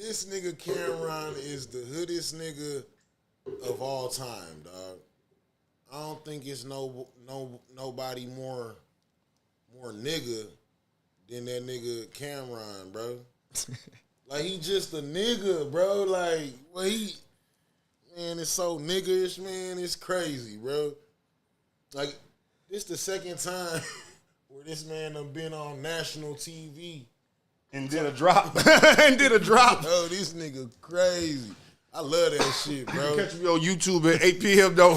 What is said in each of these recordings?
This nigga Cameron is the hoodest nigga of all time, dog. I don't think it's nobody more nigga than that nigga Cameron, bro. Like he just a nigga, bro. Like man, it's so niggerish, man. It's crazy, bro. Like this the second time where this man done been on national TV. And did a drop. And did a drop. Bro, this nigga crazy. I love that shit, bro. Catch me on YouTube at 8 p.m. though.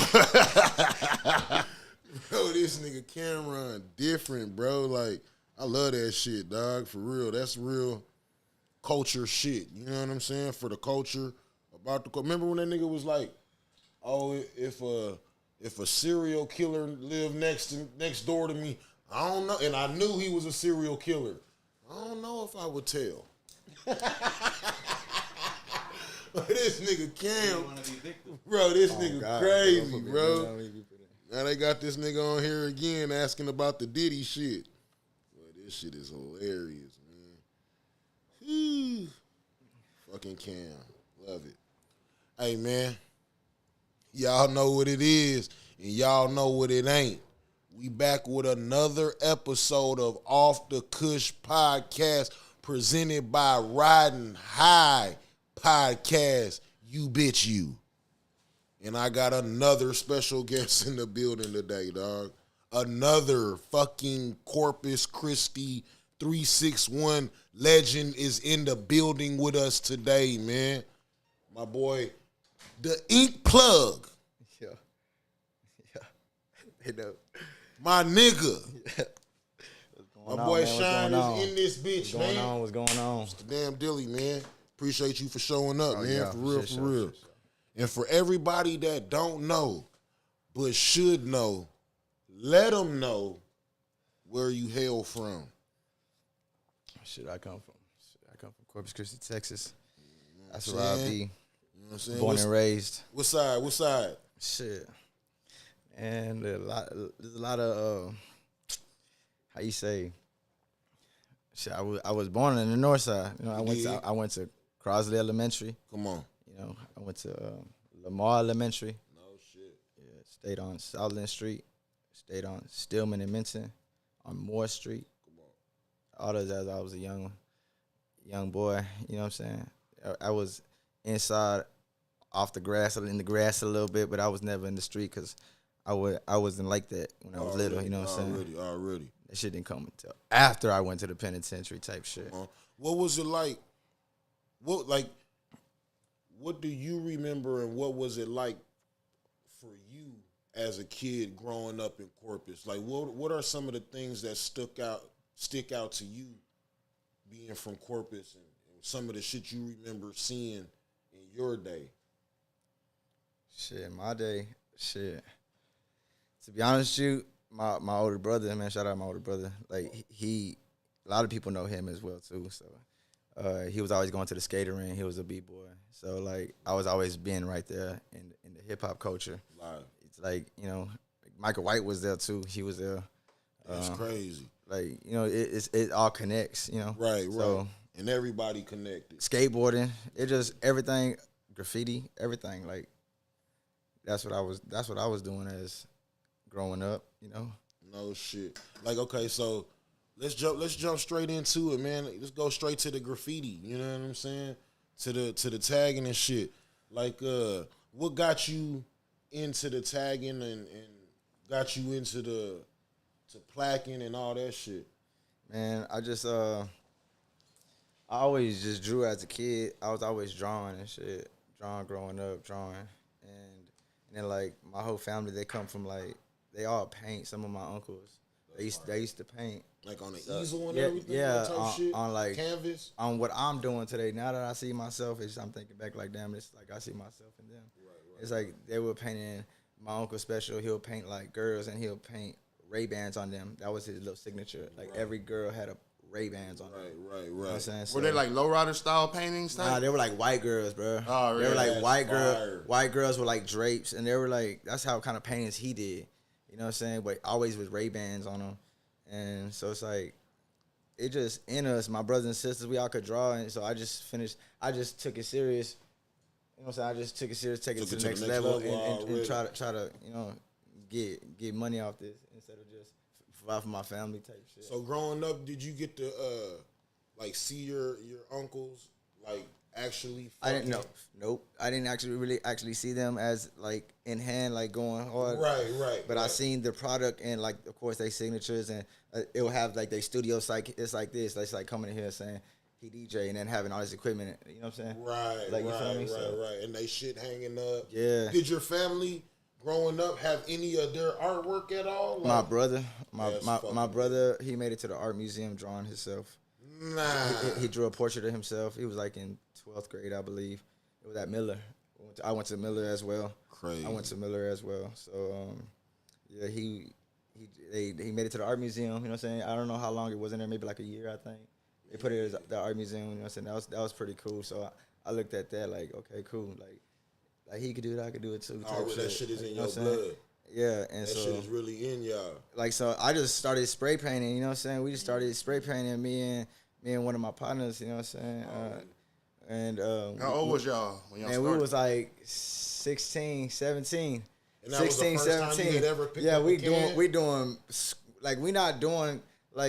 Bro, this nigga Cameron different, bro. Like, I love that shit, dog. For real. That's real culture shit. You know what I'm saying? For the culture. Remember when that nigga was like, oh, if a serial killer lived next door to me, I don't know. And I knew he was a serial killer. I don't know if I would tell. This nigga Cam, bro, this nigga crazy, bro. Now they got this nigga on here again asking about the Diddy shit. Boy, this shit is hilarious, man. Whew. Fucking Cam, love it. Hey, man, y'all know what it is, and y'all know what it ain't. We back with another episode of Off the Kush podcast presented by Riding High Podcast. You bitch you. And I got another special guest in the building today, dog. Another fucking Corpus Christi 361 legend is in the building with us today, man. My boy, the InkPlugg. Yeah. You know. My nigga. My boy Shiine is in this bitch, man. What's going on? It's the damn Dilly, man. Appreciate you for showing up, man. Yeah, for real. sure. And for everybody that don't know, but should know, let them know where you hail from. Shit, I come from Corpus Christi, Texas. That's what where I be. You know what I'm saying? Born and raised. What side? Shit. And there's a lot of how you say. Shit, I was born in the north side. You know, I went to Crosley Elementary. Come on. You know, I went to Lamar Elementary. No shit. Yeah, stayed on Southland Street. Stayed on Stillman and Minton on Moore Street. Come on. All those as I was a young boy. You know what I'm saying? I was inside, off the grass, in the grass a little bit, but I was never in the street because I wasn't like that when I was little. You know what I'm saying? Already. That shit didn't come until after I went to the penitentiary type shit. What was it like? What do you remember, and what was it like for you as a kid growing up in Corpus? Like, what are some of the things that stick out to you being from Corpus, and some of the shit you remember seeing in your day? Shit, my day, shit. To be honest with you, my older brother, man, shout out my older brother. Like a lot of people know him as well too. So he was always going to the skater ring. He was a b-boy. So like I was always being right there in the hip hop culture. Live. It's like, you know, Michael White was there too. He was there. That's crazy. Like, you know, it all connects, you know. Right. So, and everybody connected. Skateboarding, it just everything, graffiti, everything. Like that's what I was doing as growing up, you know. No shit. Like, okay, so let's jump straight into it, man. Let's go straight to the graffiti. You know what I'm saying? To the tagging and shit. Like, what got you into the tagging and got you into to placking and all that shit? Man, I always just drew as a kid. I was always drawing and shit. Drawing growing up, and then like my whole family, they come from like they all paint. Some of my uncles, they used to paint. Like on the easel and everything? Yeah, type shit? on like canvas? On what I'm doing today. Now that I see myself, I'm thinking back like, damn, it's like I see myself in them. Right. It's like they were painting my uncle special. He'll paint like girls and he'll paint Ray-Bans on them. That was his little signature. Like every girl had a Ray-Bans on them. Right. You know what I'm saying? Were they like lowrider style paintings? Nah, they were like white girls, bro. Oh, really? They were like Fire. white girls with like drapes, and they were like, that's how kind of paintings he did. You know what I'm saying? But always with Ray-Bans on them. And so it's like, it just in us. My brothers and sisters, we all could draw, and so I just took it serious. You know what I'm saying? I just took it serious, take it to the next level, and try to get money off this instead of just provide for my family type shit. So growing up, did you get to see your uncles actually? I didn't know. Nope. I didn't actually see them as in hand, going hard. Right. But I seen the product and of course they signatures, and it will have their studio site. It's like this. It's like coming in here saying he DJ and then having all this equipment. You know what I'm saying? Right. You feel me? Right. And they shit hanging up. Yeah. Did your family growing up have any of their artwork at all? My brother, my brother, he made it to the art museum drawing himself. Nah. He drew a portrait of himself. He was in 12th grade, I believe. It was at Miller. I went to Miller as well. Crazy. I went to Miller as well. So, yeah, he made it to the art museum. You know what I'm saying? I don't know how long it was in there. Maybe a year, I think. They put it as the art museum. You know what I'm saying? That was pretty cool. So I looked at that okay, cool. Like he could do it, I could do it too. That shit is in your blood. Yeah, and that shit is really in y'all. So I just started spray painting. You know what I'm saying? We just started spray painting. Me and one of my partners. You know what I'm saying? How old was y'all when y'all started? We was 16, 17. And that 16, was the first 17. Time you had ever picked up we doing we not doing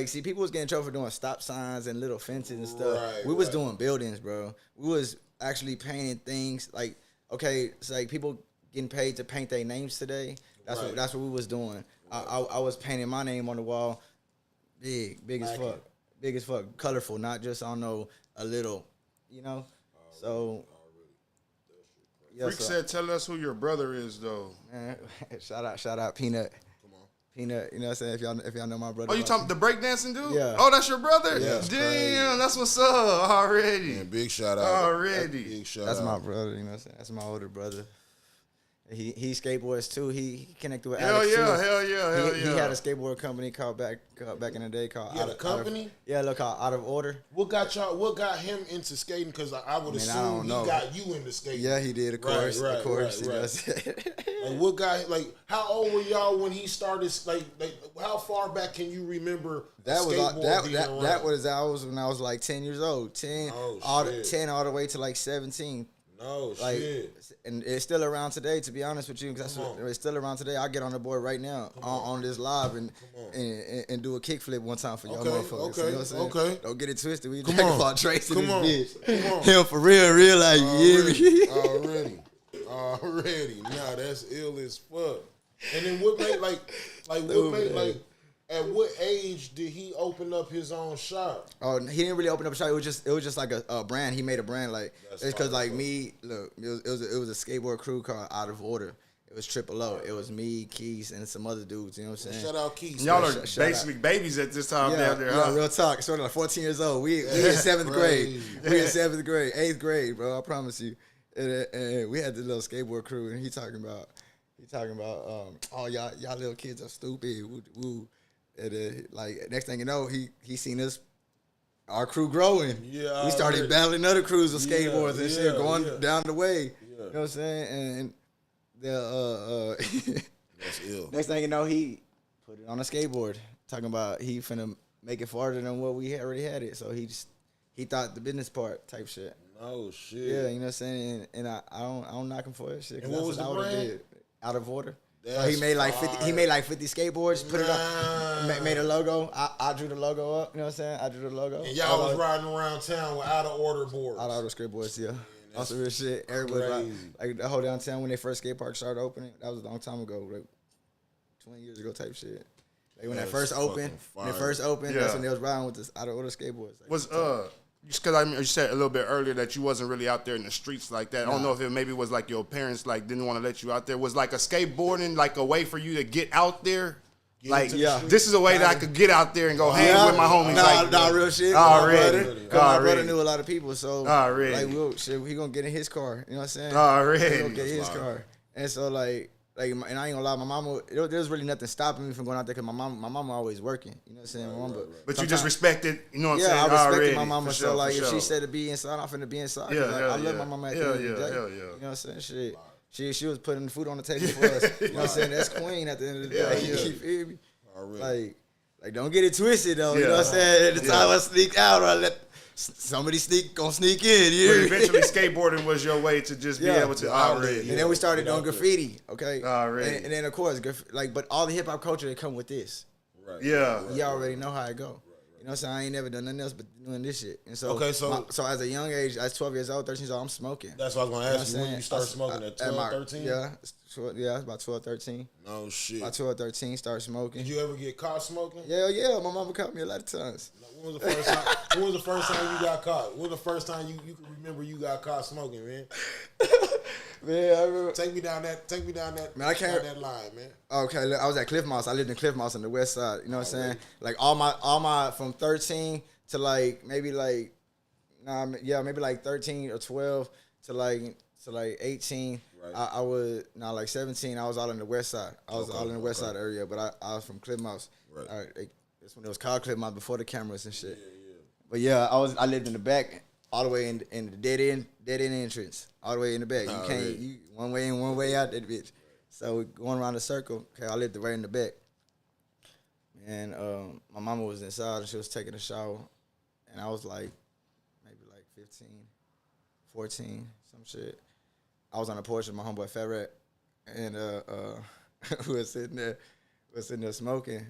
see, people was getting in trouble for doing stop signs and little fences and stuff. Right, we was doing buildings, bro. We was actually painting things okay, it's people getting paid to paint their names today. That's what we was doing. Right. I was painting my name on the wall, big as fuck, colorful, not just a little, you know. So. Yeah, Freak said, "Tell us who your brother is, though." Man, shout out, Peanut. Come on, Peanut. You know what I'm saying? If y'all know my brother. Oh, you talking the breakdancing dude? Yeah. Oh, that's your brother. Yeah. Damn, that's what's up already. Man, big shout out already. Big shout that's out. My brother. You know what I'm saying? That's my older brother. He skateboards too. He connected with hell Alex yeah, too. Hell yeah. He had a skateboard company called back in the day called. He had a company? Called Out of Order. What got him into skating? Because I would assume he got you into skating. Yeah, he did. Of course. Right. What got how old were y'all when he started? How far back can you remember? I was when I was 10 years old. 10 all the way to 17. No shit. And it's still around today, to be honest with you, because it's still around today. I get on the board right now on this live and do a kickflip one time for y'all motherfuckers. Okay, you know what I'm saying? Okay. Don't get it twisted. We talking about Trace in this bitch. Come on. Him for real, you hear me? Already. Nah, that's ill as fuck. And then what made at what age did he open up his own shop? Oh, he didn't really open up a shop. It was just like a brand. He made a brand it's because me. Look, it was a skateboard crew called Out of Order. It was Triple O. It was me, Keys, and some other dudes. You know what I'm saying? Shout out Keys. Y'all are basically babies at this time down there. Huh? Yeah, real talk. Sort of 14 years old. We in 7th grade. We in 7th grade, 8th grade, bro. I promise you. And we had the little skateboard crew, and he talking about, oh y'all little kids are stupid. Woo. And next thing you know, he seen us, our crew growing. Yeah, we started battling other crews with skateboards and shit going down the way. Yeah. You know what I'm saying? And that's ill. Next thing you know, he put it on a skateboard, talking about he finna make it farther than what we already had it. So he thought the business part type shit. Oh shit. Yeah, you know what I'm saying? And I don't knock him for that shit. And what was the brand? Out of Order. So he made 50. He made 50 skateboards. Put it up. Made a logo. I drew the logo up. You know what I'm saying? I drew the logo. And y'all was riding around town with Out of Order boards. Out of Order skateboards, yeah. That's some real shit. Everybody the whole downtown when they first skate park started opening. That was a long time ago, 20 years ago type shit. When that first opened, that's when they was riding with this Out of Order skateboards. Just because you said a little bit earlier that you wasn't really out there in the streets like that. I don't know if it maybe was your parents didn't want to let you out there. Was a skateboarding a way for you to get out there? This is a way that I could get out there and go hang with my homies. Nah, real shit. Already. My brother knew a lot of people, so already. He gonna get in his car. You know what I'm saying? Already. He gonna get in his car, and so and I ain't gonna lie, my mama, there was really nothing stopping me from going out there because my mama always working. You know what I'm saying? My mama, but you just respected, you know what I'm saying? Yeah, I respected my mama. Sure, if she said to be inside, I'm finna be inside. I love my mama at the end of the day. You know what I'm saying? Shit. She was putting food on the table for us. You know what I'm saying? That's queen at the end of the day. You feel me? Like, don't get it twisted, though. You know what I'm saying? At the time I sneak out or I let somebody sneak in. But eventually skateboarding was your way to just be able to already. And then we started doing graffiti, okay? Already. And then, of course, but all the hip-hop culture that come with this. Right. Yeah. You already know how it go. You know what I'm saying? I ain't never done nothing else but doing this shit. And so, so as a young age, I was 12 years old, 13 years old, I'm smoking. That's what I was going to ask you. When you start smoking at 12, 13? Yeah, about 12, 13. No shit. About 12, 13, started smoking. Did you ever get caught smoking? Yeah. My mama caught me a lot of times. When was the first time? When was the first time you got caught? When was the first time you can remember you got caught smoking, man? Man, I remember. Take me down that. Man, I can't. Down that line, man. Okay, look, I was at Cliff Moss. I lived in Cliff Moss on the west side. You know what I'm saying? Like all my from 13 to like maybe like 13 or 12 to like 18. Right. I was like 17. I was all in the west side. I was all in the west side area, but I was from Cliff Moss. Right. That's when it was called Cliff Moss before the cameras and shit. Yeah. But yeah, I lived in the back, all the way in the dead end entrance, all the way in the back. You can't you one way in, one way out that bitch. So we going around the circle. Okay, I lived right in the back. And my mama was inside and she was taking a shower, and I was like maybe like 15, 14, some shit. I was on the porch with my homeboy Fat Rat, and we was sitting there smoking,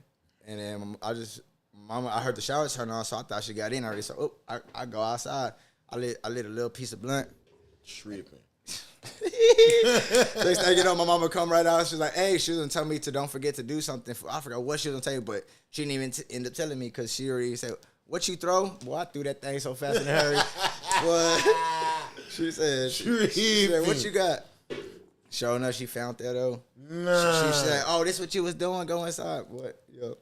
and then I heard the shower turn on, so I thought she got in already. So I go outside. I lit a little piece of blunt. Tripping. Next thing you know, my mama come right out. She's like, "Hey," she was gonna tell me to don't forget to do something. I forgot what she was gonna tell me, but she didn't even end up telling me because she already said, "What you throw?" Boy, I threw that thing so fast in a hurry. Boy, she said, "What you got?" Sure enough, she found that though. Nah. She said, "Oh, this what you was doing? Go inside." What? Yo.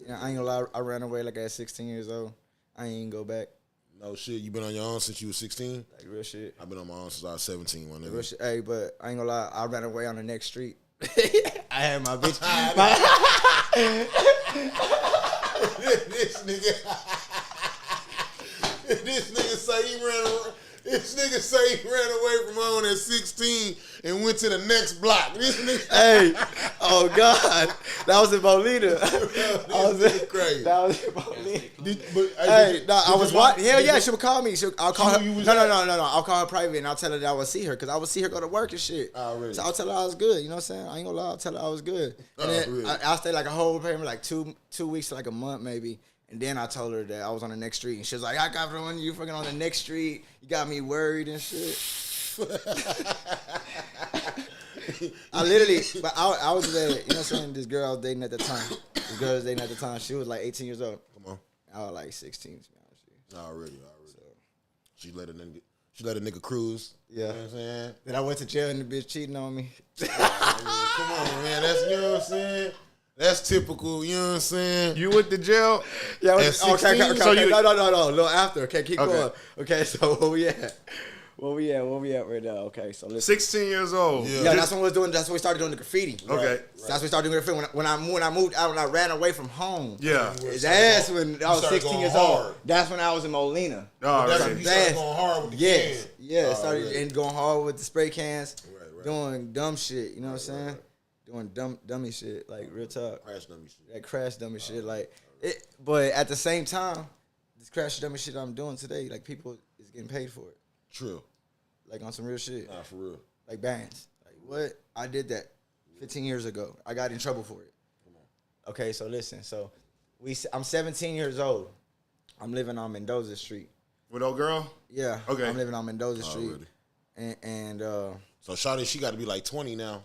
Yeah, I ain't gonna lie. I ran away like at 16 years old. I ain't even go back. No shit. You been on your own since you was 16? Like real shit. I've been on my own since I was 17. One real shit. Hey, but I ain't gonna lie. I ran away on the next street. I had my bitch. This nigga say he ran away. This nigga say he ran away from home at 16 and went to the next block. This nigga. Hey, oh God, that was in Molina. That was crazy. That was in Molina. I was watching. Hell yeah, she would call me. I'll call her. No. I'll call her private and I'll tell her that I would see her because I would see her go to work and shit. Really? So I'll tell her I was good. You know what I'm saying? I ain't gonna lie. I'll tell her I was good. And then really? I'll stay like a whole payment, like two weeks to like a month maybe. And then I told her that I was on the next street. And she was like, I got one, you fucking on the next street. You got me worried and shit. I literally, but I was there, you know what I'm saying? This girl I was dating at the time. She was like 18 years old. Come on. I was like 16, to be honest with you. Already. So, she let a nigga cruise. Yeah. You know what I'm saying? Then I went to jail and the bitch cheating on me. Come on, man. That's, you know what I'm saying? That's typical, you know what I'm saying? You went to jail? Yeah, okay. So no. A little after. Okay, keep going. Okay, so where we at? Where we at right now? Okay, so listen. 16 years old. Yeah, that's when we was doing. That's when we started doing the graffiti. Okay, right. That's when we started doing graffiti. When I moved out and I ran away from home. Yeah, that's when I was 16 years old. That's when I was in Molina. Oh, that's when you started going hard with the cans. Yeah, started and going hard with the spray cans, doing dumb shit. You know what I'm saying? Doing dummy shit, like real talk. Crash dummy shit. That crash dummy shit, like it. But at the same time, this crash dummy shit I'm doing today, like people is getting paid for it. True. Like on some real shit. Nah, for real. Like bands. Like what? I did that 15 years ago. I got in trouble for it. Come on. Okay, so listen. So I'm 17 years old. I'm living on Mendoza Street. With old girl? Yeah. Okay. I'm living on Mendoza Street. And so Shawty, she got to be like 20 now.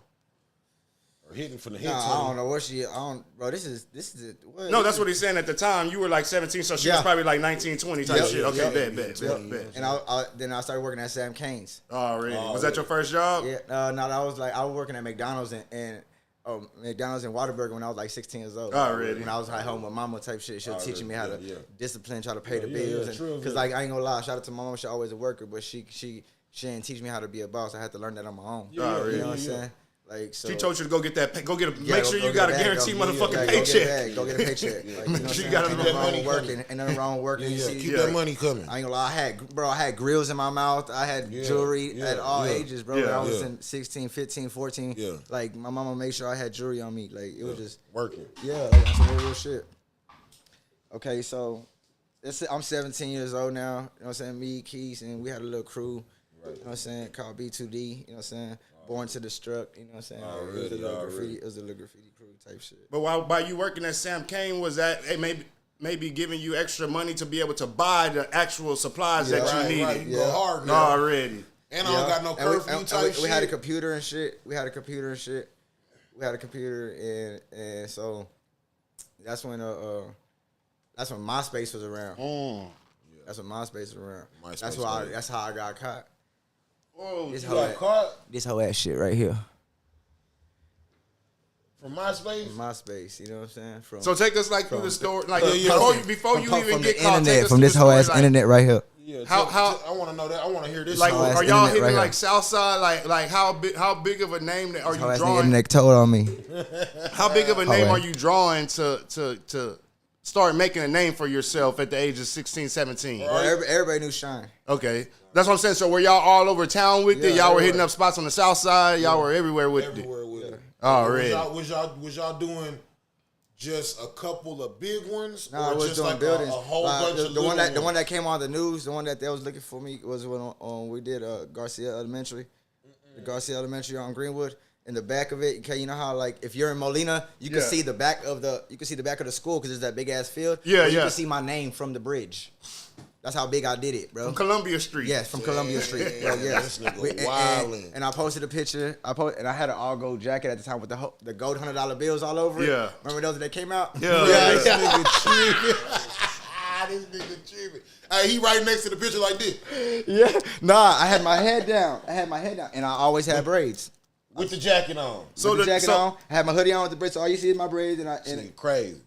Hitting from the hit. I don't know what bro, this is it. No, that's what he's saying at the time. You were like 17, so she was probably like 19, 20 type shit. Okay, bet. And then I started working at Sam Cane's. Already. Was that your first job? Yeah. No, I was working at McDonald's and McDonald's in Waterburg when I was like 16 years old. Already. When I was at home with mama type shit. She was teaching me how to discipline, try to pay the bills. Because like I ain't gonna lie, shout out to my mama, she always a worker, but she didn't teach me how to be a boss. I had to learn that on my own. You know what I'm saying? Like, so she told you to go get that. Make sure you got a guaranteed motherfucking paycheck. Go get a paycheck. Like, you know she got that money working. Ain't nothing wrong with working. Keep that money coming. I ain't gonna lie. I had grills in my mouth. I had jewelry at all ages, bro. When I was in 16, 15, 14. Yeah. Like, my mama made sure I had jewelry on me. Like, it was just working. Yeah, like that's some real shit. Okay, so I'm 17 years old now. You know what I'm saying? Me, Keys, and we had a little crew. Right. You know what I'm saying? Called B2D. You know what I'm saying? Born to Destruct, you know what I'm saying? It was a little graffiti crew type shit. But while you working at Sam Kane, was that maybe giving you extra money to be able to buy the actual supplies that you needed? Right. You go hard now. Already. And I don't got no curfew type shit. We had a computer and shit. And so that's when MySpace was around. That's when MySpace was around. That's how I got caught. Whoa, this whole ass shit right here. From MySpace? From MySpace, you know what I'm saying? So take us through the story, before you even get caught. Internet, from this whole ass internet right here. Yeah, how I want to know that. I want to hear this. Like, are y'all hitting right like Southside? Like how big of a name are you drawing? Internet told on me. How big of a name are you drawing to start making a name for yourself at the age of 16, 17? Well, everybody knew Shiine. Okay. That's what I'm saying. So were y'all all over town with it? Y'all were hitting up spots on the south side? Y'all were everywhere with it? Everywhere with it. Already. Was y'all doing just a couple of big ones? No, I was just doing like buildings. A whole bunch of the one that came on the news, the one that they was looking for me was when we did Garcia Elementary. The Garcia Elementary on Greenwood. In the back of it, okay, you know how like if you're in Molina, you can see the back of the school because there's that big ass field. Yeah, you can see my name from the bridge. That's how big I did it, bro. From Columbia Street. Yes, from Columbia Street. Bro, yes. And I posted a picture. And I had an all gold jacket at the time with the gold $100 bills all over it. Yeah. Remember those that came out? Yeah. This nigga tripping. Hey, he right next to the picture like this. Yeah. Nah, I had my head down. And I always had braids. With the jacket on. With the jacket on. I had my hoodie on with the braids, so all you see is my braids. And crazy.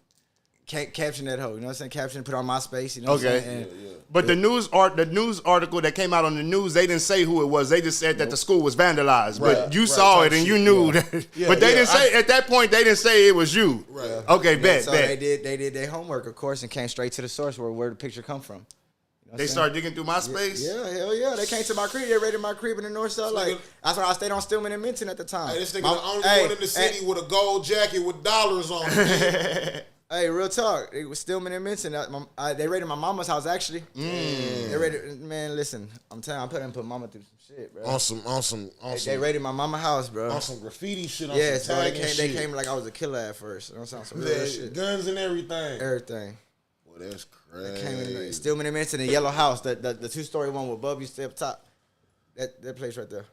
Caption that hoe, you know what I'm saying? Caption, put on MySpace, you know what I'm saying? But the news article that came out on the news, they didn't say who it was. They just said that the school was vandalized. But you saw it and you knew that. But they didn't say at that point. They didn't say it was you. Right. Okay, bet. So they did their homework, of course, and came straight to the source where the picture come from. You know they started digging through MySpace. Yeah, hell yeah. They came to my crib. They raided my crib in the north side. Like that's why I stayed on Stillman and Minton at the time. Hey, this nigga the only one in the city with a gold jacket with dollars on it. Hey, real talk. It was Stillman and Minton. They raided my mama's house actually. They raided. Man, listen. I'm telling you, I put mama through some shit, bro. On some. They raided my mama's house, bro. On some graffiti shit. On yeah, some so shit. they came like I was a killer at first. You know what I'm saying? Some real shit. Guns and everything. Everything. Well, that's crazy. They came in Stillman and Minton, the yellow house, the 2-story one with Bub used to up top. That place right there.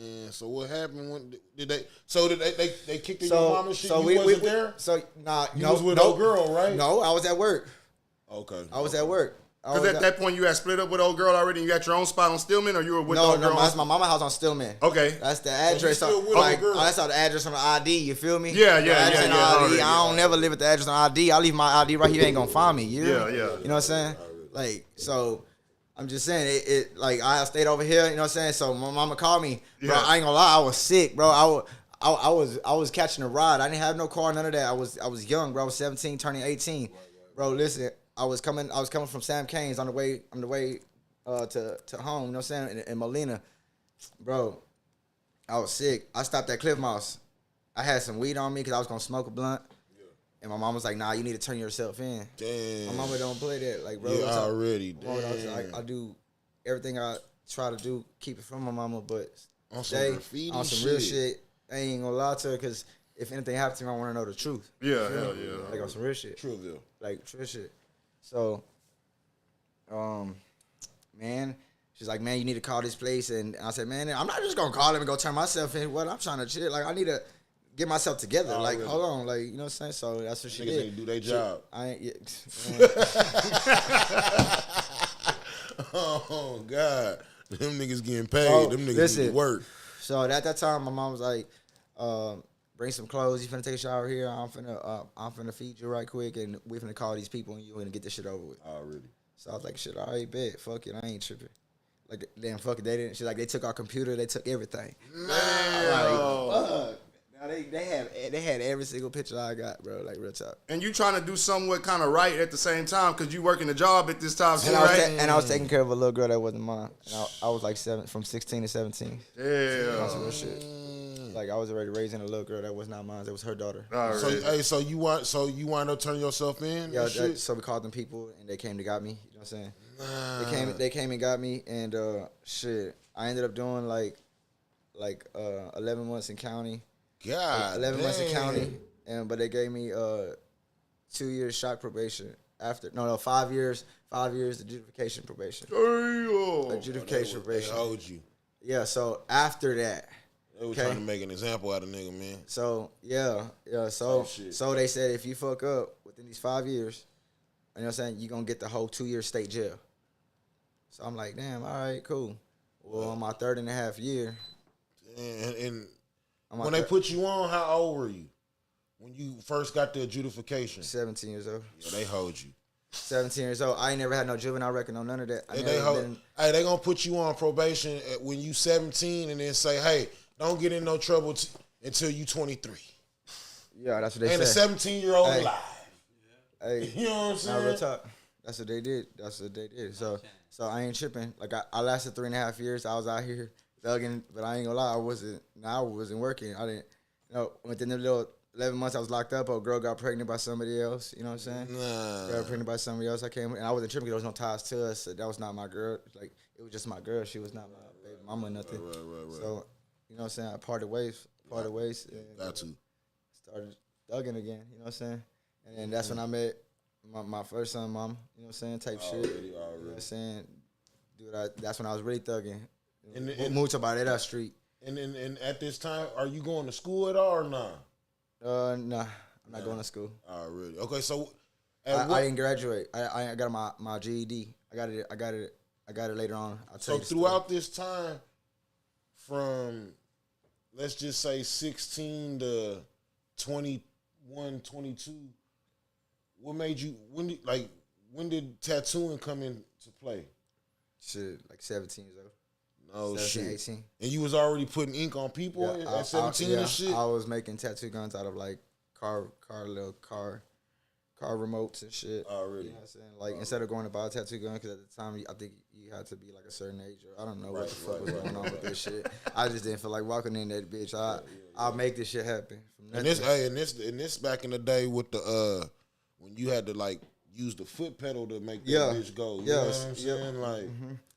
Yeah, so what happened when did they? So did they kicked in your mama shit? So you wasn't there. So nah, you was with old girl, right? No, I was at work. Okay, I was at work. Because at that point you had split up with old girl already. And you got your own spot on Stillman, or you were with old girl? No, that's my mama house on Stillman. Okay, that's the address. So that's how the address on the ID. You feel me? Yeah. I don't never live at the address on ID. I leave my ID right here. You ain't gonna find me. Yeah. You know what I'm saying? Like so. I'm just saying it like I stayed over here, you know what I'm saying? So my mama called me. Bro, I ain't gonna lie, I was sick, bro. I was catching a ride. I didn't have no car, none of that. I was young, bro. I was 17, turning 18. Bro, listen, I was coming from Sam Kane's on the way to home, you know what I'm saying, in Molina. Bro, I was sick. I stopped at Cliff Mouse. I had some weed on me because I was gonna smoke a blunt. And my mom was like, nah, you need to turn yourself in. Damn. My mama don't play that. Like, bro. Yeah, already. Damn. I do everything I try to do, keep it from my mama, but on some graffiti on some real shit, I ain't gonna lie to her because if anything happens to me, I want to know the truth. Yeah, hell yeah. Like on some real shit. Trueville. Like, real shit. So, man, she's like, man, you need to call this place. And I said, man, I'm not just gonna call him and go turn myself in. What? I'm trying to chill. Like, I need to get myself together. Like, hold on. Like, you know what I'm saying? So that's what she did. Niggas do their job. I ain't. Oh God, them niggas getting paid. Them niggas need to work. So at that time, my mom was like, "Bring some clothes. You finna take a shower here. I'm finna feed you right quick, and we finna call these people, and you finna get this shit over with." Already. So I was like, "Shit, all right, bet. Fuck it. I ain't tripping." Like, damn, fuck it, they didn't. She's like, they took our computer, they took everything. Man. Like, fuck. Now they had every single picture I got, bro. Like, real talk. And you trying to do somewhat kind of right at the same time because you working a job at this time, And, right? and I was taking care of a little girl that wasn't mine. And I was like from 16 to 17. Yeah. That's real shit. Like, I was already raising a little girl that was not mine. It was her daughter. So you wind up turning yourself in? Yeah. So we called them people, and they came and got me. You know what I'm saying? They came and got me, and shit. I ended up doing like 11 months in county. God, 11 months in county, but they gave me 2 years shock probation. After 5 years adjudication probation. Adjudication probation. They hold you. Yeah. So after that. They were trying to make an example out of nigga, man. So, yeah. So they said if you fuck up within these 5 years, you know what I'm saying, you're going to get the whole 2 year state jail. So I'm like, damn, all right, cool. Well, on my 3.5 year. And when they put you on, how old were you? When you first got the adjudication? 17 years old. Yeah, they hold you. 17 years old. I ain't never had no juvenile record, no none of that. Hey, they going to put you on probation when you 17 and then say, hey, don't get in no trouble until you 23. Yeah, that's what they said. And a 17-year-old alive. Hey, you know what I'm saying? Real talk. That's what they did. So I ain't tripping. Like I lasted 3.5 years. I was out here thugging, but I ain't gonna lie, I wasn't working. I didn't. Within the little 11 months I was locked up. A girl got pregnant by somebody else. You know what I'm saying? Got pregnant by somebody else. I came and I wasn't tripping because there was no ties to us. So that was not my girl. Like it was just my girl. She was not my baby mama or nothing. Right. So. You know what I'm saying? I parted ways. And got to. Started thugging again. You know what I'm saying? And then that's when I met my first son, mom. You know what I'm saying? Type shit. You know what I'm saying? That's when I was really thugging. And moved to Barrera Street. And at this time, are you going to school at all or not? Nah. I'm not going to school. Oh, really? Okay, so I didn't graduate. I got my GED. I got it later on. So throughout this time, from let's just say 16 to 21, 22, what made you when did tattooing come into play? Shit, like 17 years old. No 17, shit. 18. And you was already putting ink on people at 17 and shit? I was making tattoo guns out of like car remotes and shit. Oh, really? You know what I'm saying? Like, instead of going to buy a tattoo gun, because at the time, I think you had to be like a certain age, or I don't know what the fuck was going on with this shit. I just didn't feel like walking in that bitch. I'll make this shit happen. And this back in the day with the, when you had to like use the foot pedal to make that bitch go. You know what I'm saying? Like,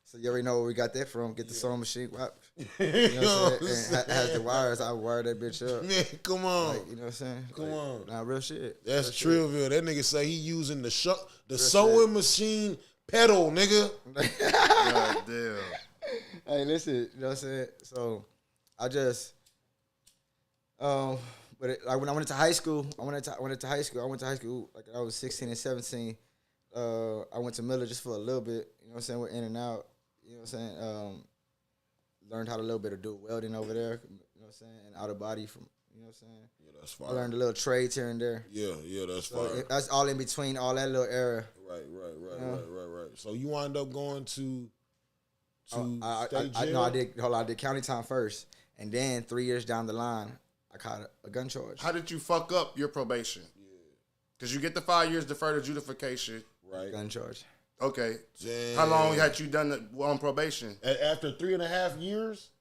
so you already know where we got that from. Get the sewing machine. You know what I'm saying? And has the wires. I wire that bitch up. Man, come on. Like, you know what I'm saying? Come on. Nah, real shit. That's trivial. That nigga say he using the sewing machine pedal, nigga. God damn. Hey, listen. You know what I'm saying? So, I just, like when I went to high school, I went to high school like I was 16 and 17. I went to Miller just for a little bit. You know what I'm saying? We're in and out. You know what I'm saying? Learned how to a little bit of do welding over there. You know what I'm saying? And out of body from, you know what I'm saying? Yeah, that's fine. I learned a little trades here and there. Yeah, that's fine. That's all in between all that little era. Right. So you wind up going to state jail? I did county time first. And then 3 years down the line, I caught a gun charge. How did you fuck up your probation? Yeah. Because you get the 5 years deferred adjudication. Right. Gun charge. Okay. Damn. How long had you done on probation? After 3.5 years,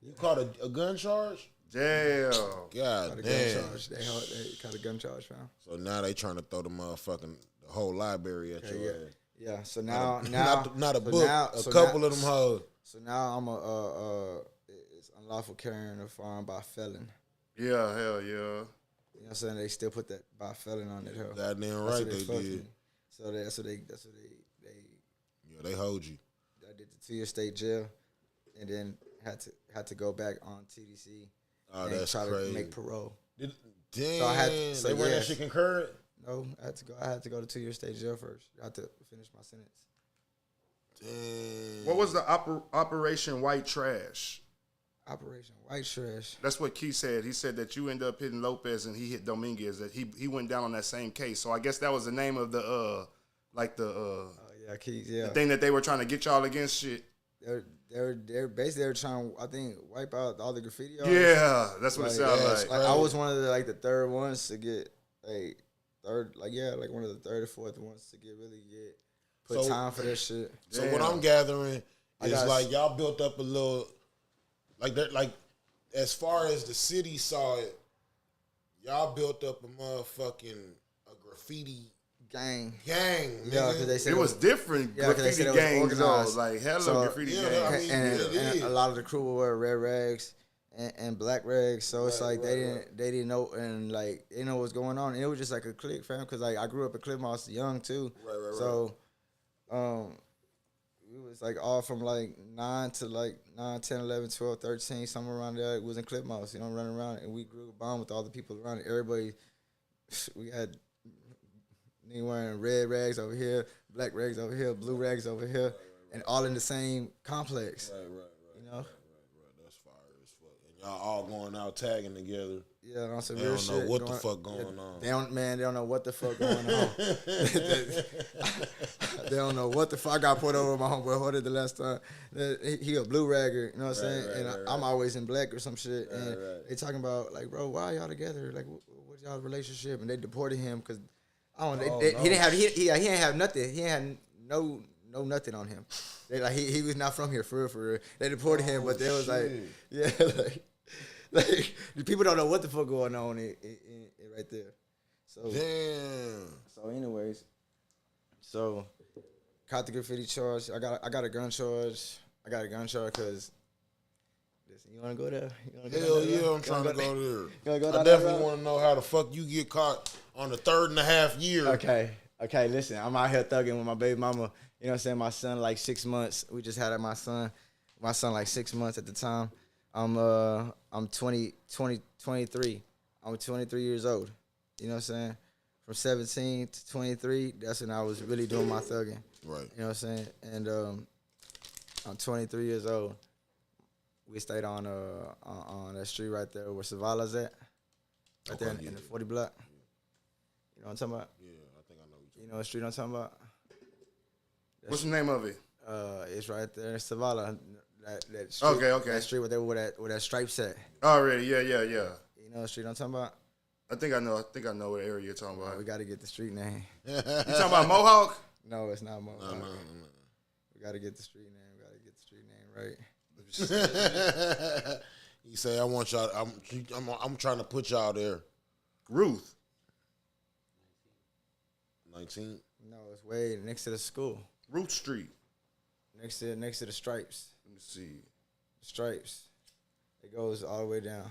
you caught a gun charge? Damn. God damn. They caught a gun charge, fam. So now they trying to throw the whole library at your ass. Yeah. So now, not a book, a couple of them hoes. So now I'm it's unlawful carrying a firearm by felon. Yeah, hell yeah. You know what I'm saying? They still put that by felon on it. Goddamn right they did. So that's what they yeah, they hold you. I did the 2 year state jail, and then had to go back on TDC. Oh, and that's try crazy. to make parole. Damn. So they weren't that shit concurrent? No, I had to go to 2 year state jail first. I had to finish my sentence. Damn. What was the Operation White Trash? Operation White Trash. That's what Keith said. He said that you ended up hitting Lopez and he hit Dominguez. That he went down on that same case. So I guess that was the name of the Keith, yeah. the thing that they were trying to get y'all against shit. they're basically trying to, I think, wipe out all the graffiti artists. Yeah, that's what it sounds like. I was one of the third ones to get one of the third or fourth ones to get put time for that shit. So what I'm gathering is like y'all built up a little like as far as the city saw it, y'all built up a motherfucking graffiti gang. Yeah, because they said it was different graffiti gangs though. Like hello graffiti gangs. And a lot of the crew would wear red rags and black rags. So it's like they didn't know, and like they know what's going on. And it was just like a clique, fam. Because like I grew up at Cliff Moss young too. Right. So we was like all from like 9 to like 9, 10, 11, 12, 13, somewhere around there. It was in Cliff Moss, running around, and we grew a bond with all the people around it. Everybody, we had niggas wearing red rags over here, black rags over here, blue rags over here, and all in the same complex. Right. That's fire as fuck. And y'all all going out tagging together. Yeah, on some real real shit. They don't know what the fuck going on. They don't know what the fuck going on. They don't know what the fuck I got put over my homeboy. What did the last time? He a blue ragger, you know what I'm saying? I'm always in black or some shit. And they talking about like, bro, why y'all together? Like, what's y'all relationship? And they deported him because he didn't have he didn't have nothing. He had no nothing on him. They like he was not from here for real. They deported him, but they was like like the people don't know what the fuck going on in right there. So damn. So anyways, caught the graffiti charge. I got a gun charge. Because listen, you wanna go there? Hell yeah, I'm trying to go there. I definitely want to know how the fuck you get caught on the 3.5 year. Okay. Listen, I'm out here thugging with my baby mama. You know what I'm saying? My son like 6 months. We just had my son like 6 months at the time. I'm 23. I'm 23 years old. You know what I'm saying? From 17 to 23, that's when I was really doing my thugging. Right. You know what I'm saying? And I'm 23 years old. We stayed on that street right there where Savala's at. Right there in the 40 block. You know what I'm talking about? Yeah, I think I know what you know what street I'm talking about? What's the name of it? It's right there in Savala. That street, okay. That street where that stripes at. Already, yeah. You know what street I'm talking about? I think I know what area you're talking about. We got to get the street name. You talking about Mohawk? No, it's not Mohawk. No. We got to get the street name. Right. He say, "I want y'all. I'm trying to put y'all there." Ruth. 19. No, it's way next to the school. Ruth Street. Next to the stripes. Let me see. The stripes. It goes all the way down.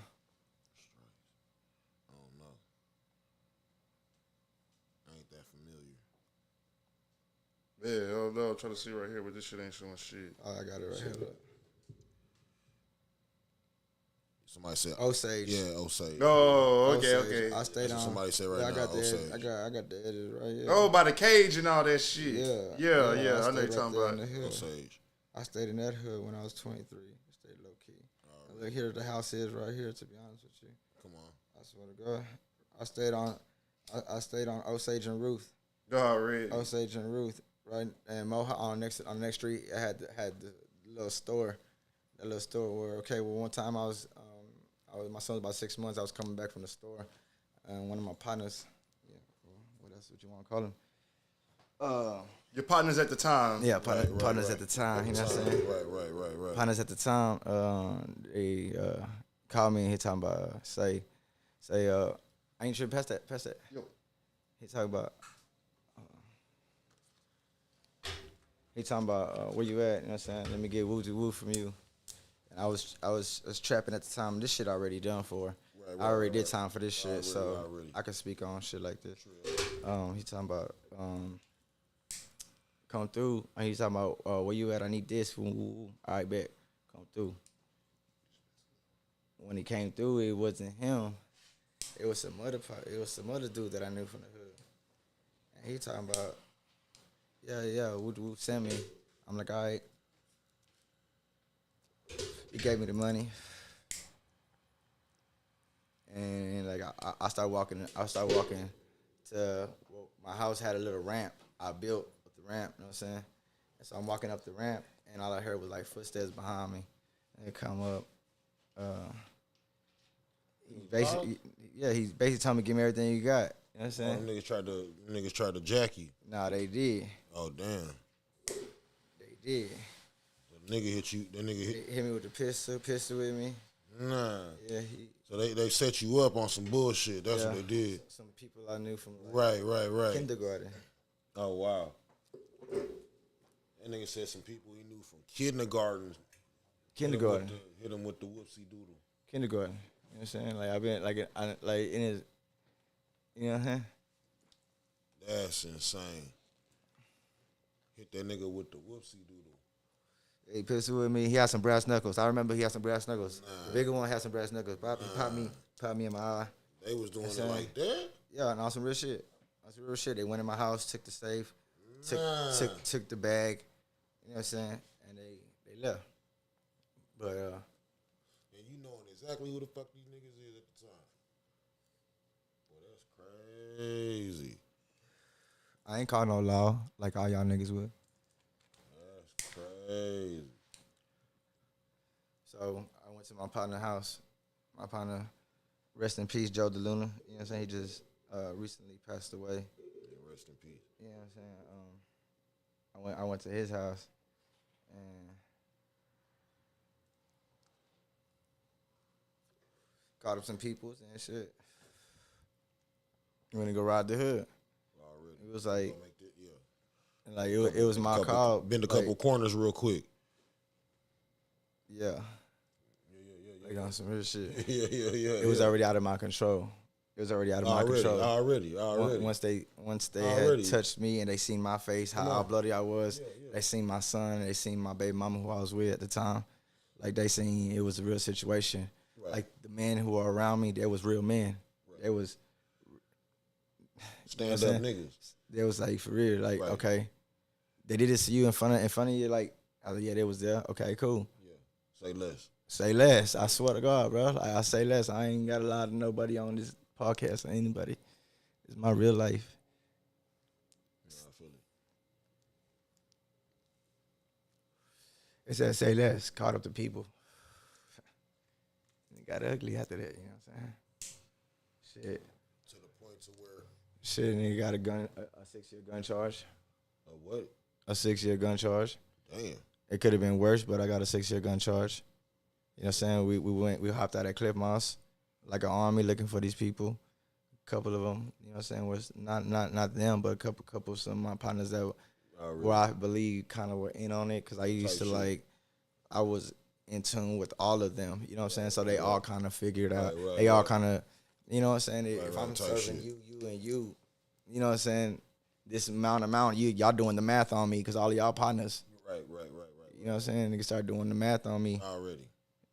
I don't know. I ain't that familiar. Yeah, oh no, I'm trying to see right here, but this shit ain't showing shit. Oh, I got it right here. Look. Somebody said Osage. Yeah, Osage. Oh, okay, Osage. Okay. I stayed on. Somebody said right I got now. Osage. I got the edges right here. Oh, by the cage and all that shit. Yeah. I know you're talking about. Osage. I stayed in that hood when I was 23. I stayed low key. Look here, the house is right here. To be honest with you. Come on. I swear to God, I stayed on Osage and Ruth. Already. Osage and Ruth, right? And Mohawk on the next street. I had the little store. That little store where one time my son was about 6 months. I was coming back from the store, and one of my partners, what else would you want to call him? Your partners at the time. Yeah, partners at the time. You know what I'm saying? Right. Partners at the time. They called me and he talking about say, I ain't sure pass that. Yo. He talking about. He talking about where you at? You know what I'm saying? Let me get woo from you. And I was trapping at the time. This shit already done for. I already did time for this shit, so I can speak on shit like this. He talking about come through, and he's talking about where you at? I need this. All right, bet. Come through. When he came through, it wasn't him. It was some other dude that I knew from the hood. And he talking about, yeah, woo send me. I'm like, all right. He gave me the money, and like I started walking. To my house had a little ramp I built with the ramp. You know what I'm saying? And so I'm walking up the ramp, and all I heard was like footsteps behind me. And they come up. He basically told me, give me everything you got. You know what I'm saying? Niggas tried to jack you. Nah, they did. Oh damn. They did. The nigga hit you. That nigga hit me with the pistol with me. Nah. Yeah. So they set you up on some bullshit. That's what they did. Some people I knew from right. kindergarten. Oh wow. That nigga said some people he knew from kindergarten. Hit him with the whoopsie doodle. Kindergarten. You know what I'm saying? Like I've been like in his. You know what I'm saying? That's insane. Hit that nigga with the whoopsie doodle. He pistol with me. He had some brass knuckles. I remember he had some brass knuckles. Nah. The bigger one had some brass knuckles. Popped me in my eye. They was doing it like that? Yeah, and on some real shit. They went in my house, took the safe, took the bag. You know what I'm saying? And they left. But and you knowing exactly who the fuck these niggas is at the time. Boy, that's crazy. I ain't called no law like all y'all niggas would. That's crazy. So I went to my partner's house. My partner, rest in peace, Joe DeLuna. You know what I'm saying? He just recently passed away. Yeah, rest in peace. You know what I'm saying? I went to his house and caught up some peoples and shit. Went to go ride the hood. Already. It was like, it was my call. Bend a couple corners real quick. Yeah. Like on some real shit. Yeah. It was already out of my control. It was already out of my control. Already. Once they had touched me and they seen my face, how bloody I was, they seen my son, they seen my baby mama who I was with at the time. Like they seen it was a real situation. Right. Like the men who were around me, they was real men. Right. They was stand up niggas. They was like for real, like okay, they did this to you in front of you, like yeah, they was there. Okay, cool. Yeah, say less. Say less. I swear to God, bro. Like, I say less. I ain't got to lie to nobody on this podcast or anybody. It's my real life. Yeah, I feel it. It said say less. Caught up to people. It got ugly after that, you know what I'm saying? Shit. To the point to where... Shit, nigga got a gun, a 6-year gun charge. A what? A 6-year gun charge. Damn. It could have been worse, but I got a 6-year gun charge. You know what I'm saying? We hopped out at Cliff Moss like an army looking for these people. A couple of them, you know what I'm saying, was not them, but a couple of some of my partners that where I believe kind of were in on it because I used to like, I was in tune with all of them, you know what I'm saying? So they all kind of figured out. They all kind of, you know what I'm saying? If I'm serving you, you know what I'm saying? This amount, y'all doing the math on me because all of y'all partners. Right. You know what I'm saying? Niggas started doing the math on me. Already.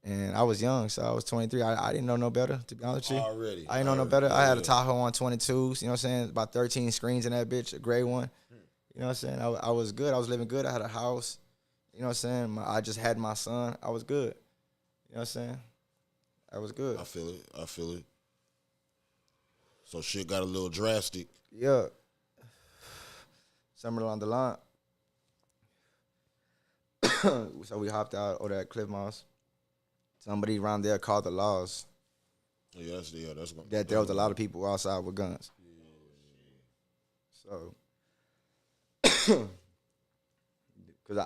And I was young, so I was 23. I didn't know no better, to be honest with you. Already. I didn't know no better. I had a Tahoe on 22s, you know what I'm saying? About 13 screens in that bitch, a gray one. You know what I'm saying? I was good. I was living good. I had a house. You know what I'm saying? I just had my son. I was good. You know what I'm saying? I was good. I feel it. So shit got a little drastic. Yeah. Somewhere along the line. So we hopped out over at Cliff Moss. Somebody around there called the laws. Yeah, that's going. That there was a lot of people outside with guns. So, because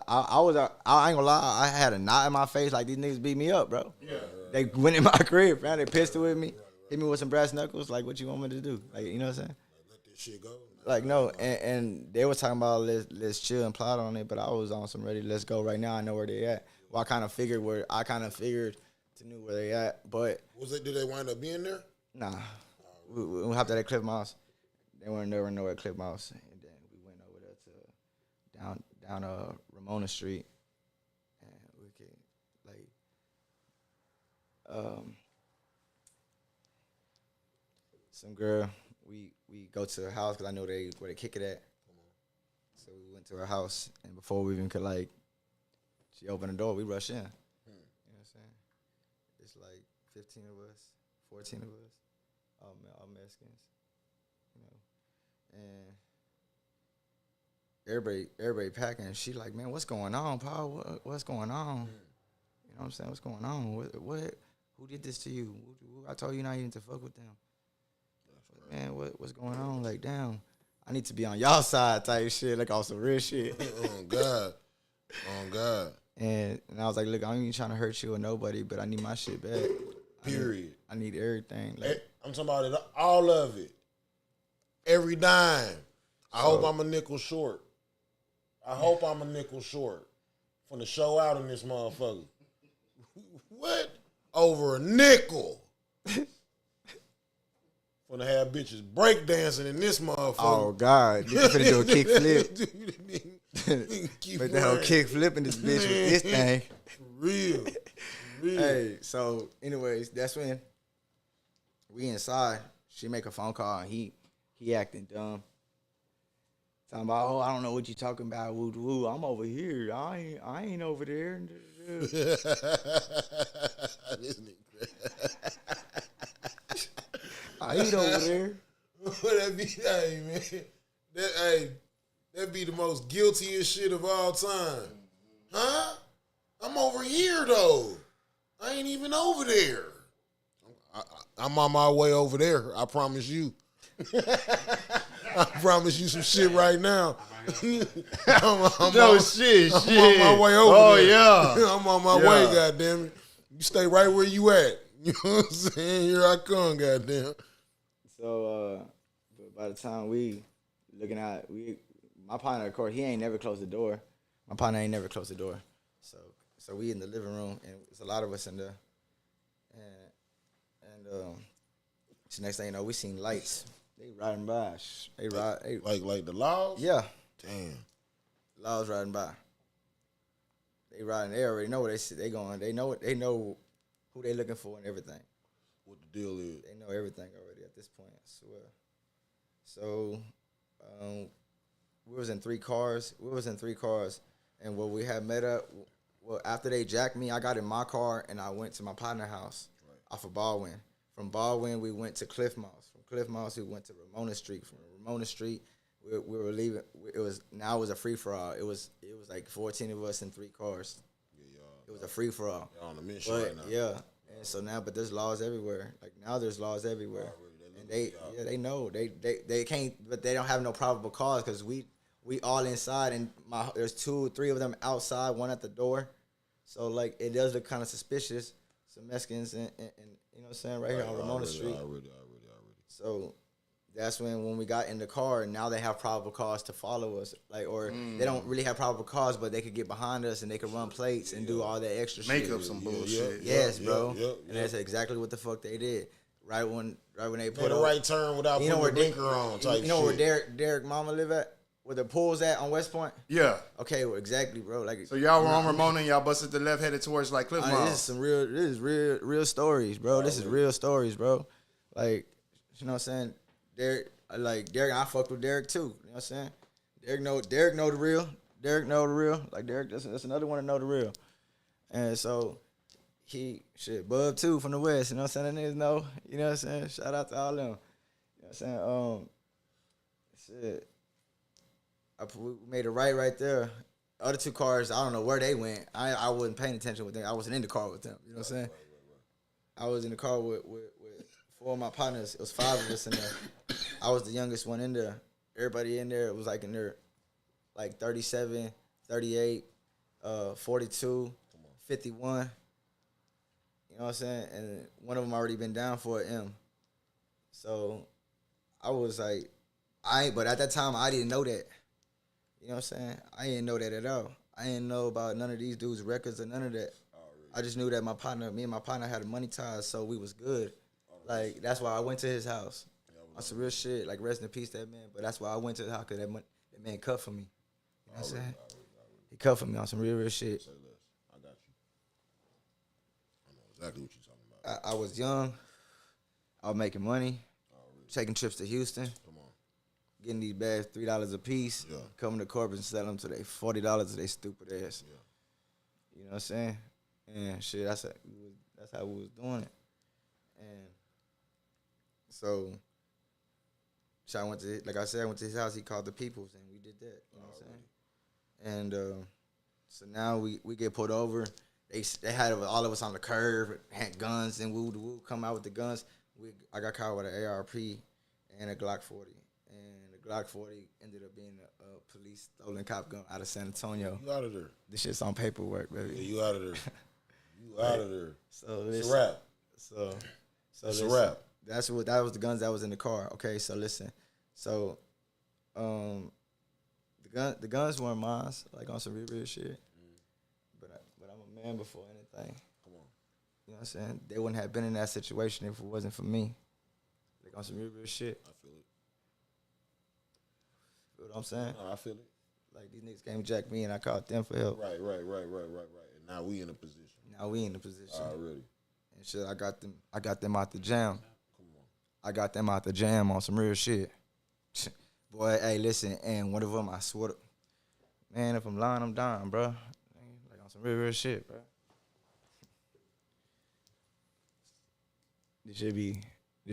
I ain't gonna lie, I had a knot in my face like these niggas beat me up, bro. Yeah. They went in my crib, man. They pistol with me, hit me with some brass knuckles. Like, what you want me to do? Like, you know what I'm saying? Let this shit go. Like, no, and they were talking about let's chill and plot on it, but I was on some ready. Let's go right now. I know where they at. Well, I kind of figured to know where they at, but did they wind up being there? Nah, we hopped at Cliff Mouse. They weren't nowhere at Cliff Mouse, and then we went over there to down Ramona Street, and we could like some girl. We go to her house because I know where they kick it at. So we went to her house, and before we even could she opened the door. We rushed in. You know what I'm saying? It's like 15 of us, 14 of us, all Mexicans, you know. And everybody packing. She like, man, what's going on, Paul? What's going on? You know what I'm saying? What's going on? What? Who did this to you? I told you not even to fuck with them. Man, what's going on? Like, damn, I need to be on y'all side type shit, like on some real shit. Oh God. Oh God. And I was like, look, I ain't even trying to hurt you or nobody, but I need my shit back. Period. I need everything. Like, I'm talking about it, all of it. Every dime. I hope I'm a nickel short. From the show out in this motherfucker. What? Over a nickel. Gonna have bitches breakdancing in this motherfucker. Oh God, you finna do a kick flip. Make that whole kick flip in this bitch with this thing. Real. Hey, so anyways, that's when we inside. She make a phone call and he acting dumb. Talking about, oh, I don't know what you talking about. Woo woo. I'm over here. I ain't over there. This nigga. I ain't over there. That be, hey man, that be the most guiltiest shit of all time. Huh? I'm over here though. I ain't even over there. I'm on my way over there. I promise you. I promise you some shit right now. I'm on my way over there. Yeah. I'm on my way, goddamn it. You stay right where you at. You know what I'm saying? Here I come, goddamn. So, but by the time we looking at my partner, of course, he ain't never closed the door. My partner ain't never closed the door. So we in the living room, and there's a lot of us in there. And so next thing you know, we seen lights. They riding by. Like the laws? Yeah. Damn. Laws riding by. They riding. They already know where they going. They know who they looking for and everything. What the deal is? They know everything already at this point, I swear. So, we was in three cars, and when we had met up, well, after they jacked me, I got in my car, and I went to my partner's house off of Baldwin. From Baldwin, we went to Cliff Moss. From Cliff Moss, we went to Ramona Street. From Ramona Street, we were leaving. It was a free-for-all. It was like 14 of us in three cars. It was a free-for-all. Y'all on a mission right now. Yeah. And so now, but there's laws everywhere. Like now, there's laws everywhere, and they know they can't, but they don't have no probable cause because we all inside, and there's 2 or 3 of them outside, one at the door. So like it does look kind of suspicious. Some Mexicans and you know what I'm saying, right here on Ramona Street. Already. So that's when we got in the car, and now they have probable cause to follow us, like, or they don't really have probable cause, but they could get behind us and they could run plates and do all that extra shit. Make up some bullshit. Yes, bro. And that's exactly what the fuck they did. Right when they put a right turn without putting a blinker on. Type you know shit. where Derek mama live at? Where the pool's at on West Point? Yeah. Okay, well, exactly, bro. Like, so y'all were on Ramona and y'all busted the left headed towards like Cliff Moss. This is real stories, bro. This is real stories, bro. Like, you know what I'm saying? Derek, I fucked with Derek too. You know what I'm saying? Derek know the real. Like Derek, that's another one to know the real. And so Bub too from the West. You know what I'm saying? That niggas know. You know what I'm saying? Shout out to all them. You know what I'm saying? We made it right there. Other 2 cars, I don't know where they went. I wasn't paying attention with them. I wasn't in the car with them. You know what I'm saying? I was in the car with 4 of my partners. It was 5 of us in there. I was the youngest one in there. Everybody in there, it was like in there, like 37, 38, 42, 51. You know what I'm saying? And one of them already been down for an M. So I was like, but at that time, I didn't know that. You know what I'm saying? I didn't know that at all. I didn't know about none of these dudes' records or none of that. Oh, really? I just knew that me and my partner had money ties, so we was good. Like, that's why I went to his house. On some real shit, like, rest in peace, that man. But that's why I went to his house, because that man cut for me. You know what I'm saying? He cut for me on some real shit. Say less. I got you. I know exactly what you're talking about. I was young. I was making money. Taking trips to Houston. Come on. Getting these bags $3 a piece. Yeah. Coming to corporate and selling them to they $40 to they stupid ass. Yeah. You know what I'm saying? And shit, that's how we was doing it. And so, So I went to, like I said, I went to his house. He called the peoples, and we did that. You know what I'm saying? And so now we get pulled over. They had all of us on the curb, had guns, and woo come out with the guns. I got caught with an ARP and a Glock 40. And the Glock 40 ended up being a police stolen cop gun out of San Antonio. You out of there. This shit's on paperwork, baby. Yeah, you out of there. You out of there. So it's a wrap. So it's a wrap. That was the guns that was in the car. Okay, so listen. So the guns weren't mine, like on some real shit. But I'm a man before anything. Come on. You know what I'm saying? They wouldn't have been in that situation if it wasn't for me. Like on some real shit. I feel it. Feel what I'm saying? No, I feel it. Like these niggas came to jack me and I called them for help. Right. And now we in a position. Already. And shit, I got them out the jam. Come on. I got them out the jam on some real shit. Boy, hey, listen, and one of them, I swear to, man, if I'm lying, I'm dying, bro. Like on some real shit, bro. This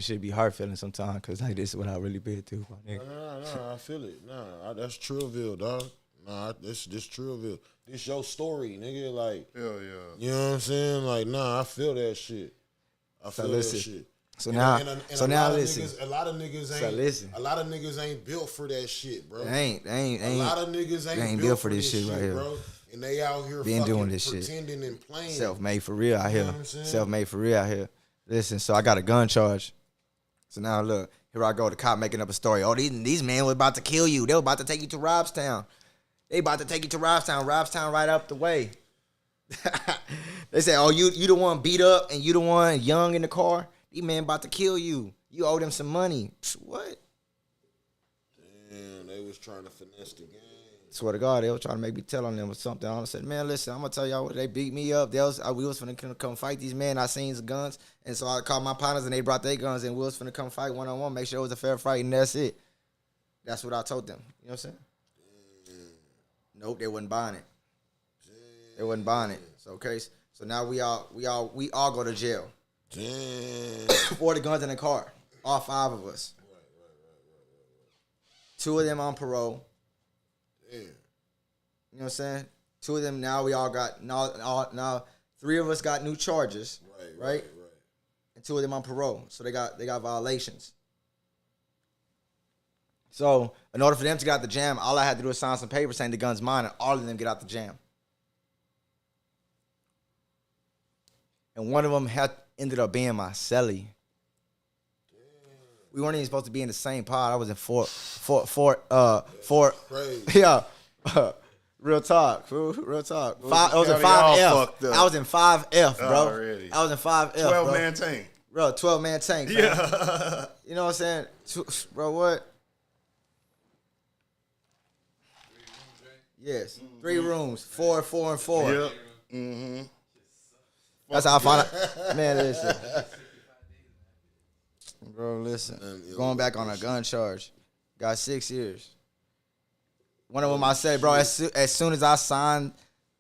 should be hard feeling sometimes, cause like this is what I really been through, my nigga. No, I feel it. That's Trillville, dog. Nah, this Trillville. This your story, nigga. Like, hell yeah. You know what I'm saying? Like, nah, I feel that shit. I feel that shit. So now listen. A lot of niggas ain't built for that shit, bro. They ain't. A lot of niggas ain't built for this shit right here, bro. And they out here been fucking doing this pretending shit. And playing. Self-made for real out here. Self-made for real out here. Listen, so I got a gun charge. So now look, here I go, the cop making up a story. Oh, these men were about to kill you. They were about to take you to Robstown. Robstown right up the way. They say, oh, you the one beat up and you the one young in the car? These men about to kill you. You owe them some money. What? Damn, they was trying to finesse the game. Swear to God, they were trying to make me tell on them or something. I said, man, listen, I'm going to tell y'all what, they beat me up. We was finna come fight these men. I seen the guns. And so I called my partners and they brought their guns and we was finna come fight one-on-one, make sure it was a fair fight, and that's it. That's what I told them. You know what I'm saying? Nope, they wasn't buying it. They wasn't buying it. So, okay, so now we all go to jail. For the guns in the car. All 5 of us. Right. 2 of them on parole. Yeah. You know what I'm saying? 2 of them now we all got now 3 of us got new charges. Right. And 2 of them on parole. So they got violations. So in order for them to get out the jam, all I had to do was sign some papers saying the gun's mine, and all of them get out the jam. And one of them ended up being my cellie. We weren't even supposed to be in the same pod. I was in Fort. Crazy. Yeah. Real talk, fool. Real talk. I was in 5F. I was in 5F, bro. Already. I was in 5F, 12-man tank. Bro, 12-man tank, bro. Yeah. You know what I'm saying? Bro, what? Yes. 3 rooms. 4, and 4. Yep. Mm-hmm. That's how I found out. Man, listen. Bro, listen. Going back on a gun charge. Got 6 years. One of them I said, bro, as soon as I signed,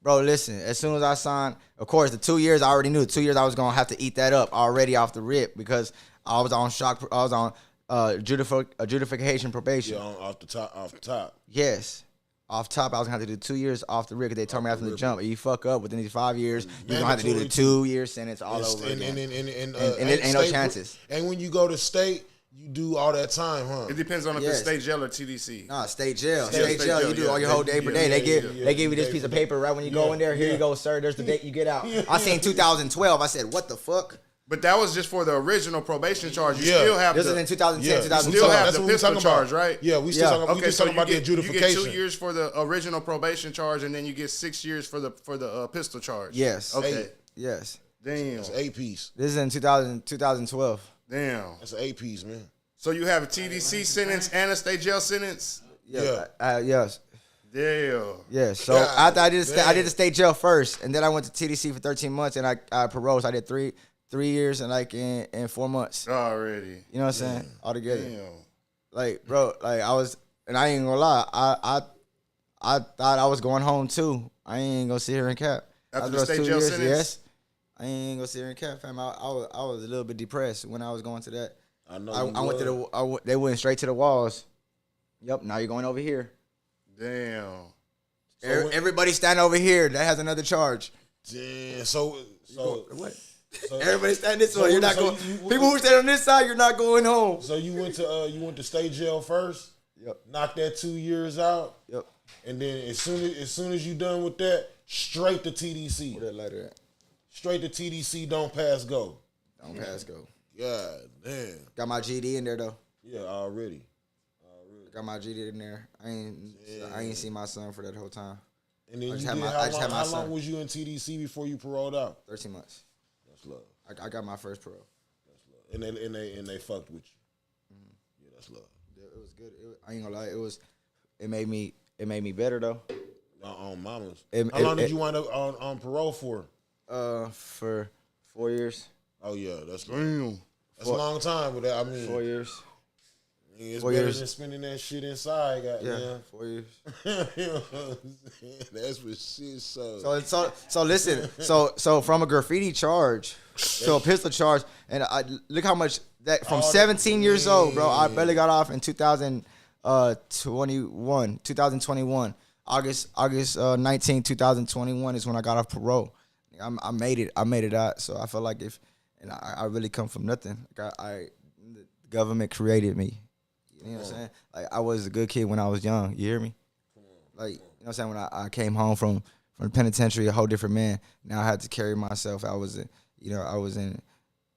bro, listen, as soon as I signed, of course, the 2 years, I already knew. 2 years, I was going to have to eat that up already off the rip because I was on adjudication probation. Yeah, off the top. Yes. Off top, I was going to have to do 2 years off the rip because they told me after the jump, if you fuck up within these 5 years, you're going to have to do the 2-year sentence all over again. And there ain't no chances. And when you go to state, you do all that time, huh? It depends on if it's state jail or TDC. Nah, state jail. State jail, you do all your whole day per day. They give you this piece of paper right when you go in there. Here you go, sir. There's the date you get out. I seen 2012. I said, what the fuck? But that was just for the original probation charge. You still have this is in 2010, 2012. You still have the pistol charge, right? Yeah, we still talking about the adjudication. You get 2 years for the original probation charge, and then you get 6 years for the pistol charge. Yes. Okay. Yes. Damn. That's 8 piece. This is in 2012. Damn. That's an 8 piece, man. So you have a TDC sentence and a state jail sentence? Yeah. Yes. Damn. Yeah. So after I did the state jail first, and then I went to TDC for 13 months, and I paroled. So I did 3 years and in 4 months. Already. You know what I'm saying? Altogether. Damn. Like, bro, like I was, and I ain't gonna lie, I thought I was going home too. I ain't gonna sit here and cap. After the state jail sentence? Yes. I ain't gonna sit here and cap, fam. I was a little bit depressed when I was going to that. I know. I went to the. They went straight to the walls. Yep. Now you're going over here. Damn. Everybody stand over here. That has another charge. Damn. So what? So, everybody stand this way. You're not going. People who stand on this side, you're not going home. So you went to state jail first. Yep. Knocked that 2 years out. Yep. And then as soon as you done with that, straight to TDC. Where that letter at? Straight to TDC. Don't pass go. Don't pass go. God damn. Got my GD in there though. Yeah, already. Got my GD in there. I ain't seen my son for that whole time. And then how long was you in TDC before you paroled out? 13 months. That's love. I got my first parole. That's love. And they fucked with you. Mm-hmm. Yeah, that's love. It was good. I ain't gonna lie. It made me better though. On mamas. How long did you wind up on parole for? For 4 years. Oh yeah, that's a long time. But I mean, 4 years. It's better than spending that shit inside. Yeah, 4 years. You know what I'm saying? That's what shit So listen. So from a graffiti charge to a pistol charge, and I look how much that from 17 years old, bro. I barely got off in 2021. August 19, 2021 is when I got off parole. I made it out. So I feel like I really come from nothing. Like the government created me. You know what I'm saying? Like, I was a good kid when I was young. You hear me? Like, you know what I'm saying? When I came home from the penitentiary, a whole different man. Now I had to carry myself. I was in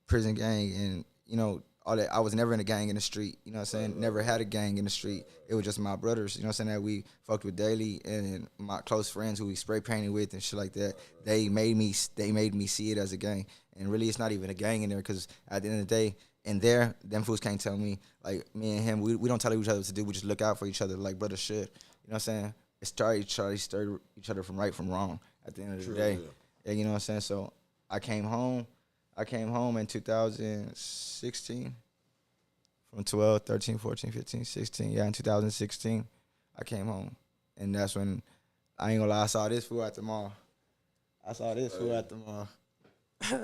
prison gang and, you know, all that. I was never in a gang in the street. You know what I'm saying? Never had a gang in the street. It was just my brothers, you know what I'm saying, that we fucked with daily, and my close friends who we spray painted with and shit like that. They made me see it as a gang. And really, it's not even a gang in there, because at the end of the day, in there, them fools can't tell me, like, me and him, we don't tell each other what to do. We just look out for each other like brothers should. You know what I'm saying? It's try to stir each other from right from wrong at the end of the day. Yeah, you know what I'm saying? So I came home in 2016. From 12, 13, 14, 15, 16. Yeah, in 2016, I came home. And that's when, I ain't gonna lie, I saw this fool at the mall. I saw this fool at the mall. He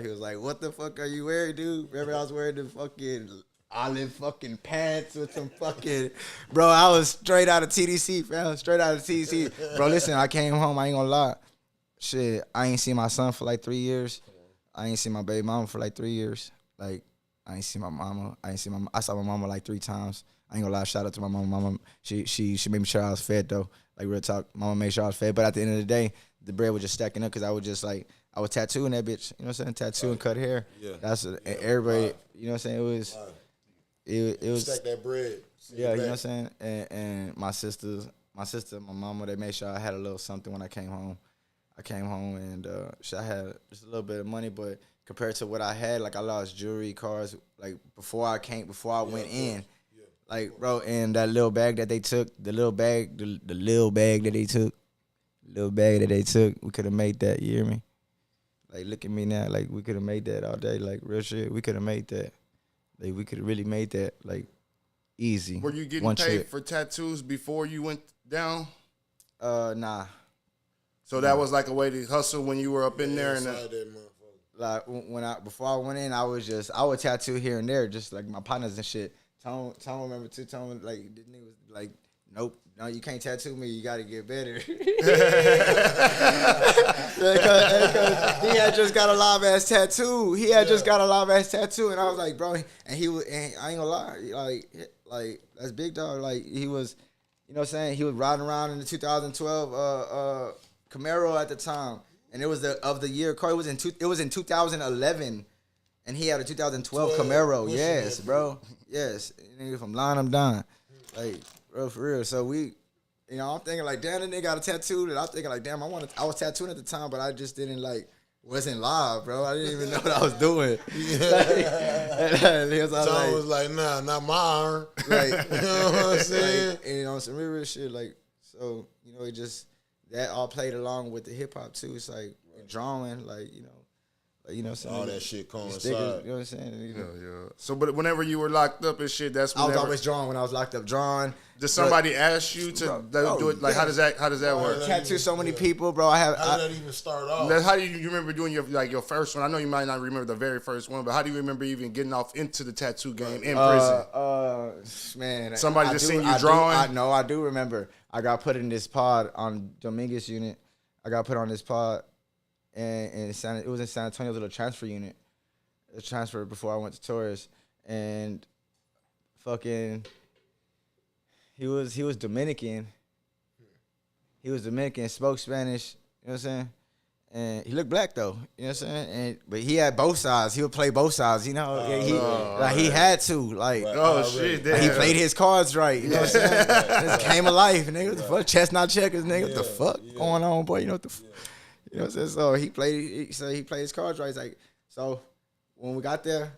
was like, what the fuck are you wearing, dude? Remember I was wearing the fucking olive fucking pants with some fucking... Bro, I was straight out of TDC, fam. Straight out of TDC. Bro, listen, I came home. I ain't gonna lie. Shit, I ain't seen my son for like 3 years. I ain't seen my baby mama for like 3 years. Like, I ain't seen my mama. I saw my mama like 3 times. I ain't gonna lie, shout out to my mama. Mama, she made me sure I was fed though. Like, real talk, mama made sure I was fed. But at the end of the day, the bread was just stacking up, because I was just like, I was tattooing that bitch. You know what I'm saying? Tattoo and cut hair. Yeah. Everybody, you know what I'm saying? It was stack that bread. Yeah, you know what I'm saying? And my sister, my mama, they made sure I had a little something when I came home. I came home and I had just a little bit of money, but compared to what I had, like, I lost jewelry, cars, like, before I went in. Yeah. Like, bro, and that little bag that they took, the little bag that they took, we could have made that, you hear me? Like, look at me now, like, we could have made that all day, like, real shit, we could have made that. Like, we could have really made that, like, easy. Were you getting paid for tattoos before you went down? Nah. So that was like a way to hustle when you were up in there, and like before I went in, I would tattoo here and there, just like my partners and shit. Tone remember too. Tone, like, this nigga was like, nope, no, you can't tattoo me. You got to get better. Because he had just got a live ass tattoo. And I was like, bro, and I ain't gonna lie, like that's big dog. Like, he was, you know what I'm saying? He was riding around in the 2012 Camaro at the time, and it was the year car. It was in 2011, and he had a 2012 Camaro. Yes, bro. Yes, nigga, from line I'm done. Like, bro, for real. So we, you know, I'm thinking like, damn, that nigga got a tattoo. And I'm thinking like, damn, I was tattooing at the time, but I just didn't wasn't live, bro. I didn't even know what I was doing. Tom was like, nah, not my arm. Like, you know what I'm saying? Like, and, you know, some real shit. Like, so, you know, it just, that all played along with the hip hop too. It's like drawing, like, you know, Like, you know what I'm saying? All that shit coincide. Stickers, you know what I'm saying? You know. Yeah. So, but whenever you were locked up and shit, that's whenever. I was always drawing when I was locked up. Drawing. Does somebody ask you to do it? Like, how does that work? Tattoo so many people, bro. How did that even start off? How do you remember doing your first one? I know you might not remember the very first one, but how do you remember even getting off into the tattoo game in prison? Man, somebody just seen you drawing. I do remember. I got put in this pod on Dominguez unit. I got put on this pod, and it was in San Antonio, little transfer unit. A transfer before I went to Torres, and fucking. He was Dominican. He was Dominican, spoke Spanish, you know what I'm saying? And he looked black though, you know what I'm saying? But he had both sides. He would play both sides, you know? He had to. Like, shit. Like he played his cards right, you know what I'm saying? This came alive, nigga. What the fuck? Chestnut checkers, nigga. What the fuck going on, boy? You know what the you know what I'm saying? So he played his cards right. It's like, so when we got there,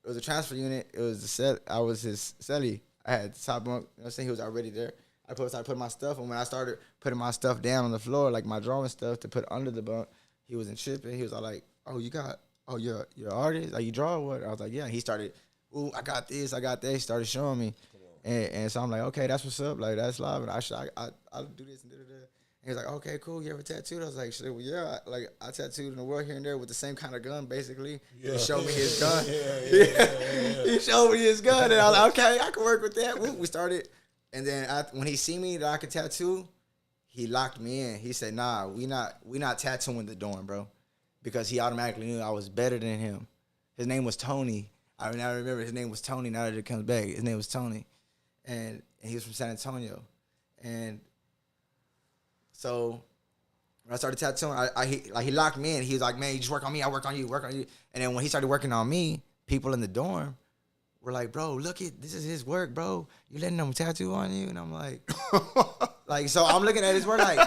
it was a transfer unit. It was the set. I was his celly. I had the top bunk, you know what I'm saying? He was already there. I started putting my stuff, and when I started putting my stuff down on the floor, like my drawing stuff to put under the bunk, he wasn't tripping. He was all like, you're an artist? Like, you draw or what? I was like, yeah. He started, ooh, I got this, I got that. He started showing me. And so I'm like, okay, that's what's up. Like, that's live. And I'll do this and da-da-da. And he was like, okay, cool. You ever tattooed? I was like, shit, well, yeah. Like, I tattooed in the world here and there with the same kind of gun, basically. Yeah. He showed me his gun. He showed me his gun. And I was like, okay, I can work with that. We started. And then when he see me that I could tattoo, he locked me in. He said, nah, we not tattooing the dorm, bro. Because he automatically knew I was better than him. His name was Tony. I remember his name was Tony now that it comes back. His name was Tony. And he was from San Antonio. And so when I started tattooing, he locked me in. He was like, man, you just work on me. I work on you, And then when he started working on me, people in the dorm were like, bro, look, this is his work, bro. You letting him tattoo on you? And I'm like, so I'm looking at his work like,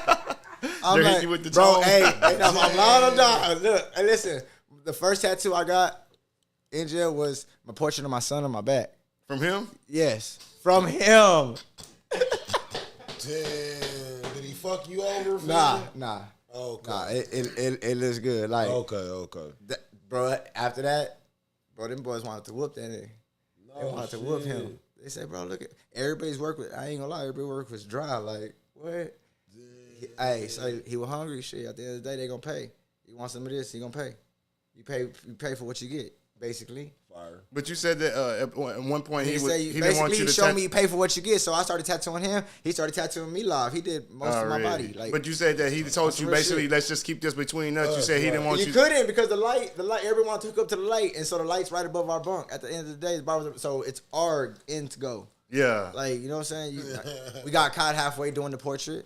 I'm like, bro, hey, I'm lying or not. Look, hey, listen, the first tattoo I got in jail was my portrait of my son on my back. From him? Yes, from him. Damn, did he fuck you over? Nah. Okay. Nah, it looks good. Like, okay. Bro, after that, bro, them boys wanted to whoop that nigga. They wanted to whoop him. They said, bro, look at everybody's work with. I ain't gonna lie, everybody's work was dry. Like, what? Hey, so he was hungry. Shit, at the end of the day, they gonna pay. You want some of this? He gonna pay. You pay for what you get, basically. Fire. But you said that at one point he didn't want you to show me you pay for what you get. So I started tattooing him. He started tattooing me live. He did most of my body. Like, but you said that he told you basically, let's just keep this between us. You said he didn't want you. You couldn't because the light. Everyone took up to the light, and so the light's right above our bunk. At the end of the day, so it's our end to go. Yeah. Like, you know what I'm saying? We got caught halfway doing the portrait.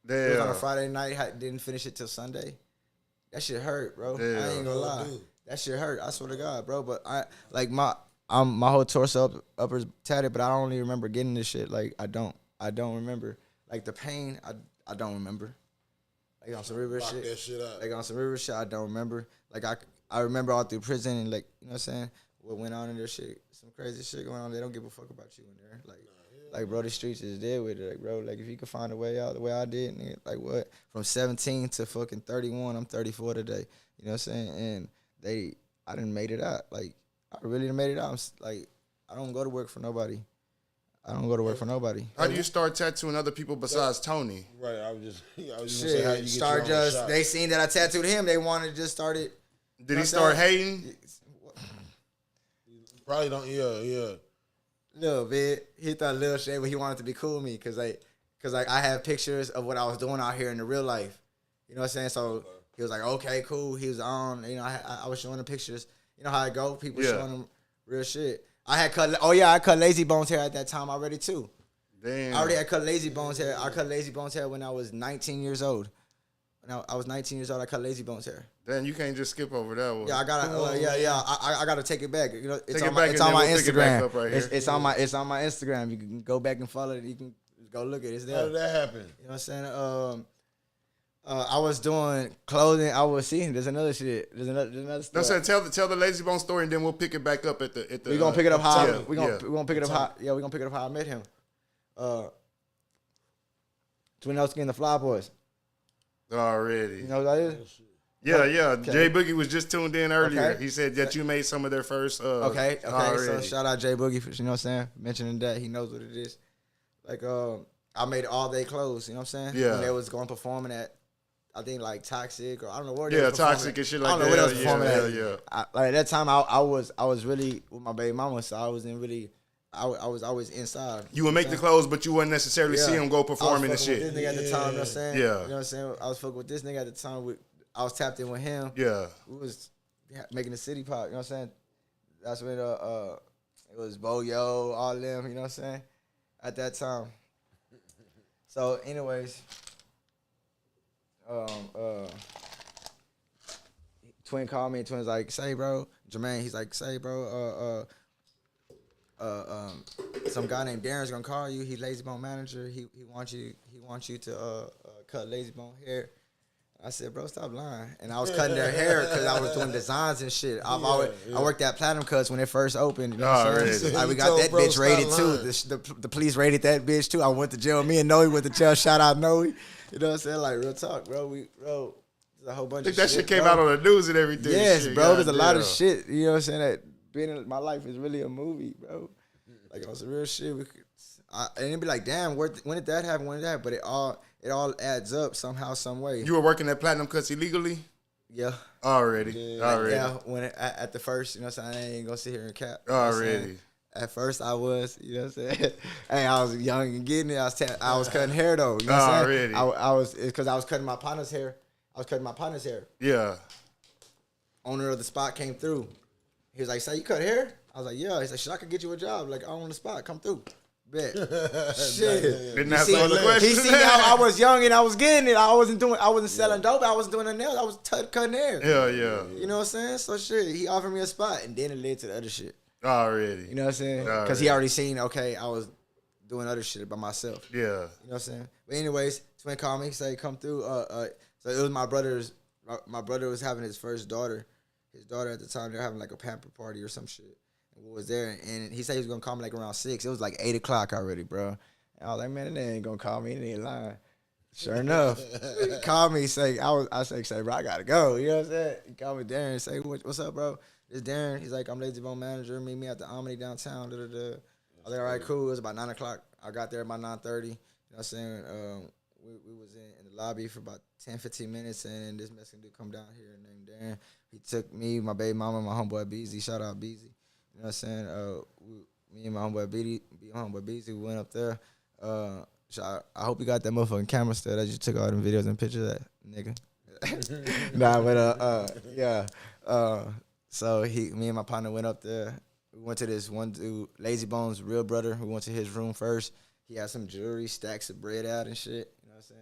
Damn. It was on a Friday night. Didn't finish it till Sunday. That shit hurt, bro. Damn. I ain't gonna lie. That shit hurt. I swear to God, bro. But my whole torso upper's tatted, but I don't even remember getting this shit. Like, I don't remember. Like, the pain, I don't remember. Like, on some river shit. That shit up. Like, on some river shit, I don't remember. Like, I remember all through prison and, like, you know what I'm saying? What went on in there shit. Some crazy shit going on. They don't give a fuck about you in there. Like, bro, the streets is dead with it. Like, bro, like, if you could find a way out the way I did, nigga, like, what? From 17 to fucking 31, I'm 34 today. You know what I'm saying? And I done made it out. Like, I really done made it out. Like, I don't go to work for nobody. How do you start tattooing other people besides Tony? Right, I was just gonna say, how you get your own shot. They seen that I tattooed him. They wanted to just start it. Did he start hating? Probably don't. Yeah. Little bit. He thought a little shit, but he wanted to be cool with me because I have pictures of what I was doing out here in the real life. You know what I'm saying? So he was like, okay, cool. He was on. You know, I was showing the pictures. You know how it go? People showing them real shit. I cut Lazy Bones hair at that time already too. Damn. I already had cut Lazy Bones hair. I cut Lazy Bones hair when I was 19 years old. When I was 19 years old, I cut Lazy Bones hair. Damn, you can't just skip over that one. Yeah, I gotta. I gotta take it back. You know, it's on my Instagram. It's on my Instagram. You can go back and follow it. You can go look at it. It's there. How did that happen? You know what I'm saying? I was doing clothing. I was seeing. There's another shit. There's another stuff. No, sir. Tell the Lazy Bone story, and then we'll pick it back up at the. We gonna pick it up how we gonna pick it up how. Yeah, we gonna pick it up how I met him. Twin Elsky and the Fly Boys. Already. You know what that is? Yeah. Okay. Jay Boogie was just tuned in earlier. Okay. He said that you made some of their first. Okay. So shout out Jay Boogie for, you know what I'm saying, mentioning that. He knows what it is. Like I made all day clothes. You know what I'm saying? Yeah. When they was going performing at, I think like Toxic or I don't know where. Yeah, Toxic and shit like that. I don't know where they was performing at. Yeah. Like at that time, I was really with my baby mama, so I wasn't really. I was always inside. You would make the clothes, but you wouldn't necessarily see him go performing and shit. I was fucking with this nigga at the time, you know what I'm saying? Yeah. You know what I'm saying? I was fucking with this nigga at the time. I was tapped in with him. Yeah. We was making the city pop, you know what I'm saying? That's when it was Bo-Yo, all them, you know what I'm saying? At that time. So, anyways, Twin called me, and Twin's like, say, bro, Jermaine, he's like, say, bro, some guy named Darren's gonna call you. He's Lazy Bone manager. He wants you to cut Lazy Bone hair. I said, bro, stop lying. And I was cutting their hair because I was doing designs and shit. I worked at Platinum Cuts when it first opened. You know what I'm saying? Like, we got that bitch rated too. The police rated that bitch too. I went to jail. Me and Noe went to jail. Shout out Noe. You know what I'm saying? Like, real talk, bro. There's a whole bunch of shit. That shit came out on the news and everything. Yes, bro. There's a lot of shit. You know what I'm saying? That being in my life is really a movie, bro. Like, on some real shit. And it'd be like, damn, when did that happen? When did that happen? But it all adds up somehow, some way. You were working at Platinum Cuts illegally? Yeah. Already. Yeah, at the first, you know what I'm saying? I ain't gonna sit here and cap. Already. At first I was, you know what I'm saying? Hey, I was young and getting it. I was cutting hair though. You know what I'm saying? Already. Because I was cutting my partner's hair. Yeah. Owner of the spot came through. He was like, say, you cut hair? I was like, yeah. He's like, shit, I could get you a job. Like, I own the spot. Come through. Bet. Shit. Didn't ask all the questions. He seen how I was young and I was getting it. I wasn't selling dope. I wasn't doing nothing else. I was cutting hair. Yeah. You know what I'm saying? So shit, he offered me a spot and then it led to the other shit. Already. You know what I'm saying? Because he already seen, okay, I was doing other shit by myself. Yeah. You know what I'm saying? But anyways, Twin called me, say, come through. So it was my brother's. My brother was having his first daughter. His daughter at the time, they were having like a pamper party or some shit. And we was there, and he said he was gonna call me like around 6. It was like 8 o'clock already, bro. And I was like, man, they ain't gonna call me. They ain't lying. Sure enough, he called me. Say, I say, bro, I gotta go. You know what I'm saying? He called me Darren. Say, what's up, bro? This Darren. He's like, I'm Lazy Bone manager. Meet me at the Omni downtown. I was like, all right, cool. It was about 9 o'clock. I got there about 9:30. You know what I'm saying? We was in the lobby for about 10, 15 minutes, and this Mexican dude come down here named Darren. He took me, my baby mama, my homeboy Beezy. Shout out Beezy. You know what I'm saying? Me and my homeboy Beezy, we went up there. I hope you got that motherfucking camera still that you took all them videos and pictures of that nigga. Nah, but yeah. So me and my partner went up there. We went to this one dude, Lazy Bone's real brother. We went to his room first. He had some jewelry, stacks of bread out and shit. You know what I'm saying?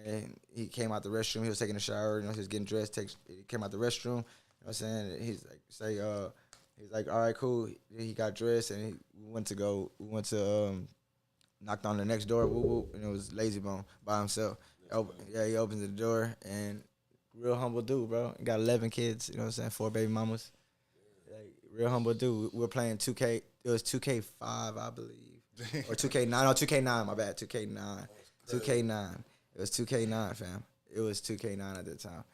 And he came out the restroom. He was taking a shower. You know, he was getting dressed. He came out the restroom. You know what I'm saying? He's like, all right, cool. He got dressed and we went to knocked on the next door. Woo woo, and it was Lazy Bone by himself. He opens the door and real humble dude, bro. He got 11 kids. You know what I'm saying? 4 baby mamas. Like real humble dude. We were playing 2K. It was 2K5, I believe. Or 2K9. No, 2K9, my bad. 2K9. 2K9. It was 2K9, fam. It was 2K9 at the time.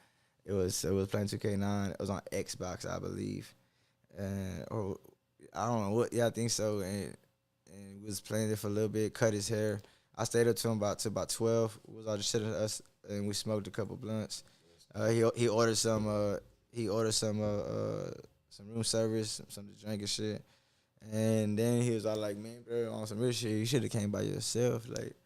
It was playing 2K9. It was on Xbox, I believe. Or I don't know what. Yeah, I think so. And we was playing it for a little bit. Cut his hair. I stayed up to him about 12. It was all just sitting us, and we smoked a couple blunts. He ordered some room service, something to drink and shit. And then he was all like, man, bro, on some real shit, you should have came by yourself. Like,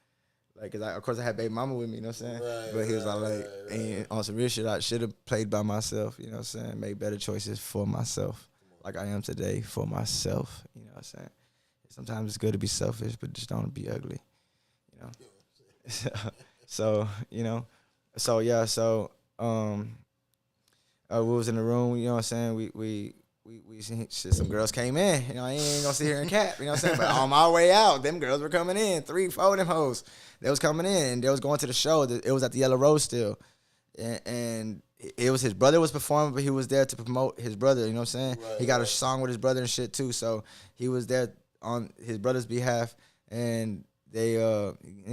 cause of course I had baby mama with me, you know what I'm saying? Right, but he was all like, and on some real shit, I should have played by myself, you know what I'm saying? Made better choices for myself, like I am today for myself, you know what I'm saying? Sometimes it's good to be selfish, but just don't be ugly, you know? So, you know, we was in the room, you know what I'm saying? We some girls came in, you know, I ain't gonna sit here and cap, you know what I'm saying? But on my way out, them girls were coming in, 3, 4 of them hoes. They was coming in, and they was going to the show. It was at the Yellow Rose still. And it was his brother was performing, but he was there to promote his brother, you know what I'm saying? Right, he got a song with his brother and shit too, so he was there on his brother's behalf, and he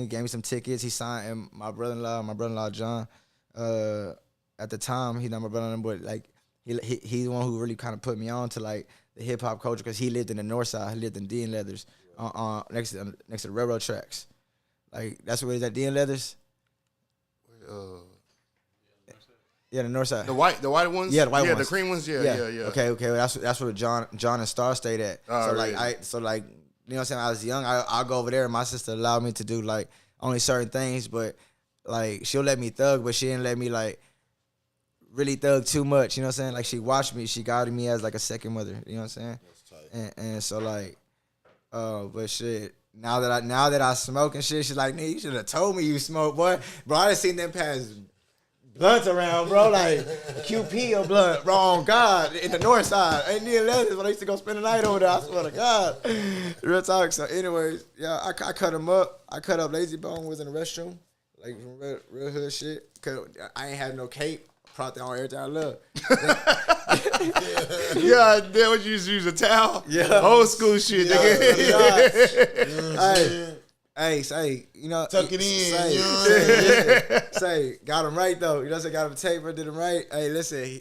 gave me some tickets. He signed, and my brother-in-law John, at the time, he's not my brother, but like he's the one who really kind of put me on to like the hip hop culture because he lived in the North Side. He lived in D and Leathers, next to the railroad tracks. Like that's where he's at, D and Leathers. Yeah, the North Side. The white ones. Yeah, the white ones. The cream ones. Yeah. Okay. That's where John and Star stayed at. Oh, so really? like you know what I'm saying. I was young. I'll go over there. And my sister allowed me to do like only certain things, but like she'll let me thug, but she didn't let me like really thug too much. You know what I'm saying? Like she watched me. She guided me as like a second mother. You know what I'm saying? That's tight. And so like, but shit. Now that I smoke and shit, she's like, "Nigga, you should have told me you smoke, boy." Bro, I done seen them pass blunts around, bro, like QP or blunt, bro, on God, in the North Side. Ain't near Leathers, but I used to go spend the night over there, I swear to God. Real talk. So anyways, yeah, I cut him up. I cut up Lazy Bone, was in the restroom, like some real hood shit. I ain't had no cape. Probably on everything I love. Yeah, damn, what you use a towel? Yeah. Old school shit, nigga. Hey, say, you know. Tuck it in. Say, got him right, though. You know what I'm saying? Got him taper, did him right. Hey, listen,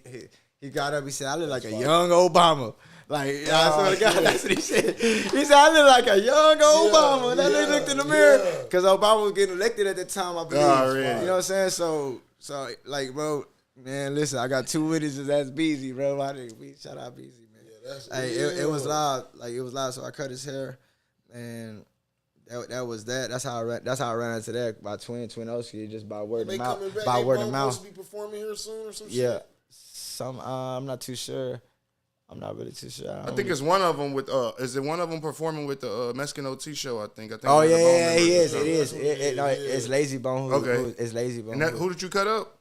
he got up, he said, I look like a young Obama. Like, I swear to God, that's what he said. He said, I look like a young Obama. That nigga looked in the mirror. Because Obama was getting elected at the time, I believe. Oh, really? You know what I'm saying? So, like, bro, man, listen, I got 2 witnesses. That's Beezy, bro. Shout out Beezy, man. Yeah, hey, it was loud. Like, it was loud, so I cut his hair. And that was that. That's how I ran into that by Twin Oski, just by word of mouth. By word of mouth. Supposed to be performing here soon or some shit? Yeah. I'm not too sure. I'm not really too sure. I think it's one of them with is it one of them performing with the Mexican OT show? I think. Oh yeah, he is. It is. It's Lazy Bone. It's Lazy Bone. And who did you cut up?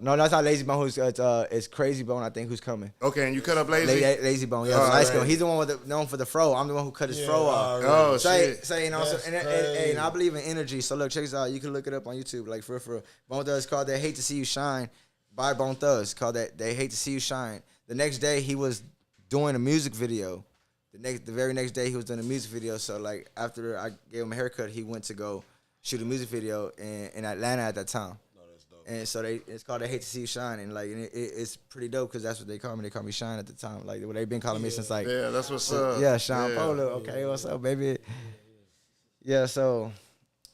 No, that's not Lazy Bone. It's Crazy Bone. I think who's coming. Okay, and you cut up Lazy. Lazy Bone. Yeah, right. He's the one known for the fro. I'm the one who cut his fro off. Oh shit. Say, you know, and I believe in energy. So look, check this out. You can look it up on YouTube. Like for Bone Thugs called "They Hate to See You Shine" by Bone Thugs. Called that "They Hate to See You Shine." The next day he was doing a music video. The very next day he was doing a music video. So like after I gave him a haircut, he went to go shoot a music video in Atlanta at that time. And so it's called "They Hate to See You Shine," and like it's pretty dope because that's what they call me. They call me Shine at the time. Like they've been calling me since like that's what's up. Yeah, Sean Polo. Okay, what's up, baby? Yeah, so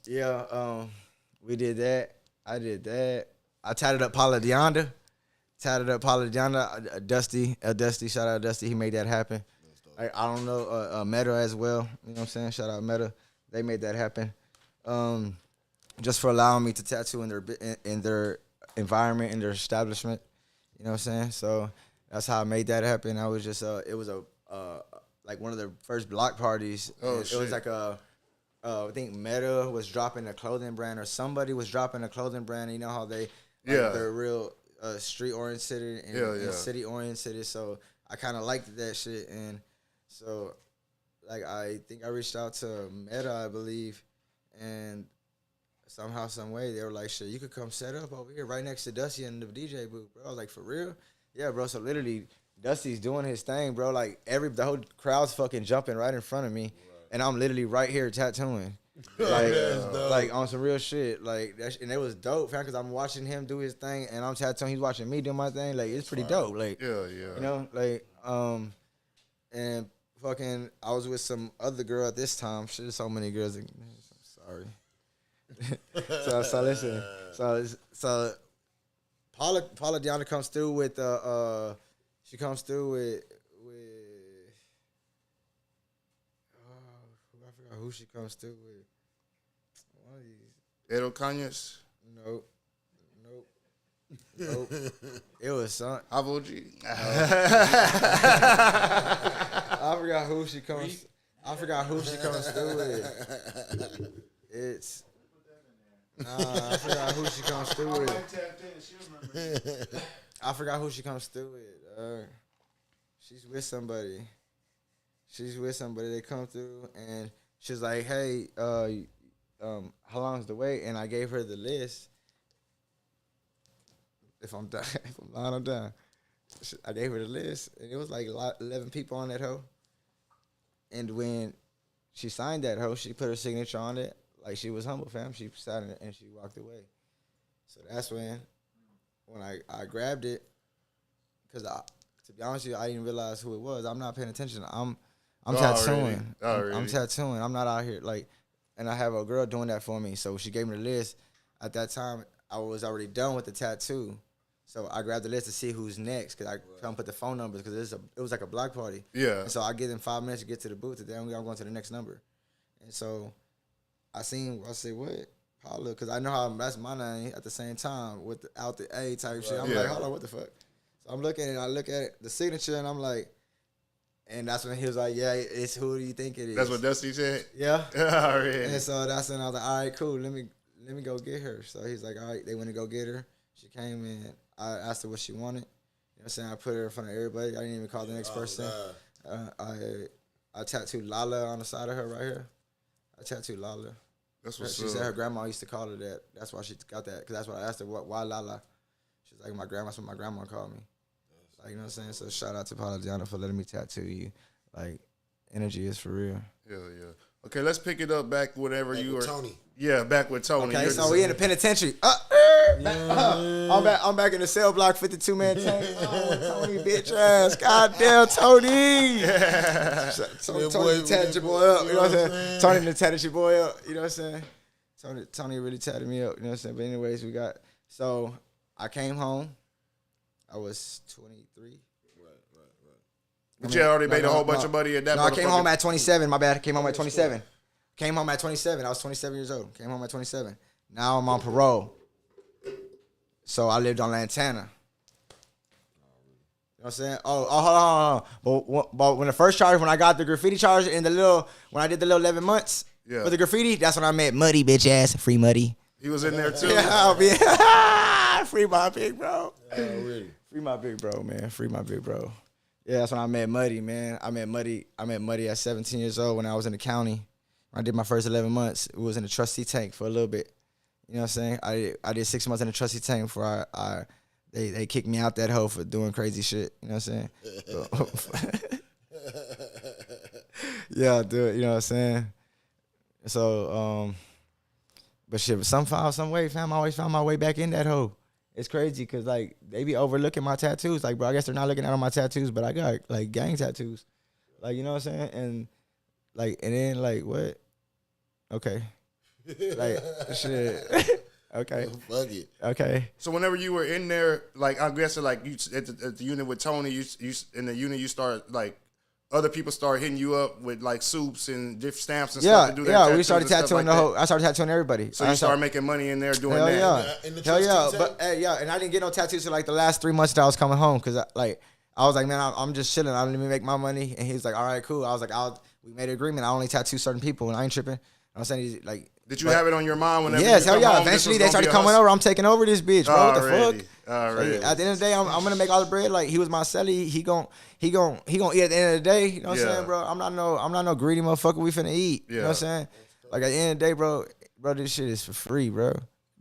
we did that. I did that. I tatted up Paula Deonda. Dusty, shout out Dusty. He made that happen. I don't know Meta as well. You know what I'm saying? Shout out Meta. They made that happen. Just for allowing me to tattoo in their environment, in their establishment. You know what I'm saying? So that's how I made that happen. I was just it was like one of the first block parties. Oh, it was like I think Meta was dropping a clothing brand or somebody was dropping a clothing brand. You know how they're real street oriented and city oriented. So I kind of liked that shit, and so like I think I reached out to Meta, I believe, and somehow, some way, they were like, "Shit, you could come set up over here right next to Dusty in the DJ booth, bro." I was like, "For real?" Yeah, bro. So literally, Dusty's doing his thing, bro. Like the whole crowd's fucking jumping right in front of me, and I'm literally right here tattooing, like on some real shit. Like and it was dope, fam, because I'm watching him do his thing, and I'm tattooing. He's watching me do my thing. Like it's pretty dope. Like you know, like and fucking, I was with some other girl at this time. Shit, so many girls. I'm sorry. so listen. So Paula Deonda comes through with she comes through with I forgot who she comes through with. One of these. Edo Kanyes? Nope. It was some Avoji. I forgot who she comes through with. It's I forgot who she comes through with. I forgot who she comes through with. She's with somebody. They come through and she's like, "Hey, how long's the wait?" And I gave her the list. If I'm lying, I'm done. I gave her the list, and it was like 11 people on that hoe. And when she signed that hoe, she put her signature on it. Like, she was humble, fam. She sat in it and she walked away. So that's when when I grabbed it, because to be honest with you, I didn't realize who it was. I'm not paying attention. I'm tattooing. I'm tattooing. I'm not out here like, and I have a girl doing that for me. So she gave me the list. At that time, I was already done with the tattoo. So I grabbed the list to see who's next because I couldn't put the phone numbers because it was like a block party. Yeah. And so I give them 5 minutes to get to the booth. And then I'm going to the next number. And so I said, what? Paula, because I know how that's my name at the same time without the A type shit. I'm like, hold on, what the fuck? So I'm looking and I look at it, the signature and I'm like, and that's when he was like, yeah, it's who do you think it is? That's what Dusty said? Yeah. Already. And so that's when I was like, all right, cool, let me go get her. So he's like, all right, they went to go get her. She came in. I asked her what she wanted. You know what I'm saying? I put her in front of everybody. I didn't even call the next person. I tattooed Lala on the side of her right here. I tattooed Lala. That's what's She said her grandma used to call her that. That's why she got that. Because that's what I asked her, why Lala? She's like, that's what my grandma called me. Like, you know what I'm saying? So shout out to Paula Diana for letting me tattoo you. Like, energy is for real. Yeah. Okay, let's pick it up back whenever back you with were. Tony. Yeah, back with Tony. Okay, so we in the penitentiary. I'm back in the cell block, 52-man tank. Tony, bitch ass. Goddamn, Tony. Tony tatted your boy up. You know what I'm saying? Tony tatted your boy up. You know what I'm saying? Tony really tatted me up. You know what I'm saying? But anyways, so I came home. I was 23. Right. But you had already made a whole bunch of money at that point. No, I came home at 27. My bad. I came home at 27. Came home at 27. I was 27 years old. Came home at 27. Now I'm on parole. So I lived on Lantana. You know what I'm saying? Oh, hold on. But when the first charge, when I got the graffiti charge when I did the little 11 months for the graffiti, that's when I met Muddy, bitch ass. Free Muddy. He was in there too. Yeah, free my big bro. Really? Free my big bro, man. Free my big bro. Yeah, that's when I met Muddy, man. I met Muddy at 17 years old when I was in the county. When I did my first 11 months, it was in the trustee tank for a little bit. You know what I'm saying? I did 6 months in the trustee tank before they kicked me out that hole for doing crazy shit. You know what I'm saying? Yeah, dude. You know what I'm saying? So, but shit, somehow, some way, fam, I always found my way back in that hole. It's crazy because, like, they be overlooking my tattoos. Like, bro, I guess they're not looking at all my tattoos, but I got, like, gang tattoos. Like, you know what I'm saying? And then, like, what? Okay. Like, shit. Okay. Fuck it. Okay. So whenever you were in there, like, I guess, like, you at the unit with Tony, you in the unit, you start, like, other people start hitting you up with like soups and different stamps and stuff to do that. Yeah, we started tattooing the whole. I started tattooing everybody. So you started making money in there doing that. Hell yeah, but and I didn't get no tattoos for like the last 3 months that I was coming home because I was like, man, I'm just chilling. I don't even make my money. And he was like, all right, cool. I was like, we made an agreement. I only tattoo certain people, and I ain't tripping. I'm saying he's like. Did you have it on your mind whenever? Yes, hell yeah. Eventually they started coming over. I'm taking over this bitch, bro. What the fuck? Alright. At the end of the day, I'm gonna make all the bread. Like he was my celly. He gon' eat at the end of the day. You know what I'm saying, bro? I'm not no greedy motherfucker. We finna eat. You know what I'm saying? Like at the end of the day, bro, this shit is for free, bro.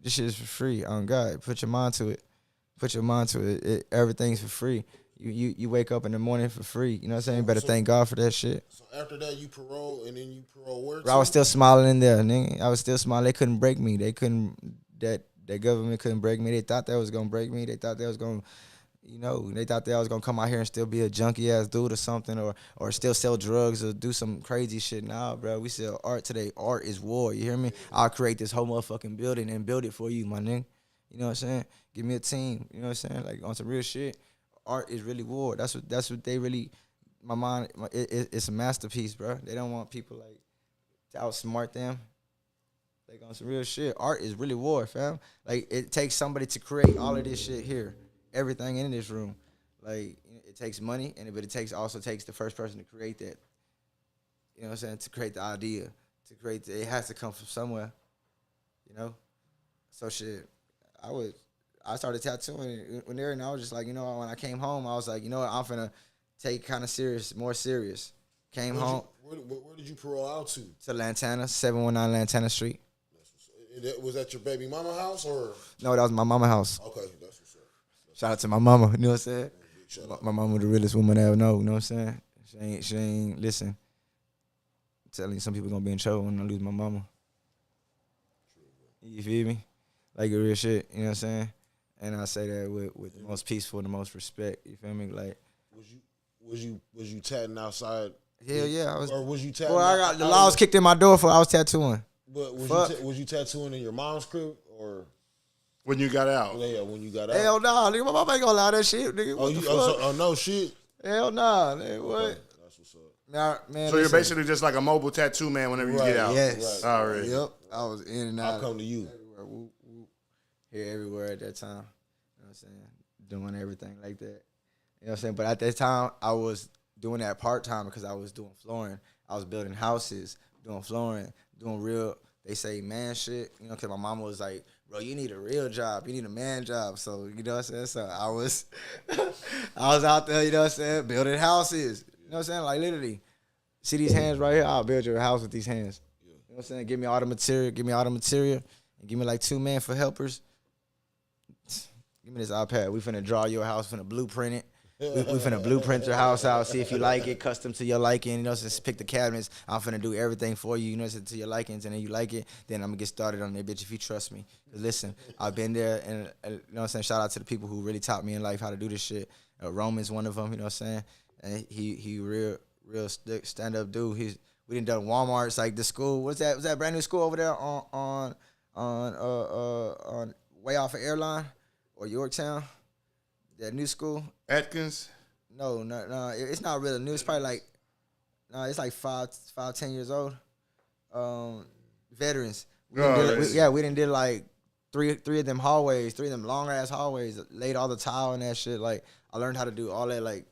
This shit is for free. On God, put your mind to it. Everything's for free. You wake up in the morning for free. You know what I'm saying? You better thank God for that shit. So after that, you parole, and then you parole where? Bro, I was still smiling in there, nigga. I was still smiling. They couldn't break me. That government couldn't break me. They thought that was gonna break me. They thought they was gonna, they thought that I was gonna come out here and still be a junkie ass dude or something, or still sell drugs or do some crazy shit. Nah, bro, we sell art today. Art is war. You hear me? I'll create this whole motherfucking building and build it for you, my nigga. You know what I'm saying? Give me a team. You know what I'm saying? Like on some real shit. Art is really war. That's what they really. My mind, it's a masterpiece, bro. They don't want people like to outsmart them. Like on some real shit. Art is really war, fam. Like it takes somebody to create all of this shit here, everything in this room. Like it takes money, but it also takes the first person to create that. You know what I'm saying? To create the idea, it has to come from somewhere. You know, so shit. I started tattooing when there, and I was just like, when I came home, I was like, I'm finna take kind of more serious. Came home. Where did you parole out to? To Lantana, 719 Lantana Street. Was that your baby mama house or? No, that was my mama house. Okay, that's what's up. Shout out to my mama, you know what I'm saying? My mama the realest woman I ever know, you know what I'm saying? She ain't listen. I'm telling you, some people gonna be in trouble when I lose my mama. You feel me? Like real shit, you know what I'm saying? And I say that with the most peaceful and the most respect. You feel me? Like, was you tatting outside? Hell yeah, I was. Or was you tattooing? Well, I got the laws kicked in my door for I was tattooing. But was you tattooing in your mom's crib or when you got out? Yeah, when you got out. Hell nah, nigga. My mama ain't gonna allow that shit, nigga. What the fuck? Oh no, shit. Hell nah, nigga. What? Okay, that's what's up. Nah, man. So you're basically just like a mobile tattoo man whenever you get out. Yes. Right. All right. Yep. I was in and out. I'll come to you. Everywhere. Whoop, whoop. Here, everywhere at that time. You know what I'm saying? Doing everything like that. You know what I'm saying? But at that time, I was doing that part-time because I was doing flooring. I was building houses, doing flooring, doing real, they say man shit. You know, because my mama was like, bro, you need a real job. You need a man job. So, you know what I'm saying? So I was out there, you know what I'm saying, building houses. You know what I'm saying? Like, literally, see these hands right here? I'll build you a house with these hands. You know what I'm saying? Give me all the material, and give me like 2 men for helpers. Give me this iPad. We finna draw your house, finna blueprint it. We finna blueprint your house out, see if you like it, custom to your liking. You know, just pick the cabinets. I'm finna do everything for you, you know, to your likings, and then you like it, then I'm gonna get started on that bitch if you trust me. Cause listen, I've been there, and you know what I'm saying. Shout out to the people who really taught me in life how to do this shit. Roman's one of them, you know what I'm saying. And he real stand up dude. We done Walmart's like the school. Was that brand new school over there on way off of Airline or Yorktown? That new school? Atkins? No, it's not really new. It's probably like, it's like 10 years old. Veterans. We done did like three of them hallways, 3 of them long ass hallways, laid all the tile and that shit. Like, I learned how to do all that, like,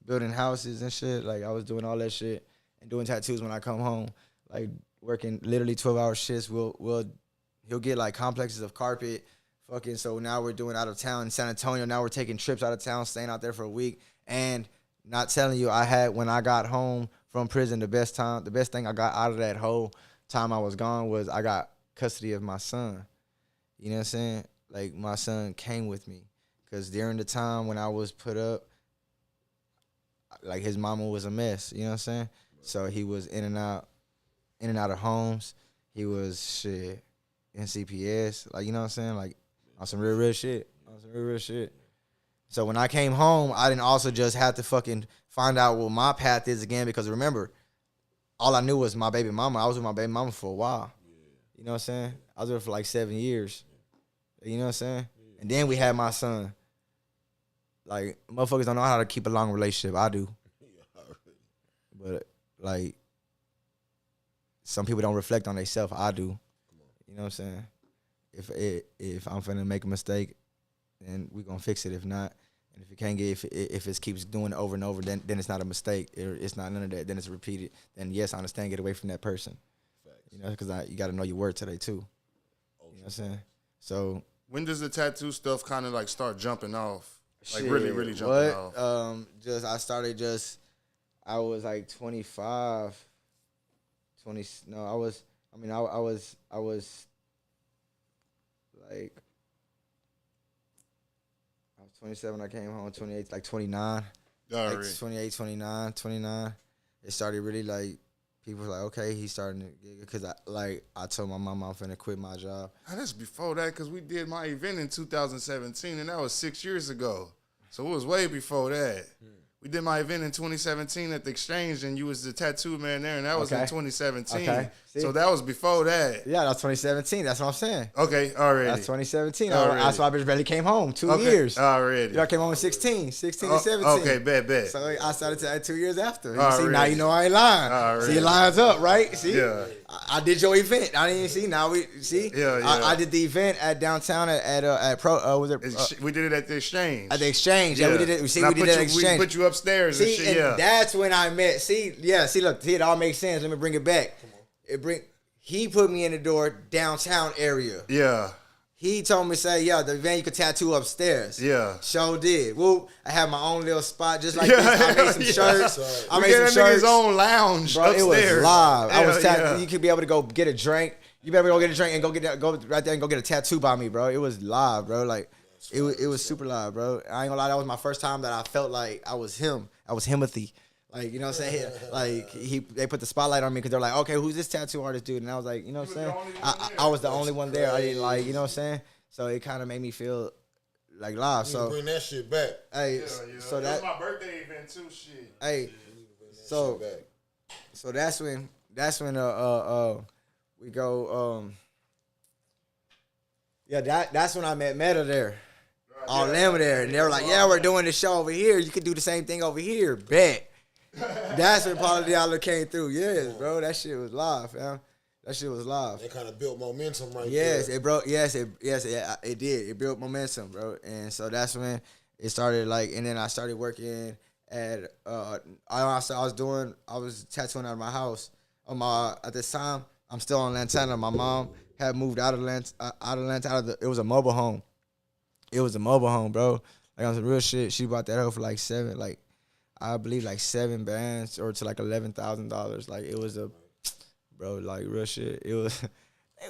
building houses and shit. Like, I was doing all that shit and doing tattoos when I come home. Like, working literally 12-hour shifts. He'll get like complexes of carpet. Fucking, so now we're doing out of town in San Antonio. Now we're taking trips out of town, staying out there for a week. And not telling you, I had, when I got home from prison, the best thing I got out of that whole time I was gone was I got custody of my son. You know what I'm saying? Like, my son came with me. Because during the time when I was put up, like, his mama was a mess. You know what I'm saying? So he was in and out of homes. He was, in CPS. Like, you know what I'm saying? Like, on some real shit. So when I came home, I didn't also just have to fucking find out what my path is again, because remember, all I knew was my baby mama. I was with my baby mama for a while. You know what I'm saying? I was with her for like 7 years. You know what I'm saying? And then we had my son. Like, motherfuckers don't know how to keep a long relationship. I do. But, like, some people don't reflect on themselves. I do. You know what I'm saying? If I'm finna make a mistake, then we gonna fix it. If not, and if it can't get, if it keeps doing it over and over, then it's not a mistake. It's not none of that. Then it's repeated. Then yes, I understand. Get away from that person. Facts. You know, because you got to know your word today too. You know what I'm saying? So when does the tattoo stuff kind of like start jumping off? Like really jumping off? I was like 25. I was like, I was 27, I came home 28, like 29. Like 28, 29. It started really like, people were like, okay, he's starting to get, because I told my mom I'm finna quit my job. That's before that, because we did my event in 2017, and that was 6 years ago. So it was way before that. We did my event in 2017 at the Exchange, and you was the tattoo man there, and that was in 2017. Okay. So that was before that. Yeah, that was 2017. That's what I'm saying. Okay, already. That's 2017. That's why I barely came home. 2 years. Already. I came home in 16 and 17. Okay, bet. So I started to 2 years after. You see, now you know I ain't lying. Already. See, it lines up, right? See? Yeah. I did your event. I didn't see. Now we see. Yeah. I did the event at downtown at Pro. Was it? We did it at the Exchange. At the Exchange. Yeah, we did it. We did it at the Exchange. We put you upstairs. See, and shit, and that's when I met. See, look, it all makes sense. Let me bring it back. He put me in the door downtown area. Yeah. He told me, the event you could tattoo upstairs. Yeah. Sure did. Whoop. I had my own little spot just like this. I made some shirts. I made some shirts. His own lounge upstairs. It was live. You could be able to go get a drink. You better go get a drink and go right there and go get a tattoo by me, bro. It was live, bro. Like, it was super live, bro. I ain't gonna lie, that was my first time that I felt like I was him. I was Himothy. Like, you know what I'm saying? Like, they put the spotlight on me because they're like, okay, who's this tattoo artist dude? And I was like, you know what I'm saying? I was the only one there. I didn't like, you know what I'm saying? So it kind of made me feel like live. So bring that shit back. Hey, Yeah. so that was my birthday event too. Shit. Hey, so that's when we go. That's when I met Meta there. All them were there, and they were like, "Yeah, we're doing the show over here. You could do the same thing over here." Bet. That's when Paulo Diallo came through. Yes, bro. That shit was live, fam. That shit was live. It kind of built momentum there. It broke. Yes, it did. It built momentum, bro. And so that's when it started. Like, and then I started working at. I was tattooing out of my house. At this time, I'm still on Lantana. My mom had moved out of Lantana. It was a mobile home. It was a mobile home, bro. Like, on some real shit. She bought that hoe for like I believe like 7 bands or to like $11,000. Like, it was bro, like real shit. It was,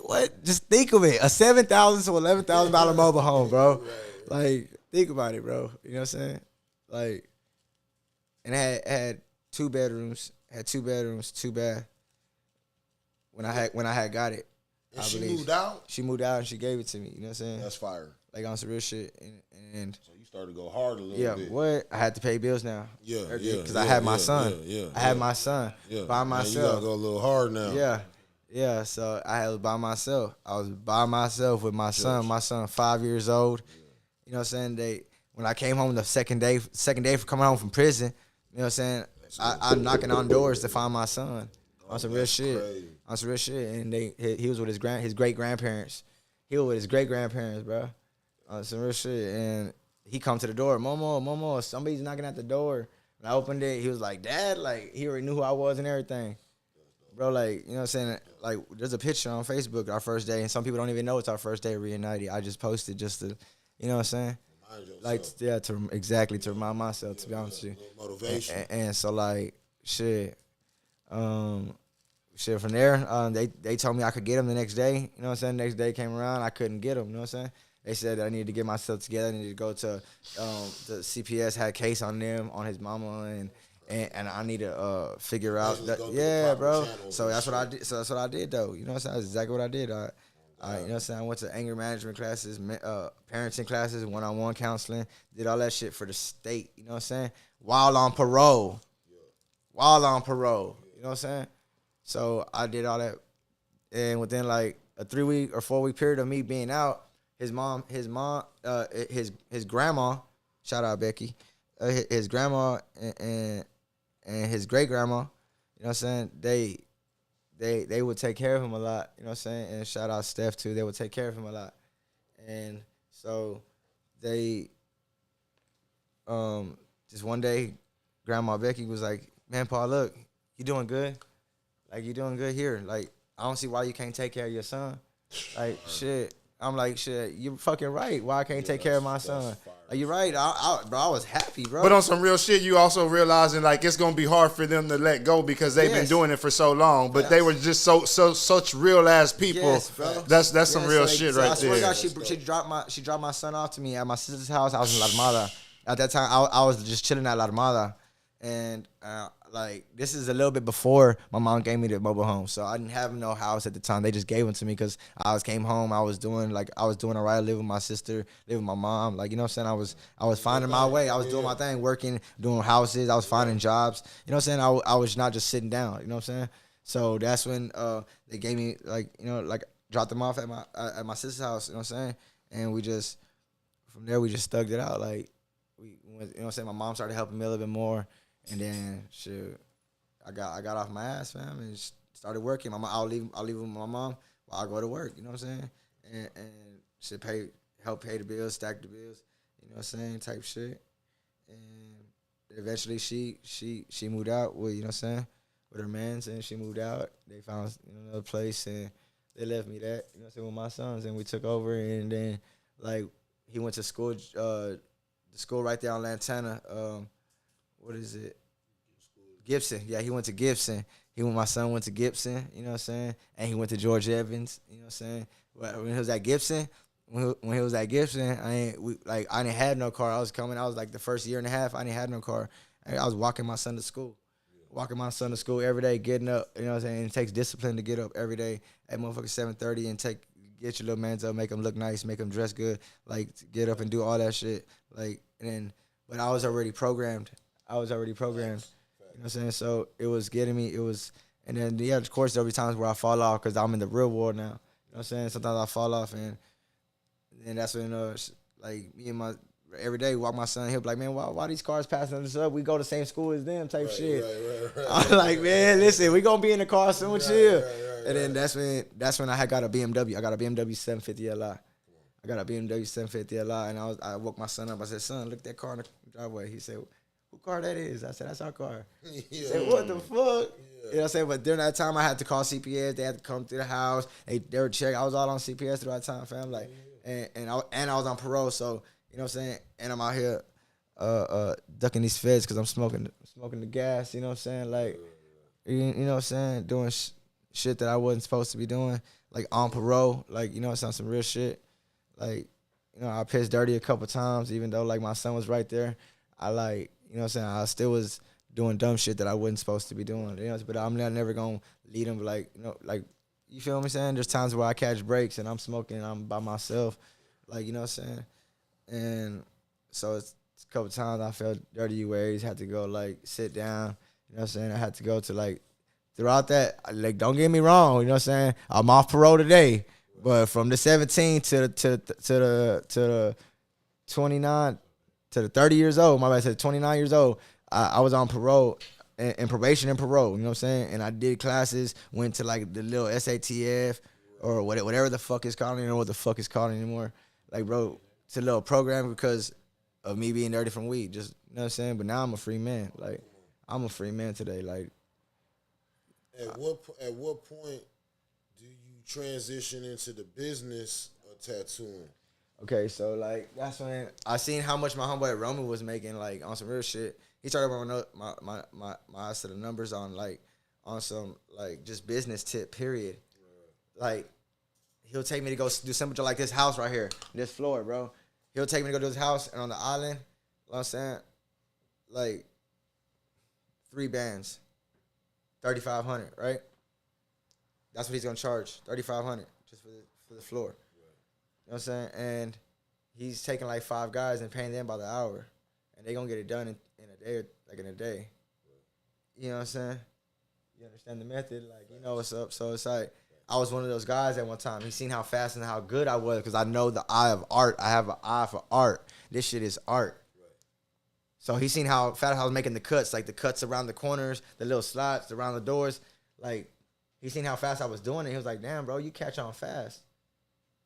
what? Just think of it. A $7,000 to $11,000 mobile home, bro. Like, think about it, bro. You know what I'm saying? Like, and it had 2 bedrooms, 2 bath. When I had got it. And she moved out? She moved out and she gave it to me. You know what I'm saying? That's fire. Like, on some real shit. And so you started to go hard a little bit. Yeah, what? I had to pay bills now. Yeah. Because I had my son. I had my son by myself. Now you gotta go a little hard now. Yeah. So I was by myself. I was by myself with my son. My son 5 years old. You know what I'm saying? When I came home the second day for coming home from prison, you know what I'm saying? I'm knocking on doors to find my son. On some real shit. Crazy. On some real shit. And he was with his great grandparents. He was with his great grandparents, bro. On some real shit. And he come to the door, Momo, somebody's knocking at the door. And I opened it. He was like, Dad, like, he already knew who I was and everything. Bro, like, you know what I'm saying? Like, there's a picture on Facebook our first day, and some people don't even know it's our first day reunited. I just posted just to, you know what I'm saying? Like, yeah, to remind myself, to be honest with you. Motivation. And so, like, shit. From there, they told me I could get him the next day. You know what I'm saying? Next day came around, I couldn't get him. You know what I'm saying? They said that I needed to get myself together. I needed to go to the CPS, had a case on them, on his mama, and I need to figure out that. Yeah, bro. So that's what I did. So that's what I did, though. You know what I'm saying? That's exactly what I did. You know what I'm saying? I went to anger management classes, parenting classes, one-on-one counseling, did all that shit for the state. You know what I'm saying? While on parole. You know what I'm saying? So I did all that, and within like a 3-week or 4-week period of me being out, his grandma, shout out Becky, his grandma and his great grandma, you know what I'm saying? They would take care of him a lot, you know what I'm saying? And shout out Steph too. They would take care of him a lot, and so they just one day, Grandma Becky was like, "Man, Paul, look, you doing good. Like, you doing good here. Like, I don't see why you can't take care of your son. Like, shit." I'm like, shit, you're fucking right. Why I can't take care of my son? Like, you're right. Bro, I was happy, bro. But on some real shit, you also realizing, like, it's going to be hard for them to let go because they've been doing it for so long. But they were just such real-ass people. Yes, bro. That's some real shit right there. I swear to God, she dropped my son off to me at my sister's house. I was in La Armada. At that time, I was just chilling at La Armada. And, like, this is a little bit before my mom gave me the mobile home. So I didn't have no house at the time. They just gave them to me because came home. I was doing all right. Live with my sister, live with my mom. Like, you know what I'm saying? I was finding my way. I was doing my thing, working, doing houses. I was finding jobs. You know what I'm saying? I was not just sitting down. You know what I'm saying? So that's when they gave me, like, you know, like, dropped them off at my sister's house. You know what I'm saying? And from there we just thugged it out. Like, we went, you know what I'm saying? My mom started helping me a little bit more. And then, shit, I got off my ass, fam, and started working. I'll leave with my mom while I go to work. You know what I'm saying? And shit, help pay the bills, stack the bills. You know what I'm saying? Type shit. And eventually, she moved out with, you know what I'm saying, with her mans, and she moved out. They found another place, and they left me that, you know what I'm saying, with my sons, and we took over. And then, like, he went to school, the school right there on Lantana. What is it? Gibson. Yeah, he went to Gibson. My son went to Gibson, you know what I'm saying? And he went to George Evans, you know what I'm saying? When he was at Gibson, I didn't have no car. I was like the first year and a half, I didn't have no car. I was walking my son to school. Every day, getting up, you know what I'm saying? It takes discipline to get up every day at motherfucking 7:30 and get your little mans up, make them look nice, make them dress good, like get up and do all that shit. Like, and then, but I was already programmed. You know what I'm saying? So it was getting me. It was, and then yeah, of course there'll be times where I fall off because I'm in the real world now. You know what I'm saying? Sometimes I fall off, and that's when like me and my every day walk my son. He'll be like, man, why these cars passing us up? We go to the same school as them, type shit. Right. I'm like, man, listen, we gonna be in the car soon, chill. And then that's when I got a BMW. I got a BMW 750 Li. I got a BMW 750 Li, and I woke my son up. I said, son, look at that car in the driveway. He said, who car that is? I said, that's our car. He said, what the fuck? You know what I'm saying? But during that time, I had to call CPS. They had to come to the house. They were checking. I was all on CPS through that time, fam. Like, and I was on parole, so you know what I'm saying. And I'm out here ducking these feds because I'm smoking the gas. You know what I'm saying? Like, you know what I'm saying? Doing shit that I wasn't supposed to be doing. Like on parole. Like, you know, it's on some real shit. Like, you know, I pissed dirty a couple times, even though like my son was right there. I like, you know what I'm saying? I still was doing dumb shit that I wasn't supposed to be doing. You know, but I'm never gonna lead them. Like, you know, like, you feel what I'm saying? There's times where I catch breaks and I'm smoking and I'm by myself. Like, you know what I'm saying? And so it's a couple times I felt dirty ways, had to go like sit down. You know what I'm saying? I had to go to like throughout that. Like, don't get me wrong. You know what I'm saying? I'm off parole today, but from the 17 to the 29 to the 30 years old, my bad, said 29 years old, I was on parole and probation and parole. You know what I'm saying? And I did classes, went to like the little SATF or whatever the fuck it's called. I don't even know what the fuck it's called anymore. Like, bro, it's a little program because of me being dirty from weed. Just, you know what I'm saying? But now I'm a free man. Like, I'm a free man today. Like, at what point do you transition into the business of tattooing? Okay, so like that's when I seen how much my homeboy Roman was making, like on some real shit. He started running my eyes to the numbers on like on some like just business tip period. Right. Like, he'll take me to go do something like this house right here, this floor, bro. He'll take me to go to his house and on the island, you know what I'm saying? Like 3 bands, $3,500, right? That's what he's gonna charge, $3,500 just for the floor. You know what I'm saying? And he's taking like 5 guys and paying them by the hour, and they gonna get it done in a day, like in a day. You know what I'm saying? You understand the method, like, you know what's up. So it's like, I was one of those guys at one time. He seen how fast and how good I was because I know the eye of art. I have an eye for art. This shit is art. Right. So he seen how fast I was making the cuts, like the cuts around the corners, the little slots around the doors. Like, he seen how fast I was doing it. He was like, damn, bro, you catch on fast.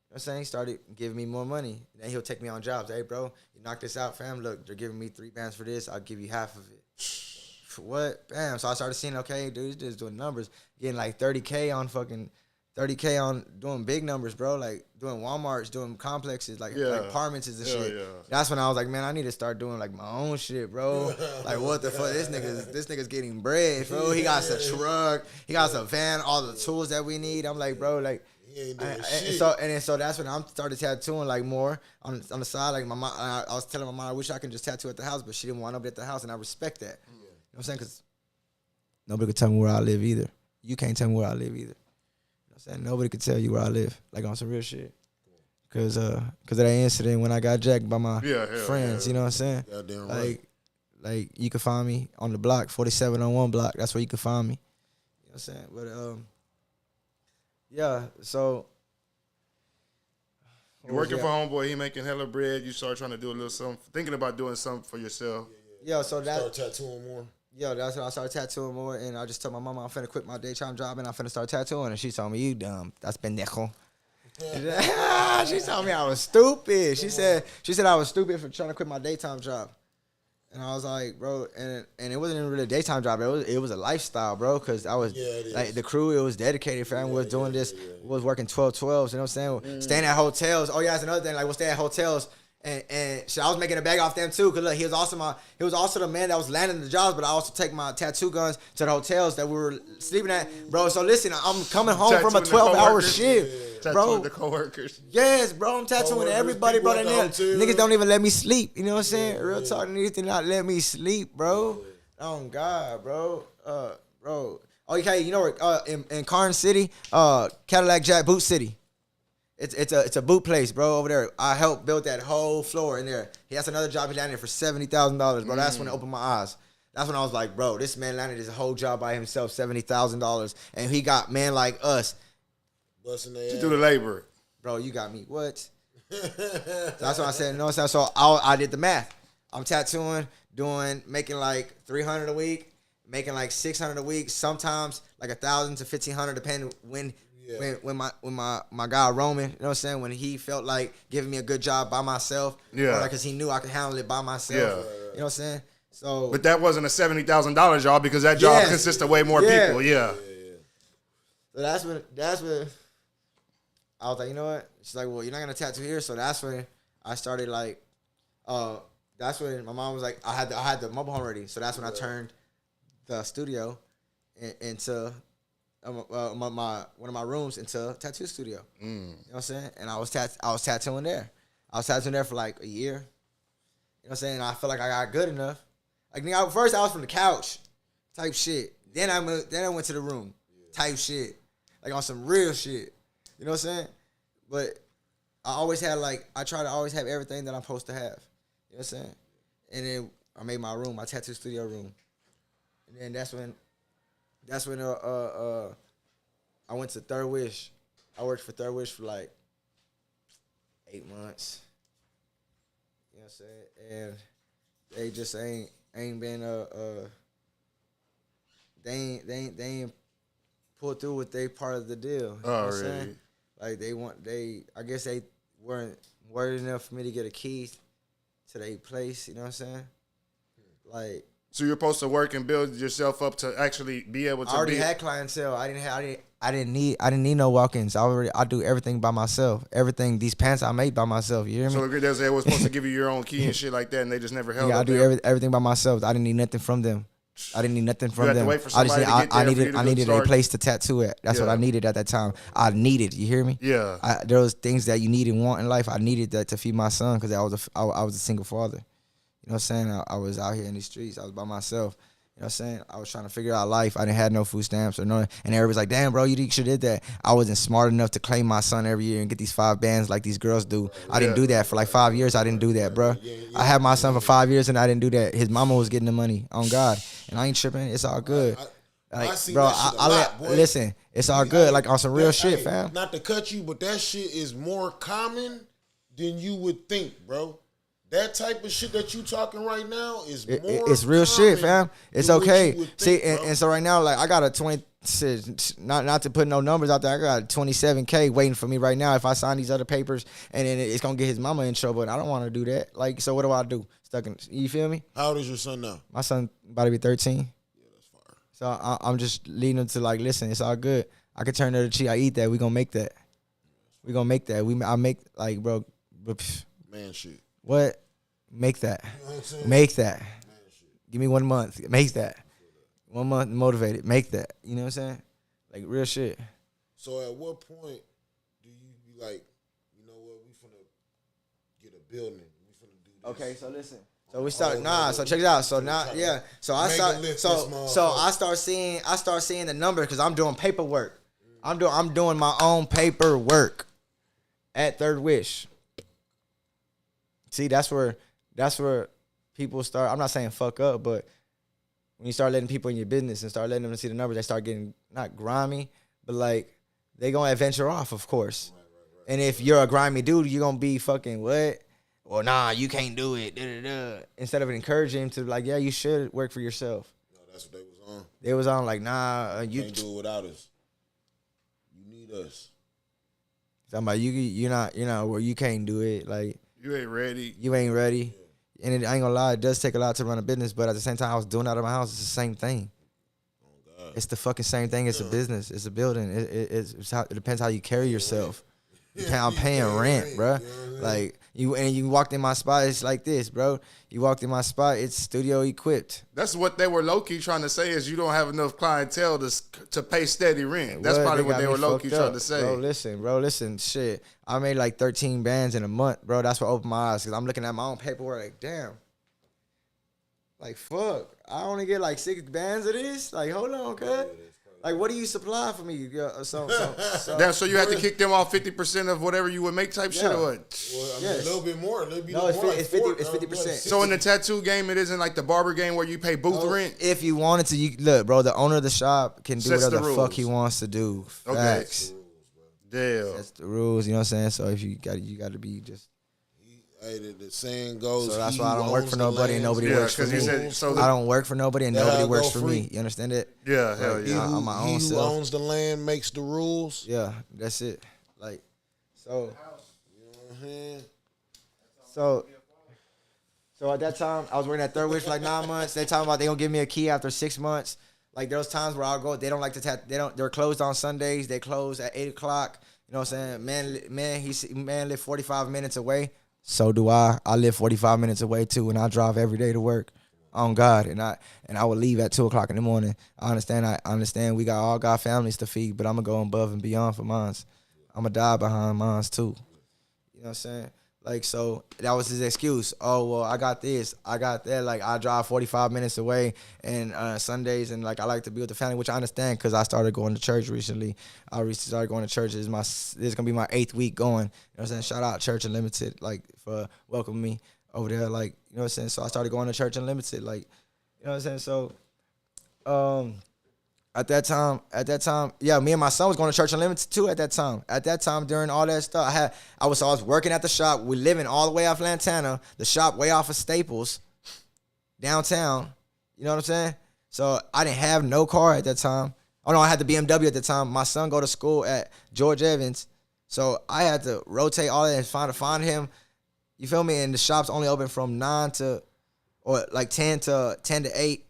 You know what I'm saying? He started giving me more money. Then he'll take me on jobs. Hey, bro, you knock this out, fam. Look, they're giving me 3 bands for this. I'll give you half of it. For what? Bam. So I started seeing, okay, dude, he's just doing numbers. Getting like 30K on doing big numbers, bro. Like doing Walmarts, doing complexes, like apartments and shit. Yeah. That's when I was like, man, I need to start doing like my own shit, bro. Like, what the fuck? This nigga's getting bread, bro. He got a truck, he got a van, all the tools that we need. I'm like, bro, like, he ain't doing shit. So that's when I started tattooing like more on the side. Like my mom, I was telling my mom, I wish I could just tattoo at the house, but she didn't want nobody at the house, and I respect that. Yeah. You know what I'm saying? Because nobody could tell me where I live either. You can't tell me where I live either. You know what I'm saying? Nobody could tell you where I live, like on some real shit. Cause of that incident when I got jacked by my friends. You know what I'm saying? Goddamn right. Like you can find me on the block, 4701 block. That's where you can find me. You know what I'm saying? But yeah, so you're working for homeboy, he making hella bread. You start trying to do a little something, thinking about doing something for yourself. Yeah, so that start tattooing more. Yeah, that's when I started tattooing more, and I just told my mama I'm finna quit my daytime job and I'm finna start tattooing, and she told me, you dumb, that's pendejo. She told me I was stupid. She said I was stupid for trying to quit my daytime job. And I was like, bro, and it wasn't even really a daytime job. It was a lifestyle, bro, because I was like the crew. It was dedicated. Fam, was doing this. Was working 12/12s. You know what I'm saying? Staying at hotels. Oh yeah, that's another thing. Like we'll stay at hotels. And shit, I was making a bag off them too, cause look, he was also the man that was landing the jobs, but I also take my tattoo guns to the hotels that we were sleeping at, bro. So listen, I'm coming home from a 12-hour shift, bro. Tattooing the coworkers. Yes, bro, I'm tattooing everybody, bro. Niggas don't even let me sleep. You know what I'm saying? Real talk, niggas did not let me sleep, bro. Oh God, bro. Bro. Okay, you know where? In Carn City, Cadillac Jack Boot City. It's a boot place, bro, over there. I helped build that whole floor in there. He has another job. He landed for $70,000, bro. That's when it opened my eyes. That's when I was like, bro, this man landed his whole job by himself, $70,000, and he got men like us busting their ass. To do the labor. Bro, you got me. What? So that's what I said. No, so I did the math. I'm tattooing, making like $300 a week, making like $600 a week. Sometimes like $1,000 to $1,500, depending when my guy Roman, you know what I'm saying, when he felt like giving me a good job by myself, or like because he knew I could handle it by myself. You know what I'm saying? So, but that wasn't a $70,000 job because that job consists of way more people. Yeah. So that's when I was like, you know what? She's like, well, you're not gonna tattoo here. So that's when I started like, that's when my mom was like, I had the mobile home ready. So that's when I turned the studio into one of my rooms into a tattoo studio. You know what I'm saying? And I was tattooing there. I was tattooing there for like a year. You know what I'm saying? And I felt like I got good enough. Like first I was from the couch type shit. Then I went to the room type shit. Like on some real shit. You know what I'm saying? But I always had I try to always have everything that I'm supposed to have. You know what I'm saying? And then I made my room, my tattoo studio room. And then that's when I went to Third Wish. I worked for Third Wish for like 8 months. You know what I'm saying? And they just ain't been they ain't pulled through with they part of the deal. You know what I'm saying? Like I guess they weren't worried enough for me to get a key to their place, you know what I'm saying? Like, so you're supposed to work and build yourself up to actually be able to. I already had clientele. I didn't need no walk-ins. I do everything by myself. Everything, these pants I made by myself. You hear me? So they was supposed to give you your own key and shit like that, and they just never held. Yeah, I do everything by myself. I didn't need nothing from them. I needed a place to tattoo at. That's what I needed at that time. I needed. You hear me? Yeah. There was things that you need and want in life. I needed that to feed my son because I was a single father. You know what I'm saying? I was out here in these streets. I was by myself. You know what I'm saying? I was trying to figure out life. I didn't have no food stamps or nothing. And everybody's like, damn, bro, you should have did that. I wasn't smart enough to claim my son every year and get these 5 bands like these girls do. I didn't do that for like 5 years. I didn't do that, bro. I had my son for 5 years and I didn't do that. His mama was getting the money on God. And I ain't tripping. It's all good. I see bro, that shit a lot, boy. Listen, it's all good. Like on some real shit, fam. Not to cut you, but that shit is more common than you would think, bro. That type of shit that you talking right now is more it's real shit, fam. It's okay. See, and so right now, like I got a 20, not to put no numbers out there, I got a 27K waiting for me right now if I sign these other papers, and then it's gonna get his mama in trouble, and I don't want to do that. Like, so what do I do? You feel me? How old is your son now? My son about to be 13. Yeah, that's fire. So I'm just leading him to like, listen, it's all good. I can turn the other cheek. I eat that. We gonna make that. We gonna make that. I make like, bro. Man, shit. What? Make that. You know what I'm saying? Make that. Give me 1 month. Make that. 1 month motivated. Make that. You know what I'm saying? Like real shit. So at what point do you be like, you know what, we finna get a building. We finna do this. Okay, so listen. So we start so check it out. So now So I start seeing the number because I'm doing paperwork. I'm doing my own paperwork at Third Wish. See, that's where people start. I'm not saying fuck up, but when you start letting people in your business and start letting them see the numbers, they start getting not grimy, but like they gonna venture off, of course. Right. And if you're a grimy dude, you're gonna be fucking what? Well, nah, you can't do it. Instead of encouraging him to like, yeah, you should work for yourself. No, that's what they was on. They was on like, nah, you can't do it without us. You need us. Talking about you're not where you can't do it. Like you ain't ready. You ain't ready. Yeah. And I ain't gonna lie, it does take a lot to run a business, but at the same time, I was doing it out of my house. It's the same thing. Oh, God. It's the fucking same thing. It's a business. It's a building. It depends how you carry yourself. I'm paying rent, bro. Like you walked in my spot, it's like this, bro. You walked in my spot, it's studio equipped. That's what they were low key trying to say is you don't have enough clientele to pay steady rent. That's probably what they were low key trying to say. Bro, listen, shit. I made like 13 bands in a month, bro. That's what opened my eyes because I'm looking at my own paperwork like, damn. Like fuck, I only get like 6 bands of this. Like, hold on, cuz. Like, what do you supply for me? Yeah, so you have to kick them off 50% of whatever you would make type shit or what? Well, I mean, a little bit more. It's 50%. So in the tattoo game, it isn't like the barber game where you pay booth rent? If you wanted to, you look, bro, the owner of the shop can do whatever the fuck he wants to do. Facts. Okay. That's the rules, you know what I'm saying? So if you got to be just... Hey, the saying goes. So that's why I don't work for nobody and nobody works for me. I don't work for nobody and nobody works for me. You understand it? Yeah, hell yeah. I'm my own self. He who self. owns the land makes the rules. Yeah, that's it. Like, so. So at that time, I was working at Third Witch for like 9 months. They talking about they gonna give me a key after 6 months. Like there was times where I'll go. They don't like to they're closed on Sundays. They close at 8 o'clock. You know what I'm saying? Man live 45 minutes away. So do I. I live 45 minutes away too, and I drive every day to work. On God, and I would leave at 2 o'clock in the morning. I understand. We got families to feed, but I'm gonna go above and beyond for mines. I'm gonna die behind mines too. You know what I'm saying? Like, so that was his excuse. Oh, well, I got this, I got that. Like, I drive 45 minutes away, and Sundays, and like I like to be with the family, which I understand because I started going to church recently. I recently started going to church. This is gonna be my 8th week going. You know what I'm saying? Shout out Church Unlimited, like for welcoming me over there. Like, you know what I'm saying? So I started going to Church Unlimited, like, you know what I'm saying? So, At that time, yeah, me and my son was going to Church Unlimited too. At that time, during all that stuff, I was working at the shop. We living all the way off Lantana, the shop way off of Staples, downtown. You know what I'm saying? So I didn't have no car at that time. Oh no, I had the BMW at the time. My son go to school at George Evans, so I had to rotate all that and find him. You feel me? And the shop's only open from 10 to 8.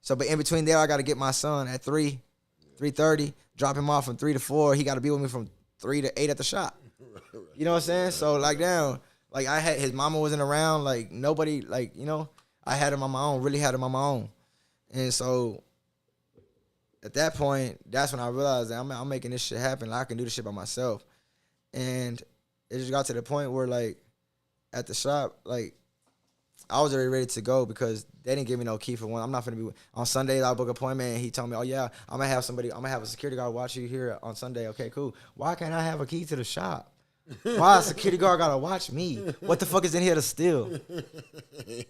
So, but in between there, I got to get my son at 3:30, drop him off from 3 to 4. He got to be with me from 3 to 8 at the shop. You know what I'm saying? So, like, down, like, his mama wasn't around, like, nobody, like, you know, I had him on my own, really had him on my own. And so, at that point, that's when I realized that I'm making this shit happen. Like, I can do this shit by myself. And it just got to the point where, like, at the shop, like, I was already ready to go because they didn't give me no key for one. I'm not gonna be on Sundays. I book an appointment and he told me, "Oh yeah, I'm gonna have a security guard watch you here on Sunday." Okay, cool. Why can't I have a key to the shop? Why a security guard gotta watch me? What the fuck is in here to steal? You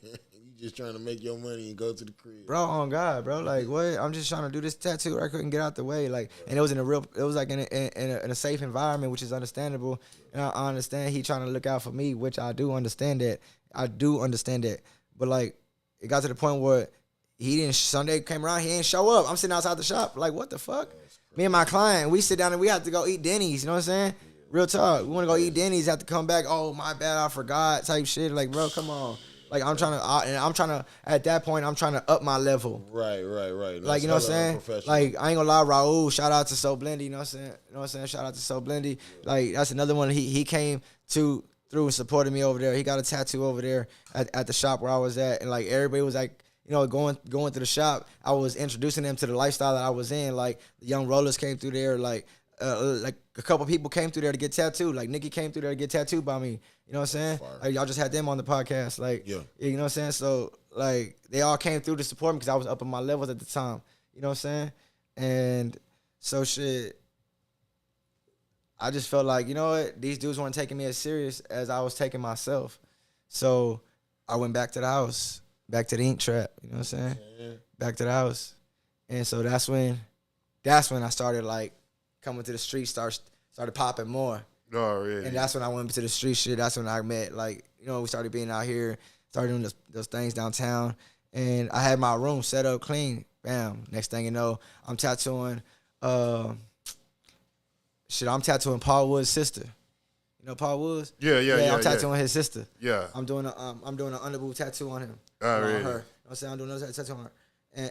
just trying to make your money and go to the crib, bro. On God, bro. Like what? I'm just trying to do this tattoo right quick and get out the way. Like, and it was like in a safe environment, which is understandable. And I understand he trying to look out for me, which I do understand that. But like, it got to the point where Sunday came around, he ain't show up. I'm sitting outside the shop, like, what the fuck? Me and my client, we sit down and we have to go eat Denny's, you know what I'm saying? Real talk. We want to go eat Denny's, have to come back, oh, my bad, I forgot, type shit. Like, bro, come on. Like, at that point, I'm trying to up my level. Right. Like, you know what I'm saying? Like, I ain't gonna lie, Raul, shout out to So Blendy, you know what I'm saying? Shout out to So Blendy. Like, that's another one he came through and supported me over there. He got a tattoo over there at the shop where I was at, and like everybody was like, you know, going to the shop. I was introducing them to the lifestyle that I was in. Like the young rollers came through there, like a couple people came through there to get tattooed. Like Nikki came through there to get tattooed by me. You know what I'm saying? Like, y'all just had them on the podcast. Like, yeah. You know what I'm saying? So like they all came through to support me because I was up in my levels at the time. You know what I'm saying? And so shit. I just felt like, you know what? These dudes weren't taking me as serious as I was taking myself. So I went back to the house, back to the ink trap. You know what I'm saying? Yeah. Back to the house. And so that's when I started like coming to the street, started popping more. Oh, really? And that's when I went to the street shit. That's when I met, like, you know, we started being out here, started doing those things downtown. And I had my room set up clean. Bam. Next thing you know, I'm tattooing I'm tattooing Paul Wood's sister. You know Paul Woods? Yeah. I'm tattooing his sister. Yeah. I'm doing an underboob tattoo on him. Oh, really? On her. You know what I'm saying? I'm doing another tattoo on her.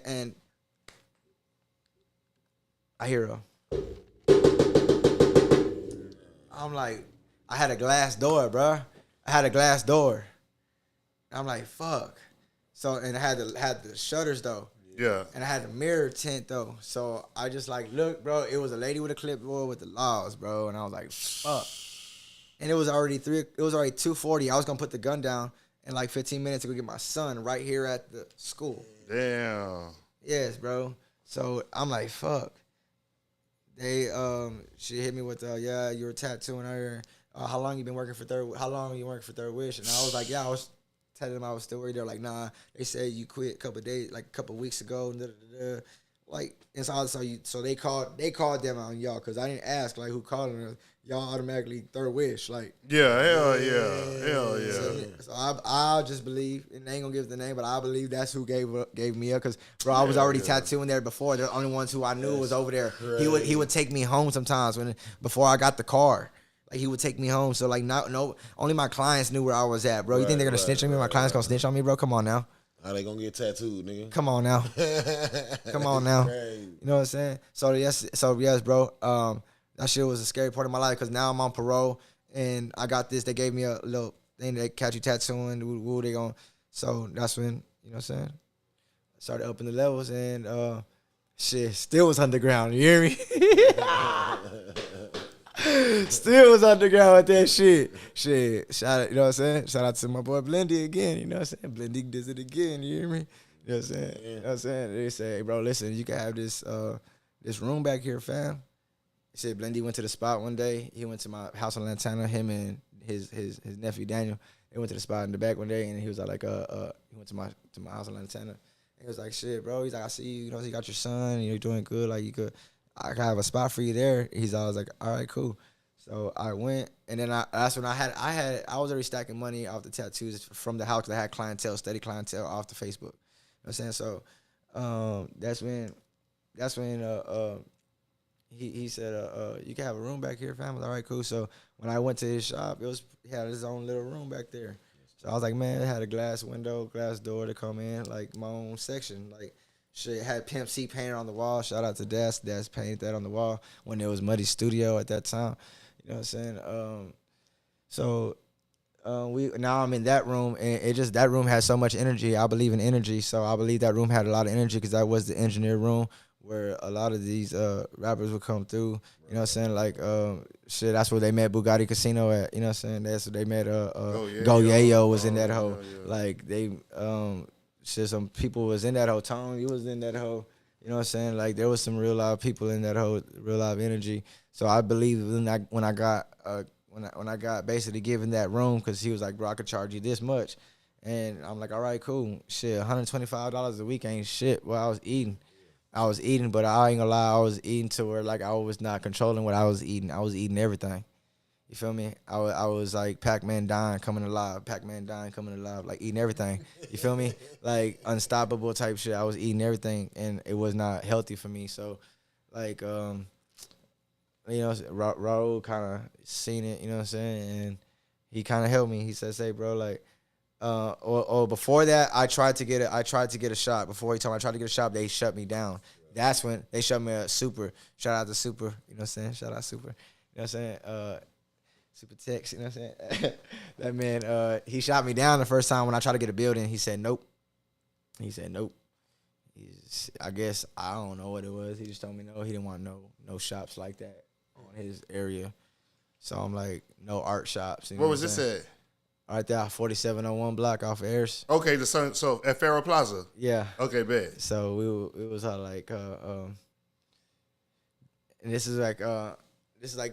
And I hear her. I'm like, I had a glass door, bro. I'm like, fuck. So, and I had the shutters though. Yeah. And I had a mirror tint though. So I just like, look, bro, it was a lady with a clipboard with the laws, bro. And I was like, fuck. And it was already 2:40. I was gonna put the gun down in like 15 minutes to go get my son right here at the school. Damn. Yes, bro. So I'm like, fuck. She hit me with, yeah, you were tattooing her. How long you been working for Third Wish? And I was like, yeah, I was telling them I was still working. They're like, nah, they said you quit a couple of days, like a couple of weeks ago. Like, and so they called them on y'all because I didn't ask like who called them. Y'all automatically Third Wish, like hell yeah. So I just believe, and they ain't gonna give the name, but I believe that's who gave me up because bro, I was already tattooing there before. They're the only ones who I knew was over there. Crazy. He would take me home sometimes before I got the car. Like he would take me home. So like only my clients knew where I was at, bro. You think they're gonna snitch on me? My clients gonna snitch on me, bro? Come on now. How they gonna get tattooed, nigga? Come on now. Come on now. You know what I'm saying? So yes, bro. That shit was a scary part of my life because now I'm on parole and I got this. They gave me a little thing that catch you tattooing. Woo, they going. So that's when, you know what I'm saying? I started upping the levels and shit still was underground. You hear me? Still was underground with that shit. Shit. Shout out, you know what I'm saying? Shout out to my boy Blendy again. You know what I'm saying? Blendy does it again. You hear me? You know what I'm saying? Yeah. You know what I'm saying? They say, hey, bro, listen, you can have this room back here, fam. He said Blendy went to the spot one day. He went to my house on Lantana. Him and his nephew Daniel. They went to the spot in the back one day, and he was like, he went to my house on Lantana. And he was like, shit, bro. He's like, I see you. You know, you got your son. You're doing good. Like I can have a spot for you there. I was like, all right, cool. So I went, and then that's when I was already stacking money off the tattoos from the house. I had steady clientele off the Facebook. You know what I'm saying? So that's when he said, you can have a room back here, fam. I was all right, cool. So when I went to his shop, he had his own little room back there. So I was like, man, it had a glass window, glass door to come in, like my own section. Like, shit, had Pimp C painted on the wall. Shout out to Des. Des painted that on the wall when it was Muddy Studio at that time. You know what I'm saying? Now I'm in that room, and that room has so much energy. I believe in energy, so I believe that room had a lot of energy because that was the engineer room where a lot of these rappers would come through. You know what I'm saying? Like, shit, that's where they met Bugatti Casino at. You know what I'm saying? That's where they met Go Yayo was in that hoe. Yeah. Like, they, shit, some people was in that hoe. Tone, you was in that hoe. You know what I'm saying? Like, there was some real live people in that hoe, real live energy. So I believe when I got basically given that room, because he was like, bro, I could charge you this much. And I'm like, all right, cool. Shit, $125 a week ain't shit. Well, I was eating, but I ain't gonna lie, I was eating to where like I was not controlling what I was eating. I was eating everything. You feel me? I was like Pac-Man dying, coming alive, like eating everything. You feel me? Like unstoppable type shit. I was eating everything, and it was not healthy for me. So, like, you know, Raul kind of seen it. You know what I'm saying? And he kind of helped me. He said, "Say, bro, like." Before that, I tried to get a shot. Before he told me I tried to get a shot, they shut me down. That's when they shut me a Super. Shout out to Super. You know what I'm saying? Shout out Super. You know what I'm saying? Super Tex. You know what I'm saying? That man, he shot me down the first time when I tried to get a building. He said nope. I guess I don't know what it was. He just told me no. He didn't want no shops like that on his area. So I'm like, no art shops. You know where was this at? Right there, 4701 block off of Ayers. Okay, so at Faro Plaza. Yeah. Okay, bet. So it was like and this is like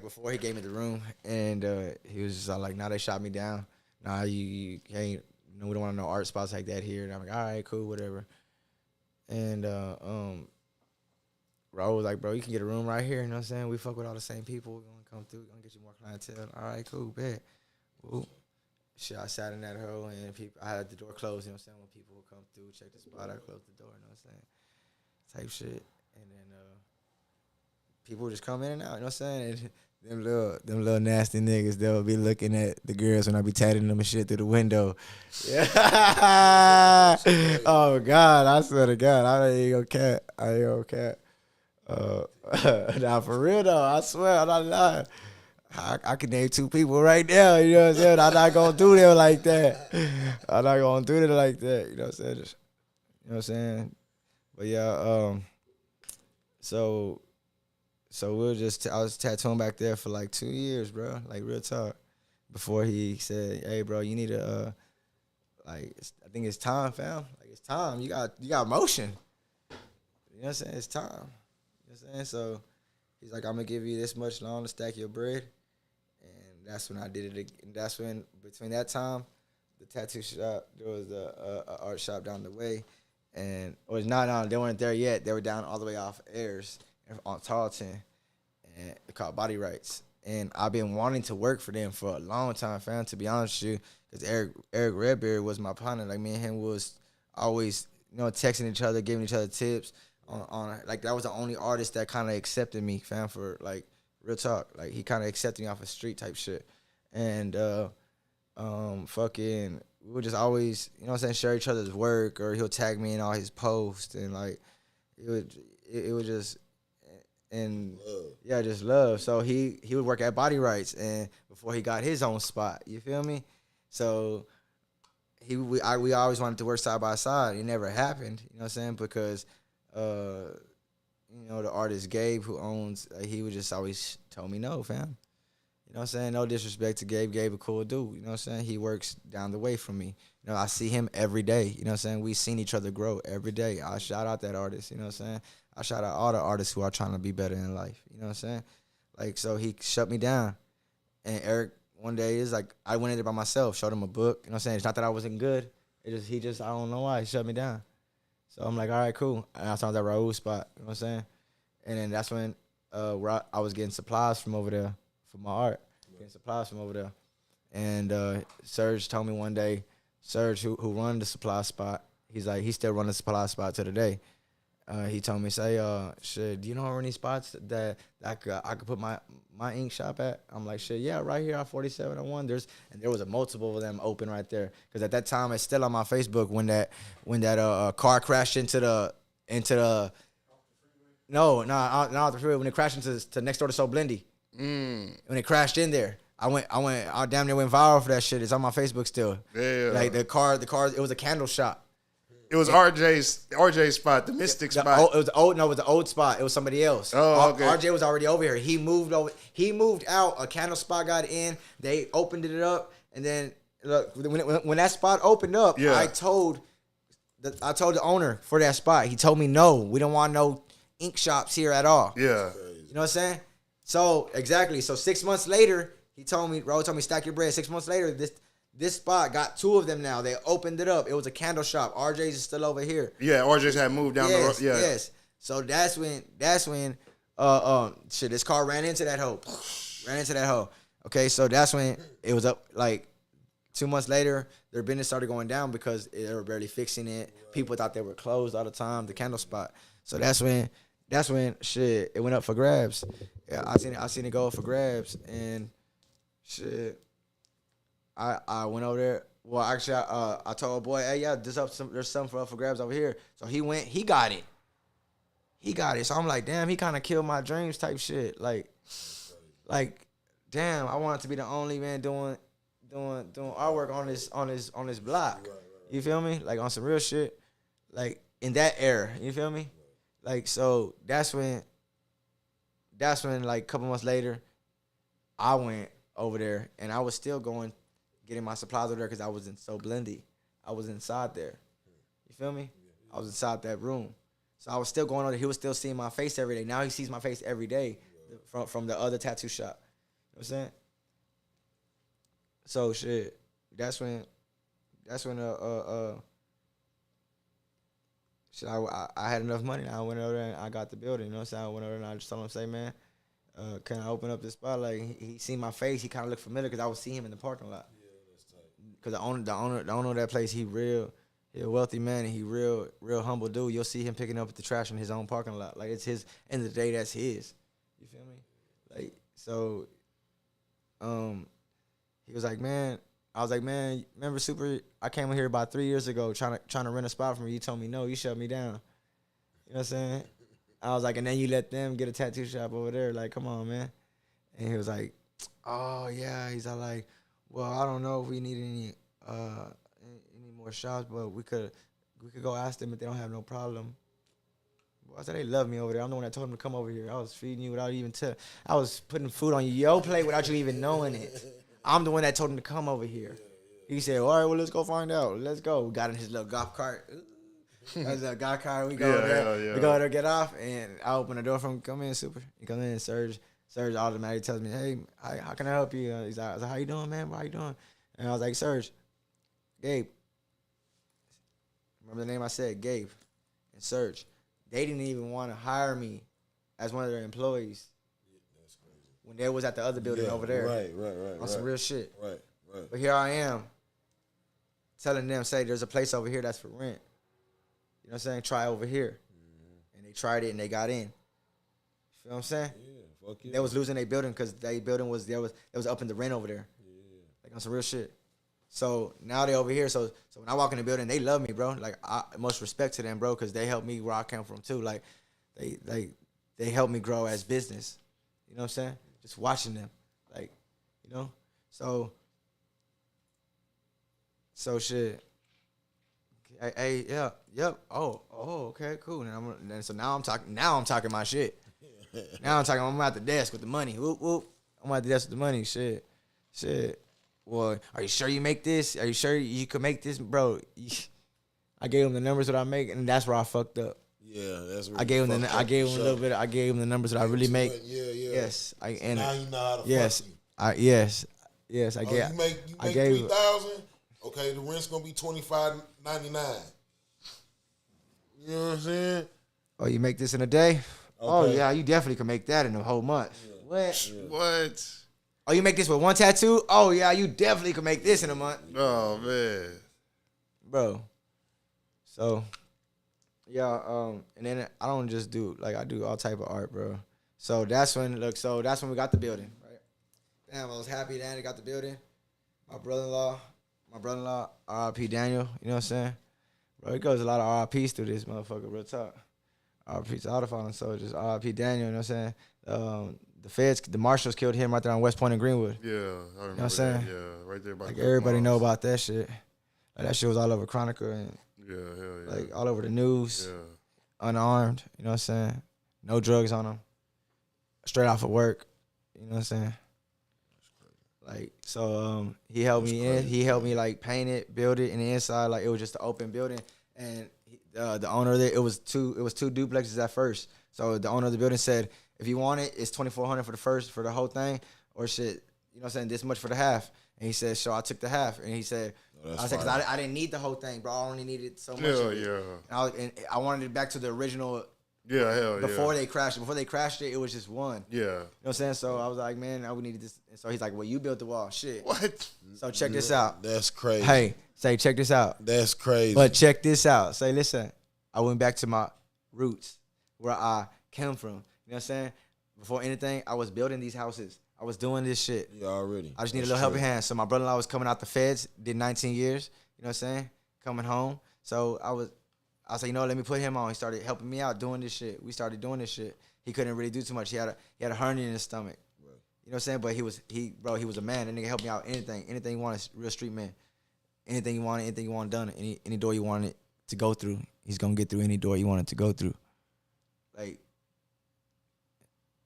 before he gave me the room, and he was just like, nah, they shot me down. Nah, you can't. We don't want no art spots like that here. And I'm like, all right, cool, whatever. And Raul was like, bro, you can get a room right here. You know what I'm saying? We fuck with all the same people. We're gonna come through. We're gonna get you more clientele. All right, cool, bet. Woo. Shit, I sat in that hole, and I had the door closed, you know what I'm saying? When people would come through, check the spot, I closed the door, you know what I'm saying? Type shit. And then people would just come in and out, you know what I'm saying? And them little nasty niggas, they'll be looking at the girls when I be tatting them and shit through the window. Yeah. Oh, God, I swear to God, I ain't gonna cat. Nah, for real, though, I swear, I'm not lying. I can name 2 people right now, you know what I'm saying? I'm not going to do them like that. You know what I'm saying? Just, you know what I'm saying? But yeah, so I was tattooing back there for like 2 years, bro. Like real talk. Before he said, hey, bro, you need to, like, I think it's time, fam. Like, it's time. You got motion. You know what I'm saying? It's time. You know what I'm saying? So he's like, I'm gonna give you this much loan to stack your bread. And that's when I did it. And that's when, between that time, the tattoo shop, there was a art shop down the way. And, or no, they weren't there yet. They were down all the way off Ayers on Tarleton. And it's called Body Rights. And I've been wanting to work for them for a long time, fam, to be honest with you. Because Eric Redberry was my partner. Like, me and him was always, texting each other, giving each other tips. On like, that was the only artist that kind of accepted me, fam, for, like, real talk. Like, he kind of accepted me off of street type shit. And, fucking, we would just always, share each other's work, or he'll tag me in all his posts. And, like, it would just... And yeah, just love. So he would work at Body Rights, and before he got his own spot, you feel me? So we always wanted to work side by side. It never happened, you know what I'm saying? Because the artist Gabe, who owns, he would just always tell me no, fam. You know what I'm saying? No disrespect to Gabe. Gabe a cool dude. You know what I'm saying? He works down the way from me. I see him every day. You know what I'm saying? We've seen each other grow every day. I shout out that artist. You know what I'm saying? I shout out all the artists who are trying to be better in life. You know what I'm saying? Like, so he shut me down. And Eric, one day, is like, I went in there by myself, showed him a book. You know what I'm saying? It's not that I wasn't good. He just, I don't know why, he shut me down. So I'm like, all right, cool. And I found that Raul spot. You know what I'm saying? And then that's when I was getting supplies from over there for my art. Getting supplies from over there. And Serge told me one day, Serge, who run the supply spot, he's like, he still running the supply spot to today. He told me, say, shit, do you know any spots that I could put my ink shop at? I'm like, shit, yeah, right here on 4701. There was a multiple of them open right there. Because at that time, it's still on my Facebook when that car crashed into the no, the freeway, when it crashed into next door to So Blendy. When it crashed in there. I damn near went viral for that shit. It's on my Facebook still. Yeah. Like the car, it was a candle shop. It was RJ's spot, the Mystic spot. It was the old spot. It was somebody else. Oh, okay. RJ was already over here. He moved over. He moved out. A candle spot got in. They opened it up, and then look, when that spot opened up, yeah. I told the owner for that spot. He told me, no, we don't want no ink shops here at all. Yeah. You know what I'm saying? So exactly. So 6 months later, Raul told me, stack your bread. 6 months later, this spot got two of them now. They opened it up. It was a candle shop. RJ's is still over here. Yeah, RJ's had moved down the road. Yeah. Yes. So that's when this car ran into that hole. Okay, so that's when it was up. Like 2 months later, their business started going down because they were barely fixing it. People thought they were closed all the time, the candle spot. So that's when shit, it went up for grabs. Yeah, I seen it go up for grabs, and shit, I went over there. Well, actually, I told a boy, hey, yeah, there's something up for grabs over here. So he went, he got it. So I'm like, damn, he kind of killed my dreams type shit. Like, damn, I wanted to be the only man doing artwork on this block. You feel me? Like on some real shit. Like in that era. You feel me? Like, so that's when like a couple months later, I went over there, and I was still getting my supplies over there because I was in So Blendy. I was inside there. You feel me? I was inside that room. So I was still going on there. He was still seeing my face every day. Now he sees my face every day from the other tattoo shop. You know what I'm saying? So shit, that's when shit, I had enough money. I went over there and I got the building. You know what I'm saying? I went over there and I just told him, say, man, can I open up this spot? Like, he seen my face. He kind of looked familiar because I would see him in the parking lot. Yeah, that's tight. Because the owner of that place, he a wealthy man, and he real humble dude. You'll see him picking up the trash in his own parking lot. Like, it's his, end of the day, that's his. You feel me? Like, so, he was like, man, I was like, man, remember Super? I came in here about 3 years ago trying to rent a spot from you. You told me no. You shut me down. You know what I'm saying? I was like, and then you let them get a tattoo shop over there. Like, come on, man. And he was like, oh yeah. He's all like, well, I don't know if we need any more shops, but we could go ask them if they don't have no problem. Well, I said they love me over there. I'm the one that told them to come over here. I was feeding you without even I was putting food on your plate without you even knowing it. I'm the one that told him to come over here. He said, all right, well, let's go find out. Let's go. Got in his little golf cart. That's a guy car. We go there. We go there, get off, and I open the door for him. Come in, super. He comes in, Serge automatically tells me, hey, how can I help you? He's like, I was like, how you doing, man? How you doing? And I was like, Serge, Gabe. Remember the name I said, Gabe and Serge. They didn't even want to hire me as one of their employees. That's crazy. When they was at the other building over there. Right. On some real shit. Right. But here I am telling them, say, there's a place over here that's for rent. You know what I'm saying? Try over here. Mm-hmm. And they tried it and they got in. You feel what I'm saying? Yeah, fuck yeah. They was losing their building because their building was up in the rent over there. Yeah. Like on some real shit. So now they over here. So when I walk in the building, they love me, bro. Like most respect to them, bro, because they helped me where I came from too. Like they helped me grow as business. You know what I'm saying? Just watching them, like, you know. So shit. Hey, yeah, yep. Oh, okay, cool. And so now I'm talking my shit. I'm at the desk with the money. Whoop whoop. I'm at the desk with the money. Shit. Well, are you sure you make this? Are you sure you could make this, bro? I gave him the numbers that I make, and that's where I fucked up. Yeah, that's where I gave him a little bit. I gave him the numbers that I really make. Yeah. Yes, now you know how to yes, fuck you. Yes. I gave. You make $3,000. Okay, the rent's gonna be $25.99. You know what I'm saying? Oh, you make this in a day? Okay. Oh yeah, you definitely can make that in a whole month. Yeah. What? Oh, you make this with one tattoo? Oh, yeah, you definitely can make this in a month. Oh, man. Bro. So, yeah, and then I don't just do, like, I do all type of art, bro. So that's when we got the building, right? Damn, I was happy then I got the building. My brother-in-law, R.I.P. Daniel, you know what I'm saying? Bro, it goes a lot of R.I.P.s through this motherfucker, real talk. R.I.P. to all the fallen soldiers, R.I.P. Daniel, you know what I'm saying? The marshals killed him right there on West Point and Greenwood. Yeah, I remember you know what I'm saying? Yeah, right there by like everybody know about that shit. Like that shit was all over Chronicle and hell yeah. Like all over the news. Yeah. Unarmed, you know what I'm saying? No drugs on him. Straight off of work, you know what I'm saying? Like so, he helped me He helped me like paint it, build it, and the inside like it was just an open building. And the owner there, it was two duplexes at first. So the owner of the building said, if you want it, it's $2,400 for the whole thing, or shit, you know what I'm saying, this much for the half. And he said, so I took the half. And he said, I said, because I didn't need the whole thing, bro. I only needed so much of it. Yeah. And I wanted it back to the original. Yeah, hell yeah. Before they crashed it, it was just one. Yeah. You know what I'm saying? So I was like, man, we needed this. And so he's like, well, you built the wall. Shit. What? So check this out. That's crazy. Hey, check this out. That's crazy. But check this out. Say, listen, I went back to my roots, where I came from. You know what I'm saying? Before anything, I was building these houses. I was doing this shit. Yeah, already. I just need a little helping hand. So my brother-in-law was coming out the feds, did 19 years, you know what I'm saying? Coming home. So I said, you know, let me put him on. He started helping me out doing this shit. We started doing this shit. He couldn't really do too much. He had a hernia in his stomach. Right. You know what I'm saying? But he was a man. That nigga helped me out. Anything you wanted, real street man. Anything you wanted done. Any door you wanted to go through, he's gonna get through any door you wanted to go through. Like,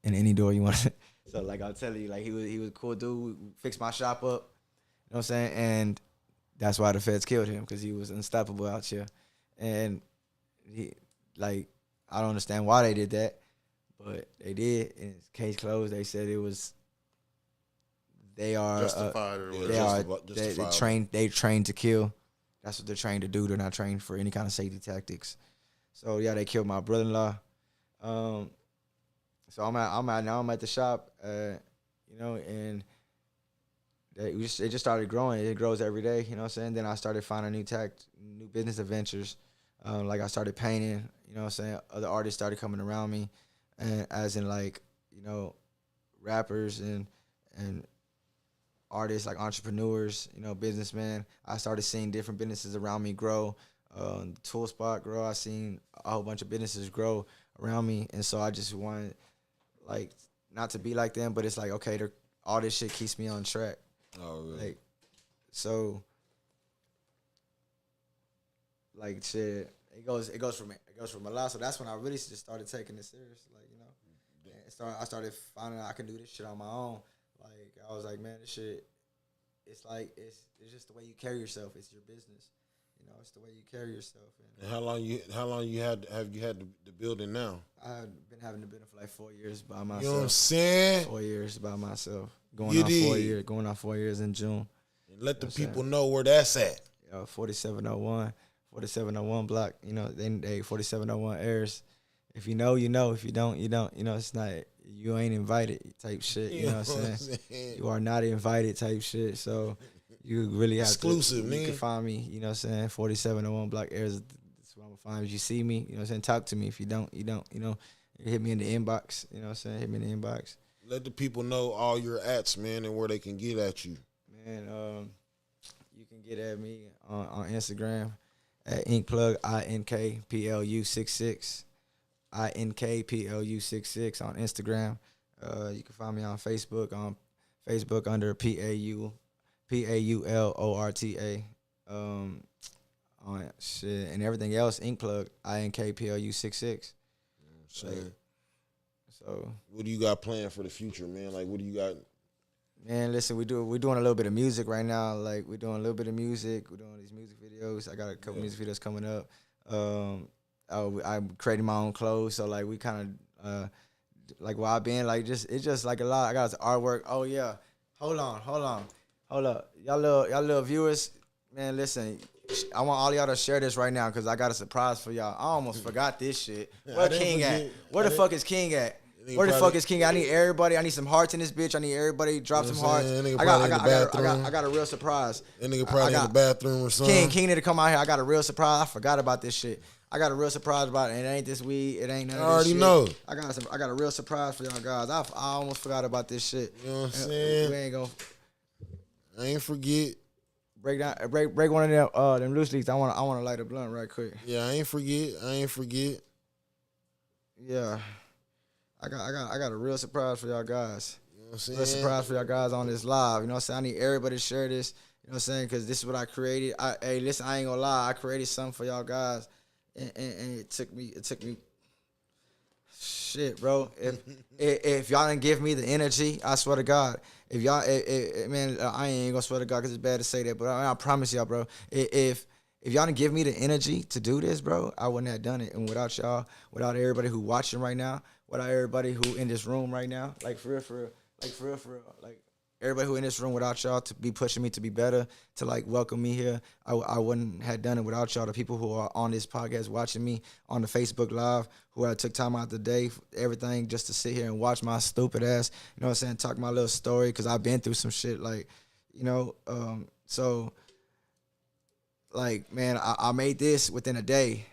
in any door you wanted. So like I'll tell you, like he was a cool dude. We fixed my shop up. You know what I'm saying? And that's why the feds killed him, because he was unstoppable out here. And he, like, I don't understand why they did that, but they did. And case closed. They said it was. They are justified. They trained to kill. That's what they're trained to do. They're not trained for any kind of safety tactics. So yeah, they killed my brother-in-law. So I'm at the shop, you know, and it just started growing. It grows every day, you know what I'm saying? Then I started finding new business adventures. Like I started painting, you know what I'm saying? Other artists started coming around me, and as in like, you know, rappers and artists, like entrepreneurs, you know, businessmen. I started seeing different businesses around me grow. Tool Spot grow. I seen a whole bunch of businesses grow around me, and so I just wanted, like, not to be like them, but it's like, okay, all this shit keeps me on track. Oh, really? Like, so, like, shit, it goes from a lot. So that's when I really just started taking it serious, like, you know. I started finding out I can do this shit on my own. Like, I was like, man, this shit, it's like, it's just the way you carry yourself. It's your business. You know, it's the way you carry yourself. And how long you had the building now? I've been having the building for like 4 years by myself. You know what I'm saying? 4 years by myself. Going on 4 years in June. And let the people know where that's at. 4701 block. You know, they 4701 Airs. If you know, you know. If you don't, you don't. You know, it's not, you ain't invited type shit. You know what I'm saying? You are not invited type shit. So you really have exclusive, to. You can find me, you know what I'm saying? 4701 block Airs. That's where I'm gonna find. If you see me, you know what I'm saying? Talk to me. If you don't, you don't. You know, hit me in the inbox. You know what I'm saying? Hit me in the inbox. Let the people know all your ats, man, and where they can get at you. Man, you can get at me on Instagram at InkPlugg, INKPLU66. INKPLU66 on Instagram. You can find me on Facebook under PAULORTA. On shit and everything else, InkPlugg, INKPLU66. So what do you got planned for the future, man? Like, what do you got? Man, listen, we're doing a little bit of music right now. Like, we're doing a little bit of music. We're doing these music videos. I got a couple music videos coming up. I'm creating my own clothes, so like we kind of like where I've been, like it's just like a lot. I got artwork. Oh yeah, hold up, y'all little viewers, man. Listen, I want all y'all to share this right now because I got a surprise for y'all. I almost forgot this shit. Where King at? Where the fuck is King at? Where the fuck is King? I need everybody. I need some hearts in this bitch. I need everybody to drop some hearts. I got a real surprise. That nigga probably in the bathroom or something. King need to come out here. I got a real surprise. I forgot about this shit. I got a real surprise about it. It ain't this weed. It ain't none of this shit. I already know. I got a real surprise for y'all guys. I almost forgot about this shit. You know what I'm saying? We ain't gonna. I ain't forget. Break one of them loose leaves. I wanna light a blunt right quick. Yeah, I ain't forget. Yeah. I got a real surprise for y'all guys. You know what I'm saying? Real surprise for y'all guys on this live. You know what I'm saying? I need everybody to share this. You know what I'm saying? Because this is what I created. Hey, listen, I ain't gonna lie. I created something for y'all guys, and it took me. Shit, bro. If y'all didn't give me the energy, I swear to God. If y'all, man, I ain't gonna swear to God because it's bad to say that, but I promise y'all, bro. If y'all didn't give me the energy to do this, bro, I wouldn't have done it. And without y'all, without everybody who watching right now, without everybody who in this room right now, like for real, like everybody who in this room, without y'all to be pushing me to be better, to like welcome me here, I wouldn't have done it without y'all. The people who are on this podcast watching me on the Facebook Live, who I took time out the day, everything just to sit here and watch my stupid ass, you know what I'm saying, talk my little story, because I've been through some shit, like, you know, so, like, man, I made this within a day,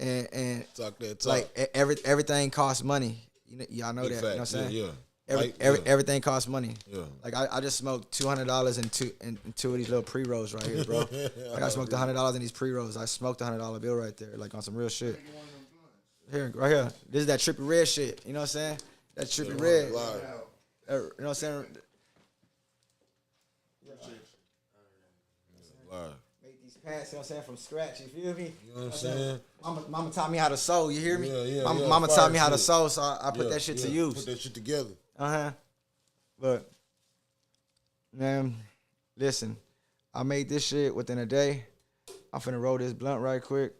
and talk that talk. Like everything costs money. Y'all know that. You know what I'm saying? Yeah. Everything costs money. Yeah. Like I just smoked $200 in two of these little pre-rolls right here, bro. Like I smoked $100 in these pre-rolls. I smoked a $100 bill right there, like on some real shit. Here, right here. This is that trippy red shit. You know what I'm saying? That trippy red. You know what I'm saying? Make these pants, you know what I'm saying, from scratch. You feel me? You know what I'm saying? Mama taught me how to sew. You hear me? Yeah. Mama taught me how to sew, so I put that shit to use. Put that shit together. But, man, listen, I made this shit within a day. I'm finna roll this blunt right quick,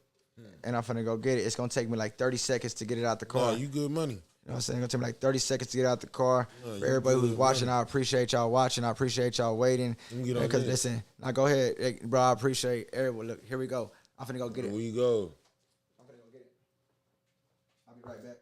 and I'm finna go get it. It's gonna take me like 30 seconds to get it out the car. No, you good money. You know what I'm saying? It's gonna take me like 30 seconds to get out the car. For everybody who's watching, I appreciate y'all watching. I appreciate y'all waiting. Because listen, now go ahead, hey, bro. I appreciate everyone. Look, here we go. I'm finna go get it. Where you go? I'm finna go get it. I'll be right back.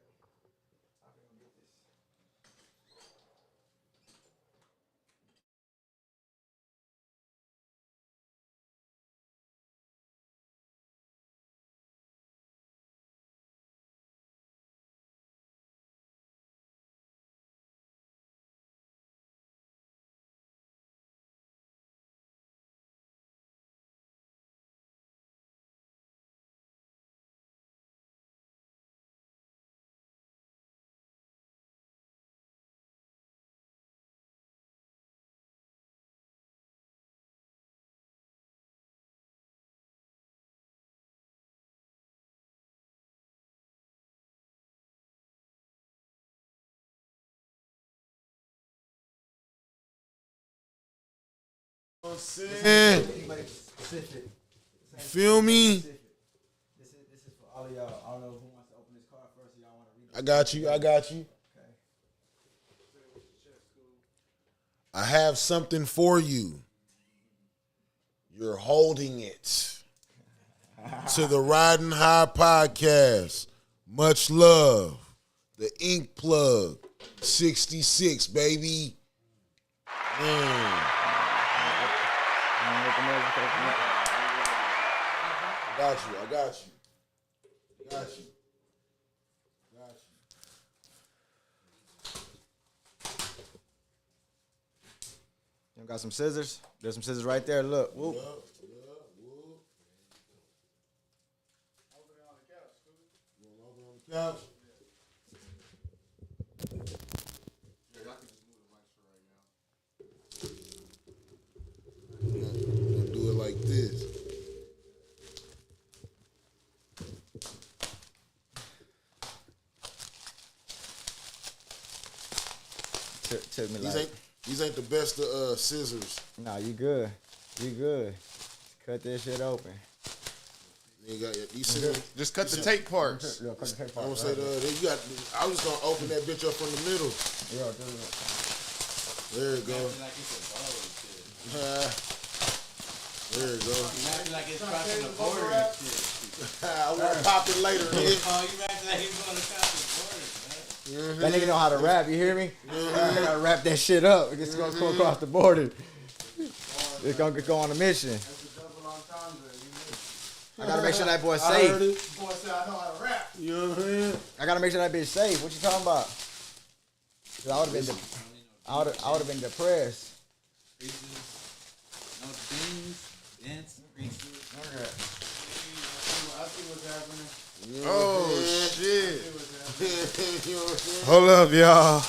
I'm saying? Feel me? This is for all of y'all. I don't know who wants to open this card first. Y'all want to read it? I got you. Okay. I have something for you. You're holding it. To the Riding High podcast. Much love. The InkPlugg 66, baby. I got you. You got some scissors? There's some scissors right there. Look. Whoop. Whoop. Couch. We're gonna do it like this. Took me like. These ain't the best of scissors. Nah, you good. Cut this shit open. Just cut the tape parts. Yeah, cut the tape I parts. was just gonna open that bitch up from the middle. Yeah, There it go. There it go. Imagine like it's crossing the border and shit. I want to pop it later, nigga. Oh, you imagine like he's going to cross the border, man. That nigga know how to rap, you hear me? I gotta wrap that shit up. It's gonna go across the border. It's gonna go on a mission. I gotta make sure that boy's I heard safe. it. Boy said I know how to rap. You know what I'm saying? I gotta make sure that bitch safe. What you talking about? 'Cause I would have been depressed. Creases, no things, dents, creases. I see what's happening. You know what I'm saying? Shit. You know what I'm saying? Hold up, y'all.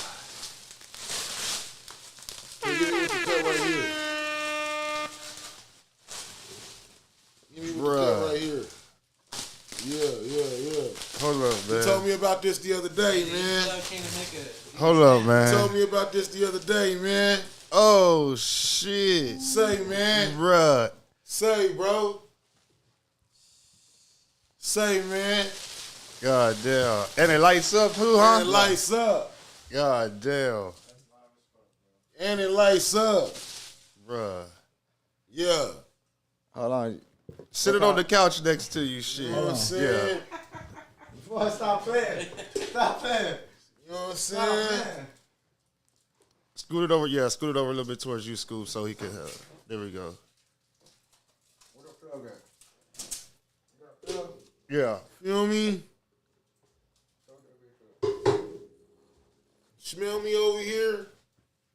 Give me what you cut right here. Give me what you cut right here. Yeah. Hold up, You told me about this the other day, man. Hold up, You man. told me about this the other day, man. Oh, shit. Say, man. Bruh. Say, bro. Say, man. God damn. And it lights up too, huh? And it lights up. God damn. And it lights up. Bruh. Yeah. Hold on. Sit it on the couch next to you, shit. You know what I'm saying? Boy, stop playing. Stop playing. You know what I'm saying? Scoot it over, scoot it over a little bit towards you, Skub, so he can, there we go. Where the plug at? Yeah. Feel me? Smell me over here?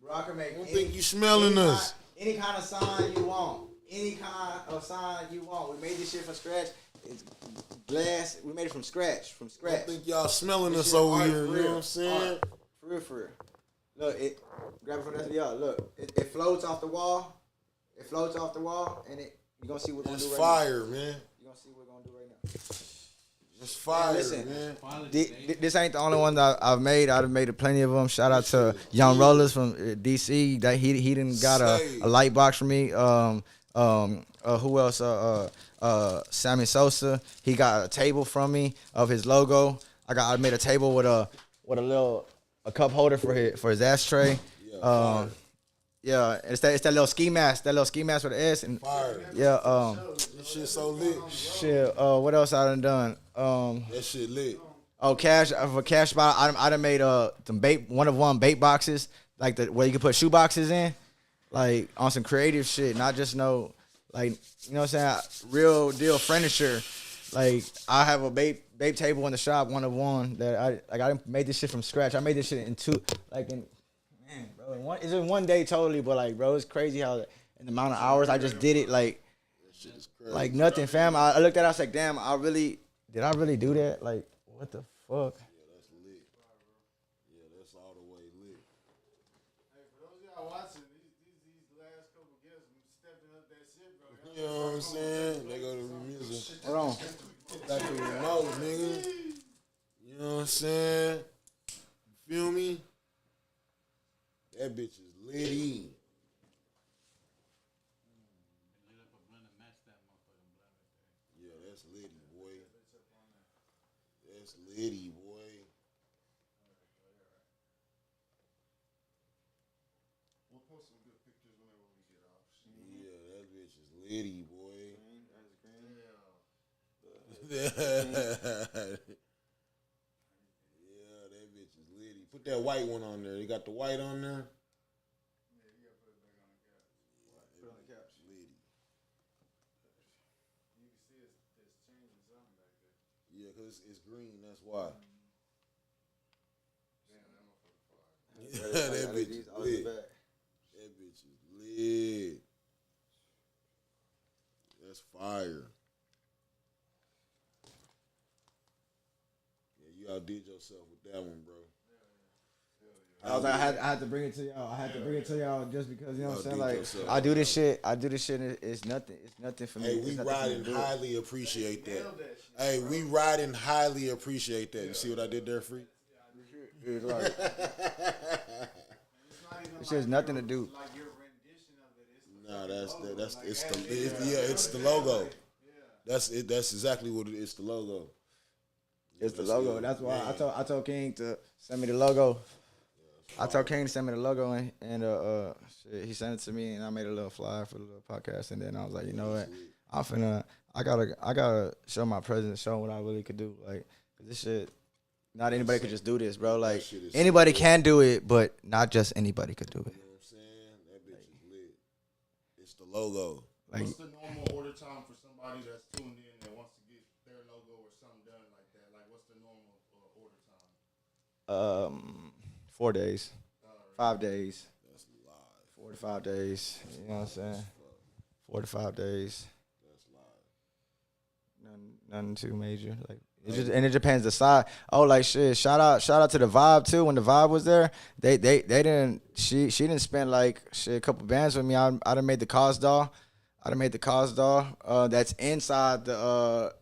Bro, I can make I don't think you smelling us. Any kind of sign you want. Any kind of sign you want. We made this shit from scratch. It's glass. We made it from scratch. I don't think y'all smelling This us shit over art, here. for You know real. what I'm saying? Art. For real. Look, grab it from that. Yeah, look. It floats off the wall. It floats off the wall, and you're going to see what we're going to do It's right now. fire, man. You're going to see what we're going to do right now. It's fire, Listen, man. this ain't the only one that I've made. I've made plenty of them. Shout out to Young Rollers from DC. That he didn't got a light box for me. Who else? Sammy Sosa. He got a table from me of his logo. I made a table with a cup holder for his ashtray. Yeah, it's that little ski mask. That little ski mask with an S and Fire. yeah. This shit so lit. Shit. What else I done? That shit lit. Oh, cash for cash bottle. I done made some bait, one of one bait boxes, like where you can put shoe boxes in, like on some creative shit, not just like you know what I'm saying, real deal furniture. Like I have a bait table in the shop, one of one that I made this shit from scratch. I made this shit in one day totally, but like bro, it's crazy how in the amount of hours I just did it like. Like nothing, fam. I looked at it, I was like, damn, did I really do that? Like, what the fuck? Yeah, that's lit. Yeah, that's all the way lit. Hey, for those of y'all watching, these last couple guests stepping up that shit, bro. You know what I'm saying? They go to the music. Hold on. Back to the remote, nigga. You know what I'm saying? You feel me? That bitch is litty. litty, boy. We'll post some good pictures whenever we get off. Yeah, that bitch is litty, boy. Yeah. Yeah, that bitch is litty. Put that white one on there. You got the white on there? Yeah, you gotta put it back on the cap. Put on the caps. Litty. You can see it's changing something back there. Yeah, because it's green. That's why. Damn, that motherfucker fly. Yeah, that bitch is lit. That bitch is lit. That's fire. Yeah, you outdid yourself with that one, bro. I was like, I had to bring it to y'all. I had to bring it to y'all just because, you know what I'm saying? Like, I do this shit. And it's nothing. It's nothing for me. Hey, we ride and highly appreciate that. Hey, we ride and highly appreciate that. You see what I did there, Free? It's like, it's just nothing to do. Like your rendition of it. It's the logo. That's it. That's exactly what it is. The logo. It's the logo. That's why I told King to send me the logo. I told King to send me the logo and shit, he sent it to me and I made a little flyer for the little podcast and then I was like, you know what, I gotta show my presence, show what I really could do. Like, this shit, not anybody could just do this, bro. Like, anybody can do it, but not just anybody could do it. You know what I'm saying? That bitch is lit. It's the logo. Like, what's the normal order time for somebody that's tuned in that wants to get their logo or something done like that? Like, what's the normal order time? 4 days, 5 days. That's live. 4 to 5 days. You know what I'm saying? 4 to 5 days. That's live. Nothing too major. Like, it depends the size. Oh, like shit. Shout out to the Vibe too. When the Vibe was there, they didn't. She didn't spend like shit a couple bands with me. I done made the cause doll. That's inside the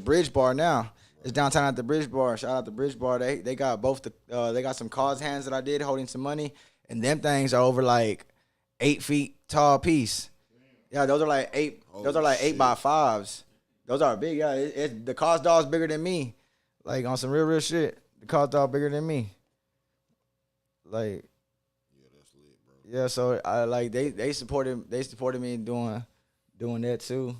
Bridge Bar now. It's downtown at the Bridge Bar. Shout out to Bridge Bar. They got both they got some cause hands that I did holding some money, and them things are over like 8 feet tall piece. Yeah, those are like 8. Those are like 8x5s. Those are big. Yeah, the cause doll's bigger than me. Like, on some real shit. The cause doll bigger than me. Like, yeah, that's lit, bro. Yeah, so I like they supported me doing that too.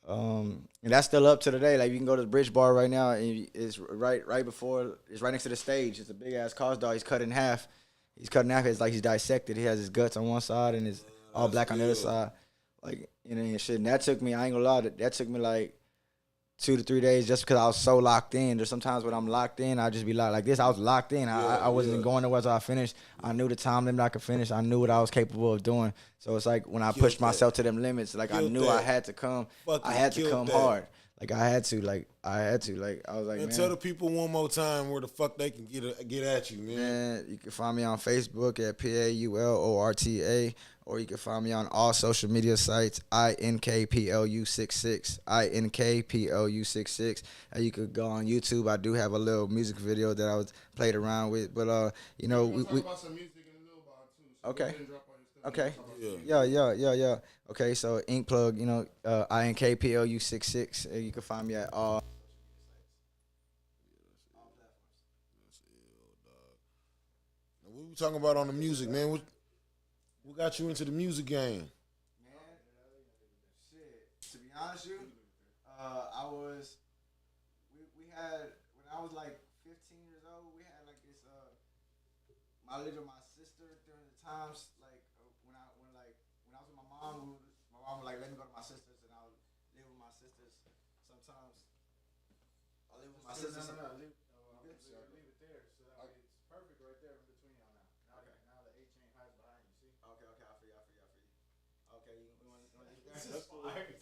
And that's still up to today. Like, you can go to the Bridge Bar right now, and it's right before. It's right next to the stage. It's a big ass cause dog. He's cut in half. It's like he's dissected. He has his guts on one side and it's all black on the other side. Like, you know, and shit. And that took me. I ain't gonna lie. That took me like 2 to 3 days just because I was so locked in. There's sometimes when I'm locked in, I just be like this. I was locked in. I wasn't going nowhere until I finished. I knew the time limit I could finish. I knew what I was capable of doing. So it's like when I pushed myself to them limits, like I knew I had to come. I had to come hard. Like I had to. Like I was like, man. Tell the people one more time where the fuck they can get at you, man. Man, you can find me on Facebook at PAULORTA, or you can find me on all social media sites, INKPLU66, INKPLU66. And you could go on YouTube. I do have a little music video that I was played around with, but you know, we talk about some music in a little while too. So okay. Okay. Yeah. Yeah. Okay, so InkPlugg, you know, INKPLU66. You can find me at all. What we talking about on the music, man? What got you into the music game? Man, shit. To be honest with you, we had, when I was like 15 years old, we had like this, I lived with my sister during the times, like, when I was with my mom would like, let me go to my sister's, and I would live with my sisters sometimes. I live with my sisters. Leave it there. So it's perfect right there in between y'all now. Now the H ain't hiding behind you, see? Okay, I feel you. Okay, you want to leave there? That's cool. Okay.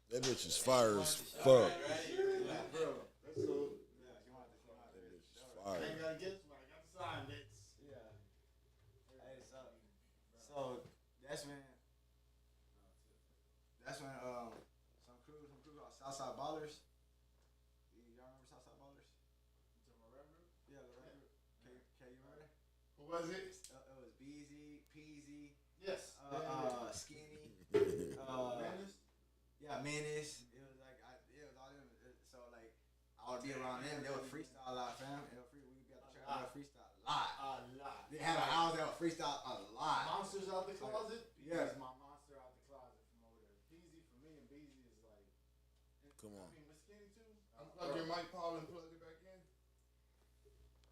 That bitch is fire as fuck. Bro, that's cool. Yeah, you want to That bitch is I fire. ain't got to get this, but I got to sign it. Yeah. Hey, so that's when some crew called Southside Ballers. Y'all remember Southside Ballers? Yeah, the rap group. K, you remember? Who was it? It was Beezy, Peasy, Yes. Skinny, Menace? yeah, Menace. It was like it was all them. So like I I would be around them. They would freestyle a lot, fam. We would be at the trap. They would freestyle a lot. They had a house that would freestyle a lot. Monsters out the closet. Yeah. He's my monster out the closet from over there. Peasy for me and Beezy is like. Come on. I mean, with Skinny too. Unplug your mic, Paul, and plug it back in.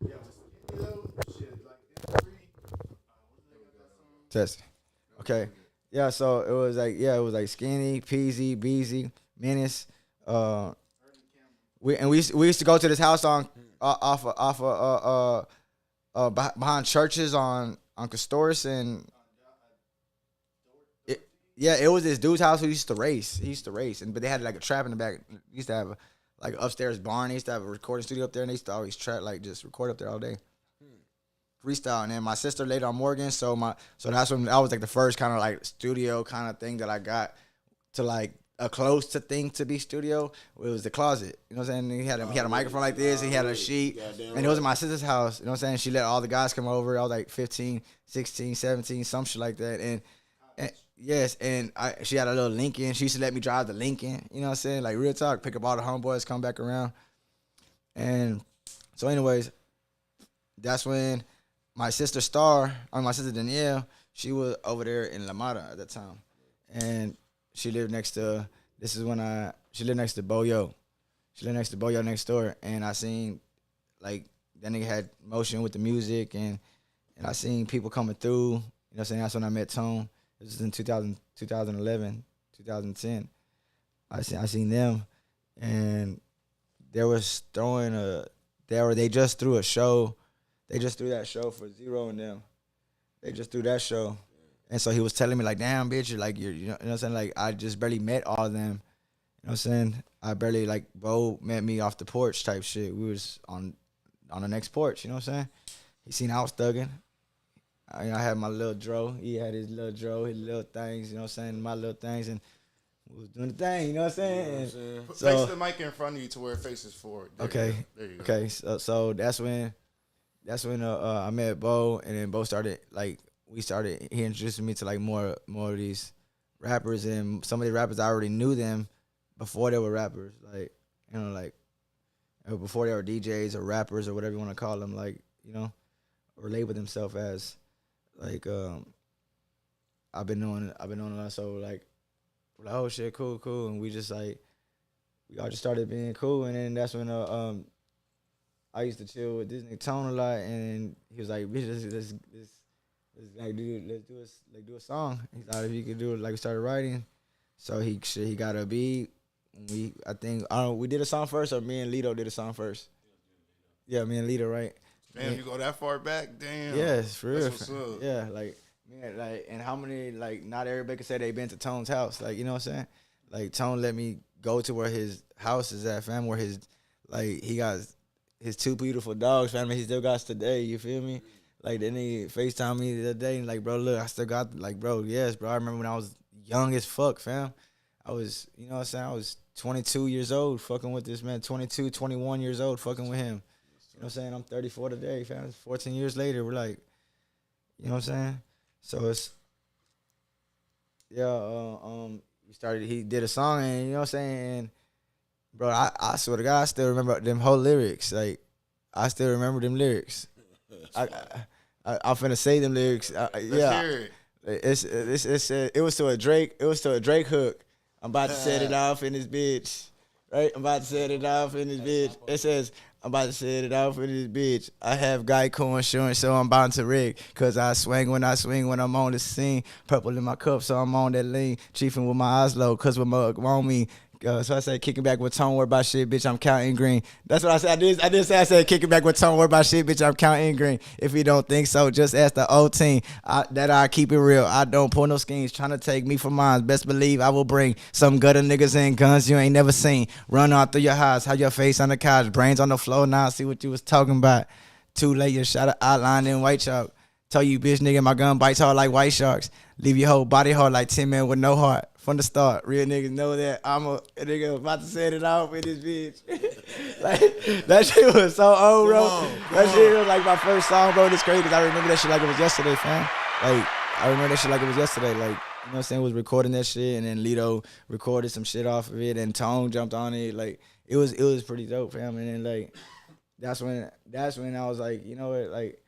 Yeah, with Skinny though, shit like M3. What they got that song? Test. Okay. Yeah, so it was like Skinny, Peasy, Beezy, Menace. We used to go to this house on behind churches on Castoris and it was this dude's house who used to race. He used to race, but they had like a trap in the back. He used to have like an upstairs barn. They used to have a recording studio up there, and they used to always trap like just record up there all day. Freestyle. And then my sister laid on Morgan, so that's when that was like the first kind of like studio kind of thing that I got to like a close to thing to be studio. It was the closet. You know what I'm saying? He had a microphone like this, he had a sheet, and it was in my sister's house. You know what I'm saying? She let all the guys come over. I was like 15, 16, 17, some shit like that. And yes, and she had a little Lincoln. She used to let me drive the Lincoln. You know what I'm saying? Like real talk, pick up all the homeboys, come back around. And so anyways, that's when my sister Danielle, she was over there in La Mata at that time. And she lived next to, she lived next to Boyo. She lived next to Boyo next door. And I seen, like, that nigga had motion with the music. And I seen people coming through. You know what I'm saying? That's when I met Tone. This was in 2011, 2010. I seen them. And they just threw a show. They just threw that show for Zero and them. They just threw that show. And so he was telling me, like, damn, bitch, you know what I'm saying? Like, I just barely met all of them. You know what I'm saying? I barely, like, Bo met me off the porch type shit. We was on the next porch, you know what I'm saying? He seen I was thugging. I had my little dro. He had his little dro, his little things, you know what I'm saying? My little things. And we was doing the thing, you know what I'm saying? Face the mic in front of you to where it faces forward. There you go. Okay, so that's when I met Bo, and then Bo started, like, he introduced me to like more of these rappers, and some of the rappers I already knew them before they were rappers, like, you know, like before they were DJs or rappers or whatever you want to call them, like, you know, or label themselves as, like, I've been doing a lot, so like, we're like, oh shit, cool, and we all just started being cool, and then that's when I used to chill with this nigga Tone a lot, and he was like, bitch, let's do a song. He thought if he could do it, like, we started writing. So he got a beat. We did a song first, or me and Lito did a song first. Yeah, me and Lito, right? Damn, you go that far back? Damn. Yes, for real. That's what's up. Yeah, like, man, like, and how many, like, not everybody can say they been to Tone's house, like, you know what I'm saying? Like, Tone let me go to where his house is at, fam, where he got his two beautiful dogs, fam, he still got today, you feel me? Like, then he FaceTimed me the other day, and like, bro, look, I still got, like, bro, yes, bro, I remember when I was young as fuck, fam. I was, you know what I'm saying, I was 22 years old fucking with this man, 22, 21 years old fucking with him. You know what I'm saying? I'm 34 today, fam. It's 14 years later, we're like, you know what I'm saying? So it's, he did a song, and you know what I'm saying, bro, I swear to God, I still remember them whole lyrics. Like, I still remember them lyrics. I'm finna say them lyrics. Yeah, hear it. It was to a Drake hook. I'm about to set it off in this bitch. Right? I'm about to set it off in this bitch. It says, I'm about to set it off in this bitch. I have Geico insurance, so I'm bound to rig. Cause I swing when I'm on the scene. Purple in my cup, so I'm on that lean. Chiefing with my eyes low, cause with mug on me. So I said, kicking back with Tone, worry about shit, bitch, I'm counting green. That's what I said. I said, kicking back with Tone, worry about shit, bitch, I'm counting green. If you don't think so, just ask the old team. I keep it real. I don't pull no schemes, trying to take me for mine. Best believe I will bring some gutter niggas and guns you ain't never seen. Run out through your house, have your face on the couch, brains on the floor, now see what you was talking about. Too late, you shot an outline in white chalk. Tell you, bitch, nigga, my gun bites hard like white sharks. Leave your whole body hard like 10 men with no heart. From the start, real niggas know that I'm a nigga about to set it off with this bitch. Like, that shit was so old, bro. That shit was like my first song, bro. It's crazy because I remember that shit like it was yesterday, fam. Like, I remember that shit like it was yesterday. Like, you know what I'm saying? Was recording that shit, and then Lito recorded some shit off of it, and Tone jumped on it. Like, it was pretty dope, fam. And then like that's when I was like, you know what, like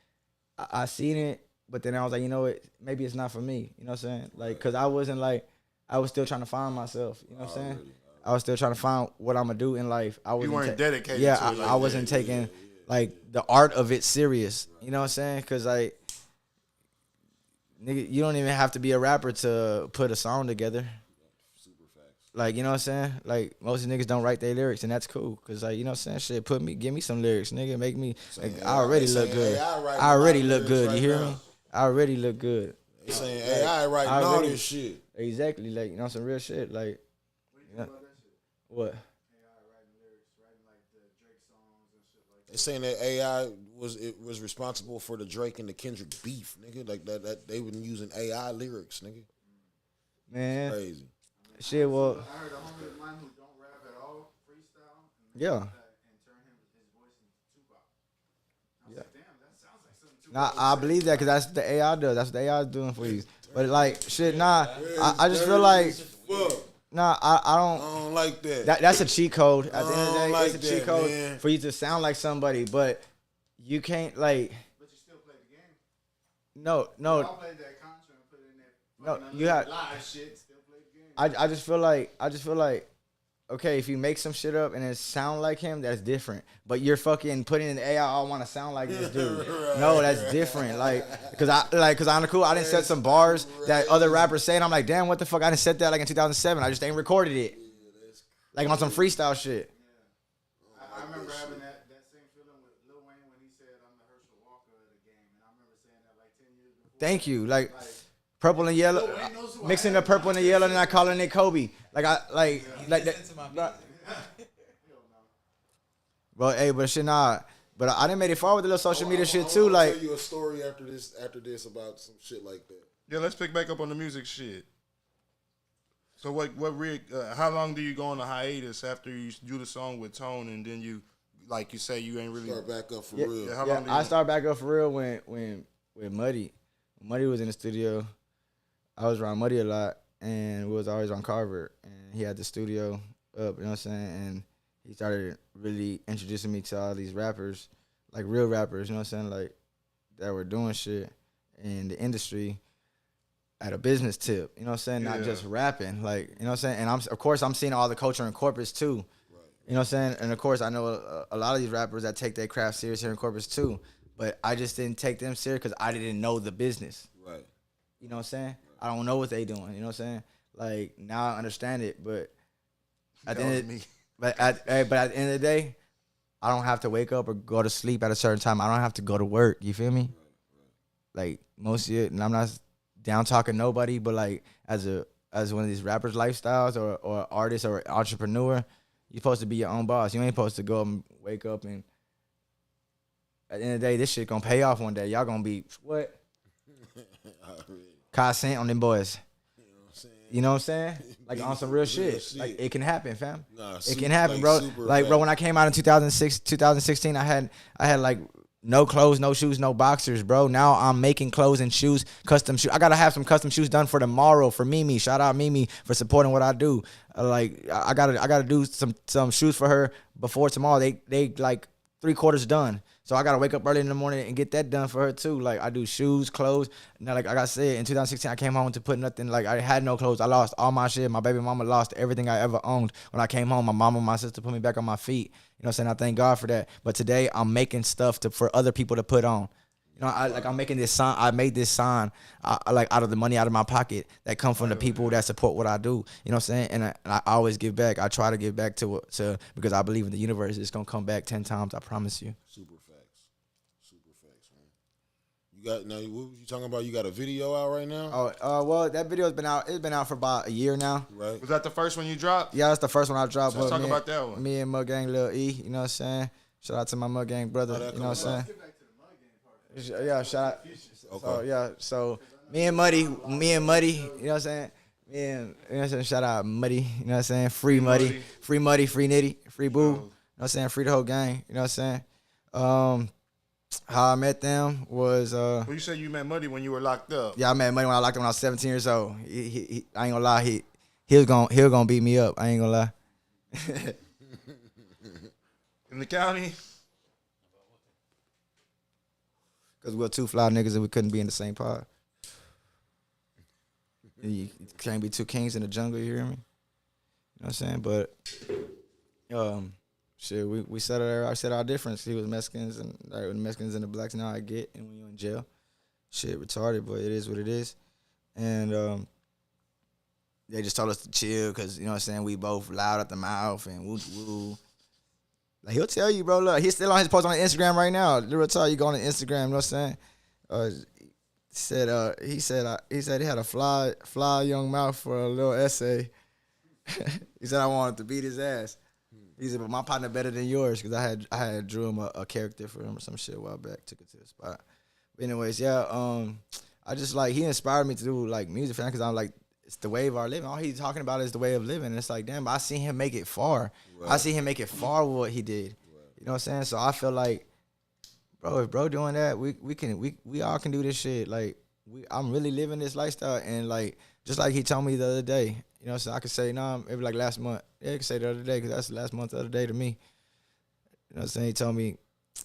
I seen it, but then I was like, you know what, maybe it's not for me. You know what I'm saying? Like, cause I wasn't like, I was still trying to find myself. You know what I'm saying? I was still trying to find what I'm gonna do in life. You weren't dedicated. Yeah, to it like I wasn't taking like the art of it serious. You know what I'm saying? Cause like, nigga, you don't even have to be a rapper to put a song together. Like, you know what I'm saying? Like, most niggas don't write their lyrics, and that's cool. Cause like, you know what I'm saying? Shit, give me some lyrics, nigga. Make me, like, I already look good. I already look good. You hear me? I already look good. They saying AI writing all this shit. Exactly, like, you know, some real shit. Like, you know, what? They saying that AI was responsible for the Drake and the Kendrick beef, nigga. Like that they been using AI lyrics, nigga. Man, crazy. Shit, well, I heard a homie of mine who don't rap at all, freestyle, and yeah. And turn his voice into Tupac. I was like, damn, that sounds like something Tupac. Nah, I believe that because that's the AI does. That's what the AI is doing for you. But like, shit, nah. I just feel like, nah, I don't like that. That's a cheat code. At the end of the day, like it's a cheat code man. for you to sound like somebody, but you can't like. But you still play the game. No. I played that Contra and put it in there. No, you have live shit. Still play the game. I just feel like, okay, if you make some shit up and it sound like him, that's different. But you're fucking putting in the AI, I want to sound like this dude. Right. No, that's different. Like, cause I'm the cool. I didn't set some bars that other rappers say, and I'm like, damn, what the fuck? I didn't set that like in 2007. I just ain't recorded it. Like on some freestyle shit. I remember having that same feeling with Lil Wayne when he said, I'm the Herschel Walker of the game. And I remember saying that like 10 years before. Thank you. Like purple and yellow, mixing the purple and the yellow, and I calling it Kobe. Like that. Bro, hey, but shit, nah. But I didn't make it far with the little social media shit too. Like, I'll tell you a story after this about some shit like that. Yeah, let's pick back up on the music shit. So how long do you go on a hiatus after you do the song with Tone, and then you, like you say, you ain't really start back up for real? Yeah, how long I start back up for real when Muddy. When Muddy was in the studio, I was around Muddy a lot, and we was always on Carver, and he had the studio up, you know what I'm saying? And he started really introducing me to all these rappers, like real rappers, you know what I'm saying? Like, that were doing shit in the industry at a business tip, you know what I'm saying? Not just rapping, like, you know what I'm saying? And I'm seeing all the culture in Corpus too. Right. You know what I'm saying? And of course, I know a lot of these rappers that take their craft serious here in Corpus too, but I just didn't take them serious because I didn't know the business. Right. You know what I'm saying? I don't know what they doing, you know what I'm saying? Like, now I understand it, but at the end at the end of the day, I don't have to wake up or go to sleep at a certain time. I don't have to go to work. You feel me? Like most of it, and I'm not down talking nobody, but like as one of these rappers' lifestyles or artist or entrepreneur, you're supposed to be your own boss. You ain't supposed to go and wake up and at the end of the day, this shit gonna pay off one day. Y'all gonna be what? Cent on them boys. You know what I'm saying? Like on some real shit. Like it can happen, fam. It can happen, bro. Like, bro, when I came out in 2016, I had like no clothes, no shoes, no boxers, bro. Now I'm making clothes and shoes, custom shoes. I gotta have some custom shoes done for tomorrow for Mimi. Shout out Mimi for supporting what I do. Like I gotta do some shoes for her before tomorrow. They like 3/4 done. So I gotta wake up early in the morning and get that done for her too. Like I do shoes, clothes. Now, like I said, in 2016, I came home to put nothing. Like I had no clothes. I lost all my shit. My baby mama lost everything I ever owned. When I came home, my mama and my sister put me back on my feet. You know what I'm saying? I thank God for that. But today, I'm making stuff for other people to put on. You know, I'm making this sign. I made this sign like out of the money out of my pocket that come from the people that support what I do. You know what I'm saying? And I always give back. I try to give back to because I believe in the universe. It's gonna come back 10 times. I promise you. Super facts, man. You got now? What was you talking about? You got a video out right now? Well, that video's been out. It's been out for about a year now. Right. Was that the first one you dropped? Yeah, that's the first one I dropped. So let's talk about that one. Me and Mud Gang Lil E. You know what I'm saying? Shout out to my Mud Gang brother. You know what I'm saying? Yeah, shout out. Okay. So me and Muddy, you know what I'm saying? You know what I'm saying? Shout out Muddy, you know what I'm saying? Free Muddy, free Nitty, free Boo. You know what I'm saying? Free the whole gang, you know what I'm saying? How I met them was Well, you said you met Muddy when you were locked up. Yeah, I met Muddy when I locked up when I was 17 years old. I ain't gonna lie, he was gonna beat me up. I ain't gonna lie. In the county? Because we're two fly niggas and we couldn't be in the same pod. You can't be two kings in the jungle, you hear me? You know what I'm saying? But, shit, we said our difference. He was Mexicans and the Mexicans and the blacks now I get. And when you're in jail, shit retarded, but it is what it is. And they just told us to chill because, you know what I'm saying, we both loud at the mouth and woo. Like, he'll tell you, bro, look, he's still on his post on Instagram right now. The real talk, you go on Instagram, you know what I'm saying? He said he had a fly young mouth for a little essay. He said I wanted to beat his ass. He said, but my partner better than yours because I had drew him a character for him or some shit a while back, took it to the spot. But anyways, yeah, I just like, he inspired me to do like music because I'm like, it's the way of our living. All he's talking about is the way of living. And it's like, damn, I seen him make it far. Right. I see him make it far with what he did. Right. You know what I'm saying? So I feel like, bro, if bro doing that, we all can do this shit. Like, I'm really living this lifestyle. And like, just like he told me the other day, you know, so I could say, nah, maybe like last month. Yeah, I could say the other day because that's last month, the other day to me. You know what I'm saying? He told me,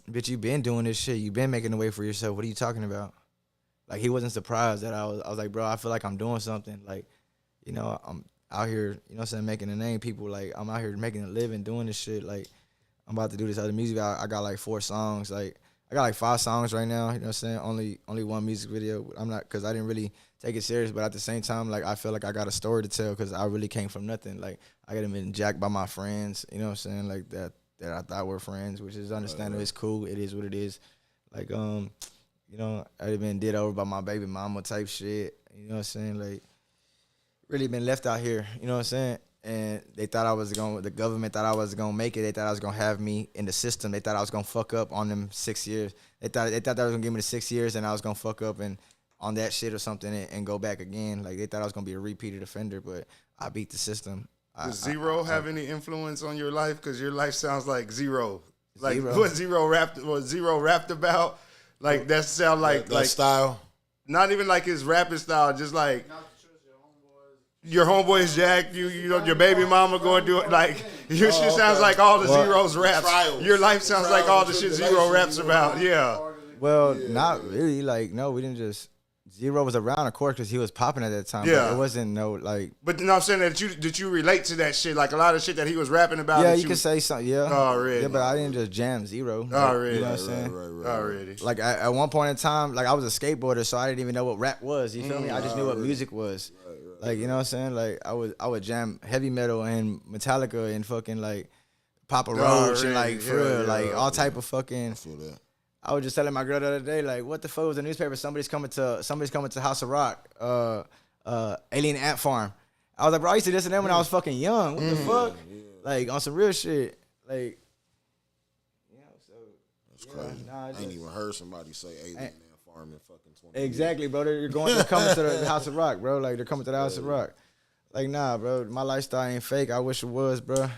bitch, you been doing this shit. You been making a way for yourself. What are you talking about? Like, he wasn't surprised that I was like, bro, I feel like I'm doing something. Like, you know, I'm out here, you know what I'm saying, making a name. People, like, I'm out here making a living, doing this shit. Like, I'm about to do this other music. I got like 4 songs. Like, I got like 5 songs right now, you know what I'm saying? Only 1 music video. I'm not, because I didn't really take it serious. But at the same time, like, I feel like I got a story to tell because I really came from nothing. Like, I got been jacked by my friends, you know what I'm saying? Like, that I thought were friends, which is understandable. It's cool. It is what it is. Like, you know, I'd been did over by my baby mama type shit. You know what I'm saying? Like, really been left out here. You know what I'm saying? And they thought the government thought I was going to make it. They thought I was going to have me in the system. They thought I was going to fuck up on them 6 years. They thought they was going to give me the 6 years and I was going to fuck up and on that shit or something and go back again. Like, they thought I was going to be a repeated offender, but I beat the system. Does Zero have any influence on your life? Because your life sounds like Zero. Like, Zero. what Zero rapped about? Like, that sound like that style. Not even like his rapping style, just like your homeboys jacked you know, your baby mama going to do it. Like, your shit sounds like all the Zero's raps. Your life sounds like all the shit Zero raps about. Yeah. Well, not really. Like, no, we didn't just. Zero was around, of course, because he was popping at that time. Yeah. But it wasn't no, like. But you know what I'm saying? That you relate to that shit? Like, a lot of shit that he was rapping about. Yeah, you could say something. Yeah. Already. Yeah, but I didn't just jam Zero. Already. You know what I'm saying? Right. Already. Like, at one point in time, like, I was a skateboarder, so I didn't even know what rap was. You feel me? I just knew what music was. Like, you know what I'm saying? Like, I would jam heavy metal and Metallica and fucking, like, Papa Roach and, like, for real, like, all type of fucking. I was just telling my girl the other day, like, what the fuck was the newspaper? Somebody's coming to House of Rock, Alien Ant Farm. I was like, bro, I used to listen to them when I was fucking young. What the fuck? Yeah. Like, on some real shit. Like, you know, so. That's crazy. I ain't even heard somebody say Alien Ant Farm in fucking 20 Exactly, years. Bro. They're coming to the House of Rock, bro. Like, they're coming to the House of Rock. Like, nah, bro. My lifestyle ain't fake. I wish it was, bro.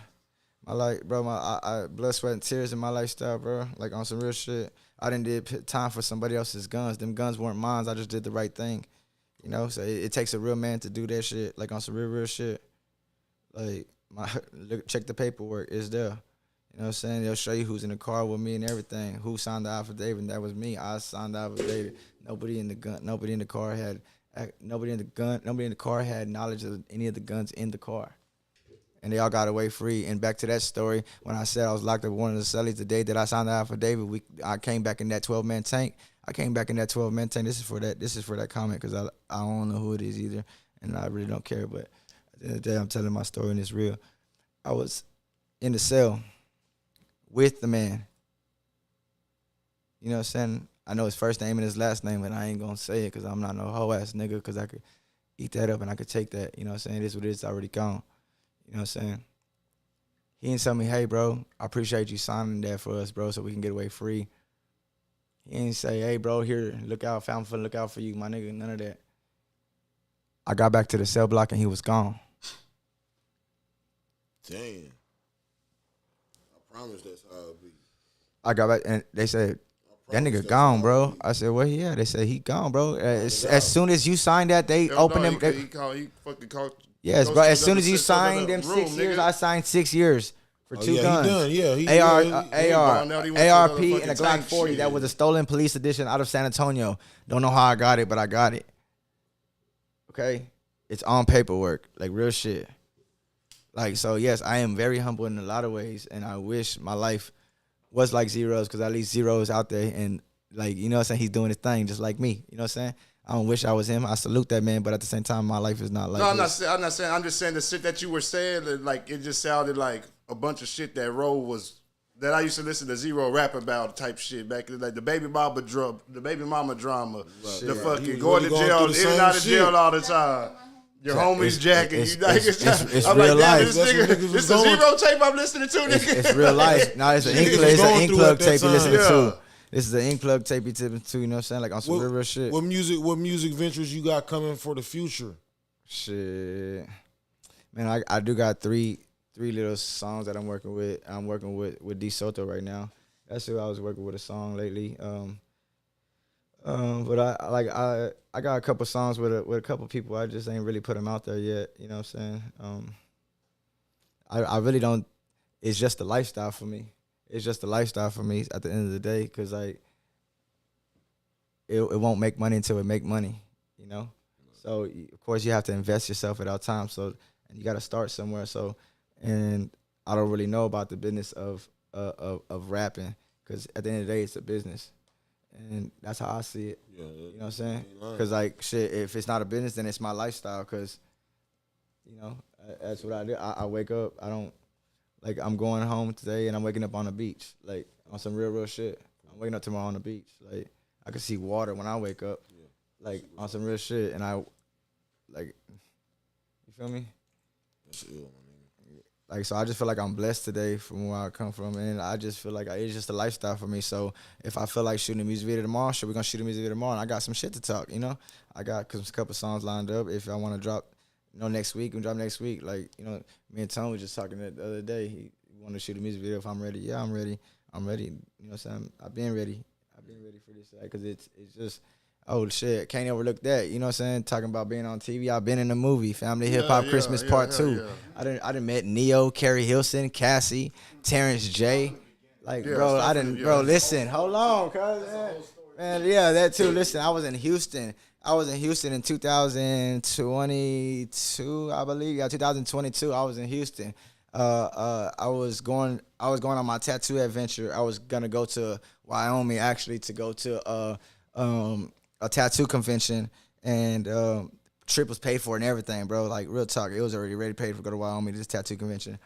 My life, bro, I blood, sweat, and tears in my lifestyle, bro. Like, on some real shit. I didn't did time for somebody else's guns. Them guns weren't mine. I just did the right thing. You know? So it takes a real man to do that shit. Like, on some real shit. Like, check the paperwork. It's there. You know what I'm saying? They'll show you who's in the car with me and everything. Who signed the affidavit, and that was me. I signed the affidavit. Nobody in the car had knowledge of any of the guns in the car. And they all got away free. And back to that story, when I said I was locked up with one of the cellies the day that I signed the affidavit, I came back in that 12-man tank. This is for that comment because I don't know who it is either, and I really don't care. But at the end of the day, I'm telling my story and it's real. I was in the cell with the man. You know what I'm saying? I know his first name and his last name, but I ain't going to say it because I'm not no hoe-ass nigga because I could eat that up and I could take that. You know what I'm saying? It is what it is. It's already gone. You know what I'm saying? He didn't tell me, hey, bro, I appreciate you signing that for us, bro, so we can get away free. He didn't say, hey, bro, here, look out for you, my nigga, none of that. I got back to the cell block and he was gone. Damn. I promise that's how it'll be. I got back and they said, that nigga gone, bro. I said, where he at? They said, he gone, bro. As soon as you signed that, they opened him. He fucking called. Yes, but as soon as you signed them 6 years, I signed 6 years for 2 guns. ARP and a Glock 40 that was a stolen police edition out of San Antonio. Don't know how I got it, but I got it. Okay? It's on paperwork, like real shit. Like, so yes, I am very humble in a lot of ways, and I wish my life was like Zero's, because at least Zero is out there and, like, you know what I'm saying, he's doing his thing just like me. You know what I'm saying? I don't wish I was him. I salute that man, but at the same time, my life is not like this. I'm not saying. I'm just saying the shit that you were saying, like, it just sounded like a bunch of shit that that I used to listen to Zero rap about type shit back in the day. The baby mama drama, the fucking going to jail, in and out of jail all the time. Your homie's jacking you. It's real life. This is a Zero tape I'm listening to. It's real life. No, it's an InkPlugg tape you listening to. This is the InkPlugg tape you tipping to, you know what I'm saying? Like on some real shit. What music ventures you got coming for the future? Shit. Man, I do got three little songs that I'm working with. I'm working with D Soto right now. That's who I was working with a song lately. But I got a couple songs with a couple people. I just ain't really put them out there yet. You know what I'm saying? I really don't. It's just a lifestyle for me. It's just a lifestyle for me at the end of the day, because like it won't make money until it make money, you know. So of course you have to invest yourself at all times. So and you got to start somewhere. So and I don't really know about the business of rapping, because at the end of the day it's a business, and that's how I see it. Yeah, you know what I'm saying? Because like shit, if it's not a business, then it's my lifestyle. Because you know that's what I do. I wake up. I don't. Like, I'm going home today and I'm waking up on the beach, like, on some real shit. I'm waking up tomorrow on the beach. Like, I can see water when I wake up, like, on some real shit. And I, like, you feel me? That's ill, man. Like, so I just feel like I'm blessed today from where I come from. And I just feel like it's just a lifestyle for me. So if I feel like shooting a music video tomorrow, we're going to shoot a music video tomorrow. And I got some shit to talk, you know? I got a couple songs lined up. If I want to drop, next week, we drop next week. Like, you know, me and Tone was just talking the other day. He wanted to shoot a music video if I'm ready. Yeah, I'm ready. You know what I'm saying? I've been ready. For this, because it's just, oh, shit, can't overlook that. You know what I'm saying? Talking about being on TV. I've been in a movie, Family Hip Hop Christmas Part 2. Yeah. I done met Neo, Carrie Hilson, Cassie, Terrence J. Like, bro, listen, hold on, cuz, man, yeah, that too. Listen, I was in Houston in 2022, I believe. Yeah, 2022. I was in Houston. I was going on my tattoo adventure. I was gonna go to Wyoming actually to go to a tattoo convention, and trip was paid for and everything, bro. Like real talk, it was already ready paid for go to Wyoming to this tattoo convention,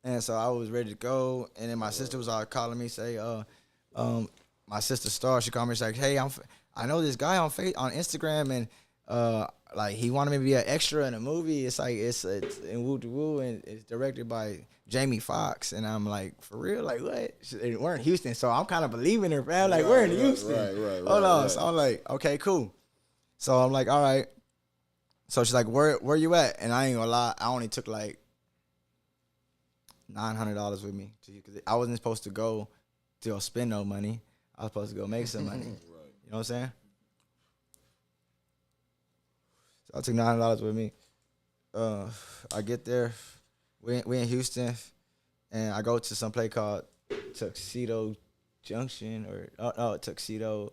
and so I was ready to go. And then my sister was all calling me, say, my sister Star, she called me, she's like, hey, I know this guy on Instagram, and like he wanted me to be an extra in a movie. It's like it's in Woo to Woo, and it's directed by Jamie Foxx. And I'm like, for real? Like what? We're in Houston, so I'm kind of believing her, man. Like we're in Houston. Right. Hold on. So I'm like, okay, cool. So I'm like, all right. So she's like, where you at? And I ain't gonna lie, I only took like $900 with me, because I wasn't supposed to go to spend no money. I was supposed to go make some money. You know what I'm saying? So I took $900 with me. I get there. We in Houston, and I go to some place called Tuxedo Junction, or Tuxedo.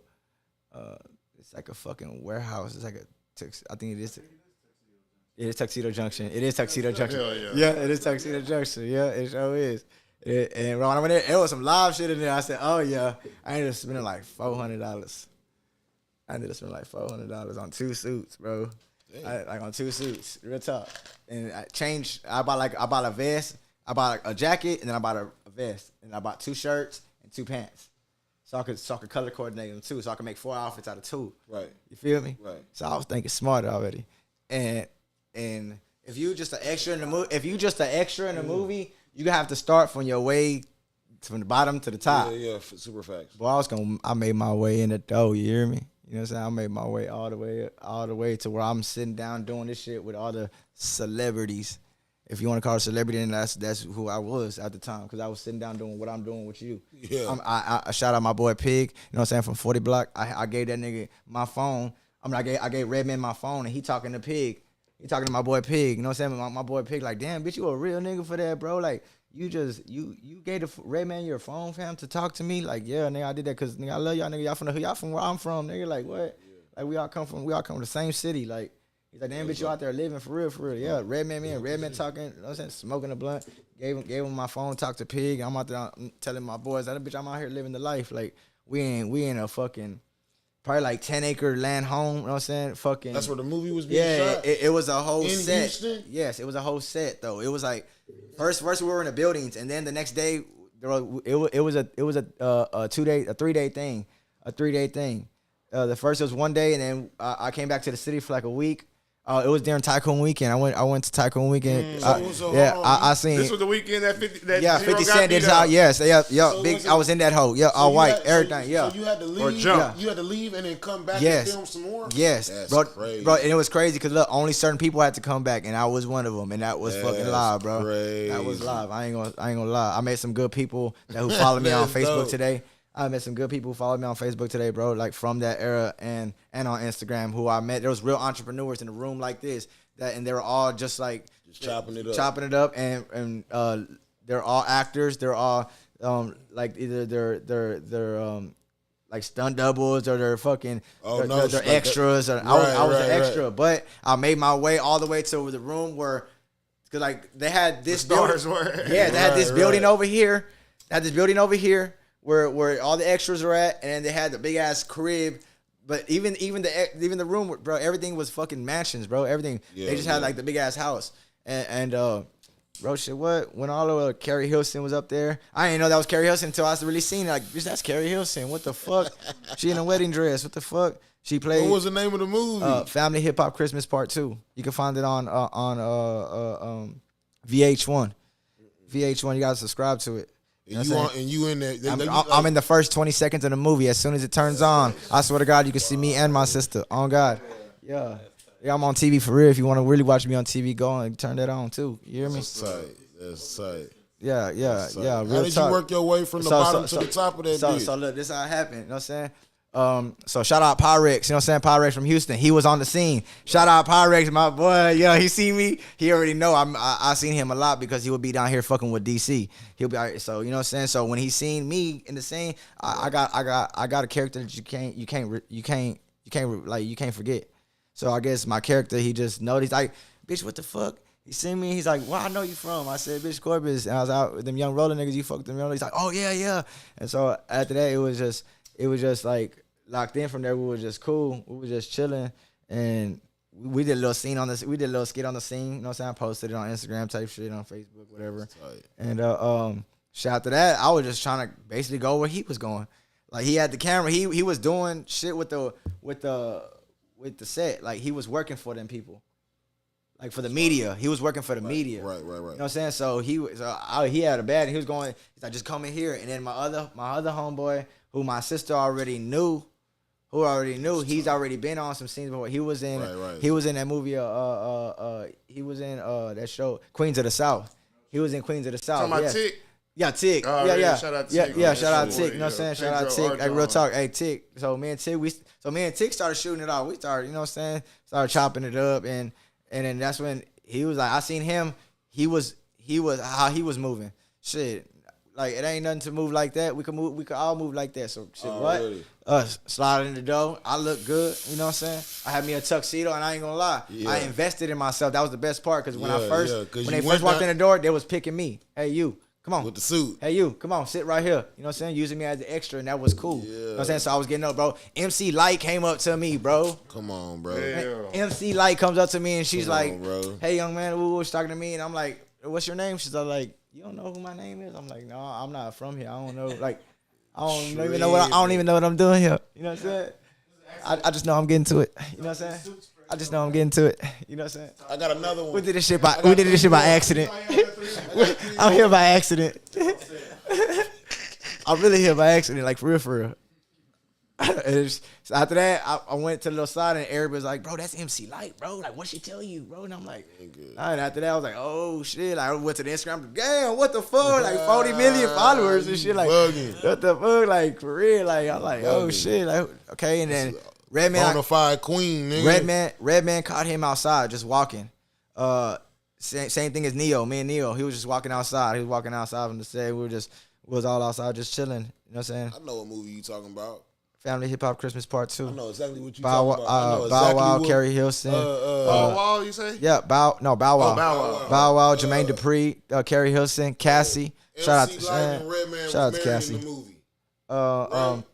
It's like a fucking warehouse. It's like I think it is. It is Tuxedo Junction. It is Tuxedo Junction. Yeah, it is Tuxedo Junction. Yeah, it sure is. And when I went there, it was some live shit in there. I said, oh, yeah. I ended up spending like $400. I ended up spending like $400 on 2 suits, bro. Like on 2 suits, real talk. And I changed. I bought a vest. I bought a jacket, and then I bought a vest. And I bought 2 shirts and 2 pants. So I could color coordinate them too. So I could make 4 outfits out of 2. Right. You feel me? Right. So I was thinking smart already. And if you just an extra in the movie, you have to start from your way from the bottom to the top. Yeah, super facts. Boy, I made my way in the door, you hear me? You know what I'm saying? I made my way all the way to where I'm sitting down doing this shit with all the celebrities. If you want to call it celebrity, then that's who I was at the time, because I was sitting down doing what I'm doing with you. Yeah. I shout out my boy Pig, you know what I'm saying, from 40 Block. I gave that nigga my phone. I gave Redman my phone, and he talking to Pig. He talking to my boy Pig, you know what I'm saying? My boy Pig like, damn, bitch, you a real nigga for that, bro. Like, you gave the Redman your phone, fam, to talk to me? Like, yeah, nigga, I did that because, nigga, I love y'all, nigga. Y'all from where I'm from, nigga. Like, what? Yeah. Like, we all come from the same city. Like, he's like, damn, bitch, you out there living for real. Yeah, Redman, me and Redman talking, you know what I'm saying, smoking a blunt. Gave him my phone, talked to Pig. I'm out there I'm telling my boys, that bitch, I'm out here living the life. Like, we in a fucking, probably like 10-acre land home, you know what I'm saying? Fucking. That's where the movie was being shot? It was a whole in set. Houston? Yes, it was a whole set, though. It was like, first we were in the buildings, and then the next day, it was a 3-day thing. The first was one day, and then I came back to the city for like a week. It was during Tycoon Weekend. I went to Tycoon Weekend. I seen. This was the weekend that 50. That yeah, 50 Cent did out. Yes, so big. I was in that hole. Yeah, all white, everything. Yeah. So you had to leave. Or jump. You had to leave and then come back and film some more. Yes, that's bro. Crazy. Bro, and it was crazy because look, only certain people had to come back, and I was one of them, and that was fucking live, bro. Crazy. That was live. I ain't gonna lie. I met some good people who followed me on Facebook today. I met some good people who followed me on Facebook today, bro. Like from that era and on Instagram, who I met. There was real entrepreneurs in a room like this. And they were all just like chopping it up, and they're all actors. They're all like either they're like stunt doubles or they're fucking they're extras. I was an extra, but I made my way all the way to the room where, because like they had this building, they had this building over here. They had this building over here where all the extras were at, and they had the big ass crib. But even the room, bro, everything was fucking mansions, bro. Everything they just had like the big ass house, and bro, shit. What when all of Carrie Hilson was up there? I didn't know that was Carrie Hilson until I really seen it. Like, bitch, that's Carrie Hilson. What the fuck? She in a wedding dress. What the fuck? She played. What was the name of the movie? Family Hip Hop Christmas Part 2. You can find it on VH1. VH1. You gotta subscribe to it. And you in there? I'm in the first 20 seconds of the movie. As soon as it turns on, I swear to God, you can see me and my sister. On God, yeah, I'm on TV for real. If you want to really watch me on TV, go and turn that on too. You hear me? That's tight. Yeah. Real How did you work your way from the bottom to the top of that? So look, this is how it happened. You know what I'm saying? So shout out Pyrex, you know what I'm saying? Pyrex from Houston. He was on the scene. Shout out Pyrex, my boy. Yeah, he see me. He already know. I seen him a lot because he would be down here fucking with DC. He'll be so, you know what I'm saying? So when he seen me in the scene, I got a character that you can't forget. So I guess my character, he just noticed, like, bitch, what the fuck? He seen me. He's like, "Where I know you from?" I said, "Bitch, Corbis." And I was out with them young roller niggas. You fucked them roller. He's like, "Oh yeah." And so after that, it was just like locked in from there. We were just cool. We were just chilling, and we did a little scene on this. We did a little skit on the scene. You know what I'm saying? I posted it on Instagram type shit, on Facebook, whatever. And shout out to that. I was just trying to basically go where he was going. Like, he had the camera. He was doing shit with the set. Like, he was working for them people. Like, for the media. He was working for the media. Right. You know what I'm saying? So he had a bad, and he was going, he's like, just come in here. And then my other homeboy, who my sister already knew, he's already been on some scenes before. He was in that movie, he was in that show, Queens of the South. He was in Queens of the South. Talking about Tick? Yeah, Tick. Yeah. Shout out Tick. Yeah, shout out Tick. You know what I'm saying? Shout out Tick. Like, real talk. Hey, Tick. So me and Tick started shooting it off. We started, you know what I'm saying? Started chopping it up, and then that's when he was like, I seen him. He was how he was moving. Shit. Like, it ain't nothing to move like that. We could all move like that. So shit, slide in the door. I look good. You know what I'm saying? I had me a tuxedo, and I ain't gonna lie. Yeah. I invested in myself. That was the best part, because when they first walked in the door, they was picking me. Hey, you. Come on. With the suit. Hey, you. Come on. Sit right here. You know what I'm saying? Using me as an extra, and that was cool. Yeah. You know what I'm saying? So I was getting up, bro. MC Light came up to me, bro. Come on, bro. Yeah. MC Light comes up to me, and she's like, hey, young man. She's talking to me, and I'm like, what's your name? She's like, you don't know who my name is? I'm like, no, I'm not from here. I don't know. Like, I don't even know what I'm doing here. You know what I'm saying? I just know I'm getting to it. You know what I'm saying? I just know I'm getting to it. You know what I'm saying? I got another one. We did this shit by accident. I'm here by accident. I'm really here by accident, like, for real. So after that, I went to the little side, and everybody was like, bro, that's MC Light, bro. Like, what'd she tell you, bro? And I'm like, and after that, I was like, oh, shit. Like, I went to the Instagram, damn, what the fuck? Like, 40 million followers and shit. Like, what the fuck? Like, for real. Like, I'm like, oh, shit. Like, okay, and then Redman. Bonafide queen, nigga. Redman caught him outside just walking. Same thing as Neo. Me and Neo, he was just walking outside. He was walking outside from the set. We was all outside just chilling. You know what I'm saying? I know what movie you talking about. Family Hip Hop Christmas Part 2. I know exactly what you talking about. Bow Wow, Carrie Hilson. Bow Wow, you say? Yeah, Bow Wow. Bow Wow. Bow Wow, Jermaine Dupri, Carrie Hilson, Cassie. Shout out to Redman. Shout out to Cassie. In the movie.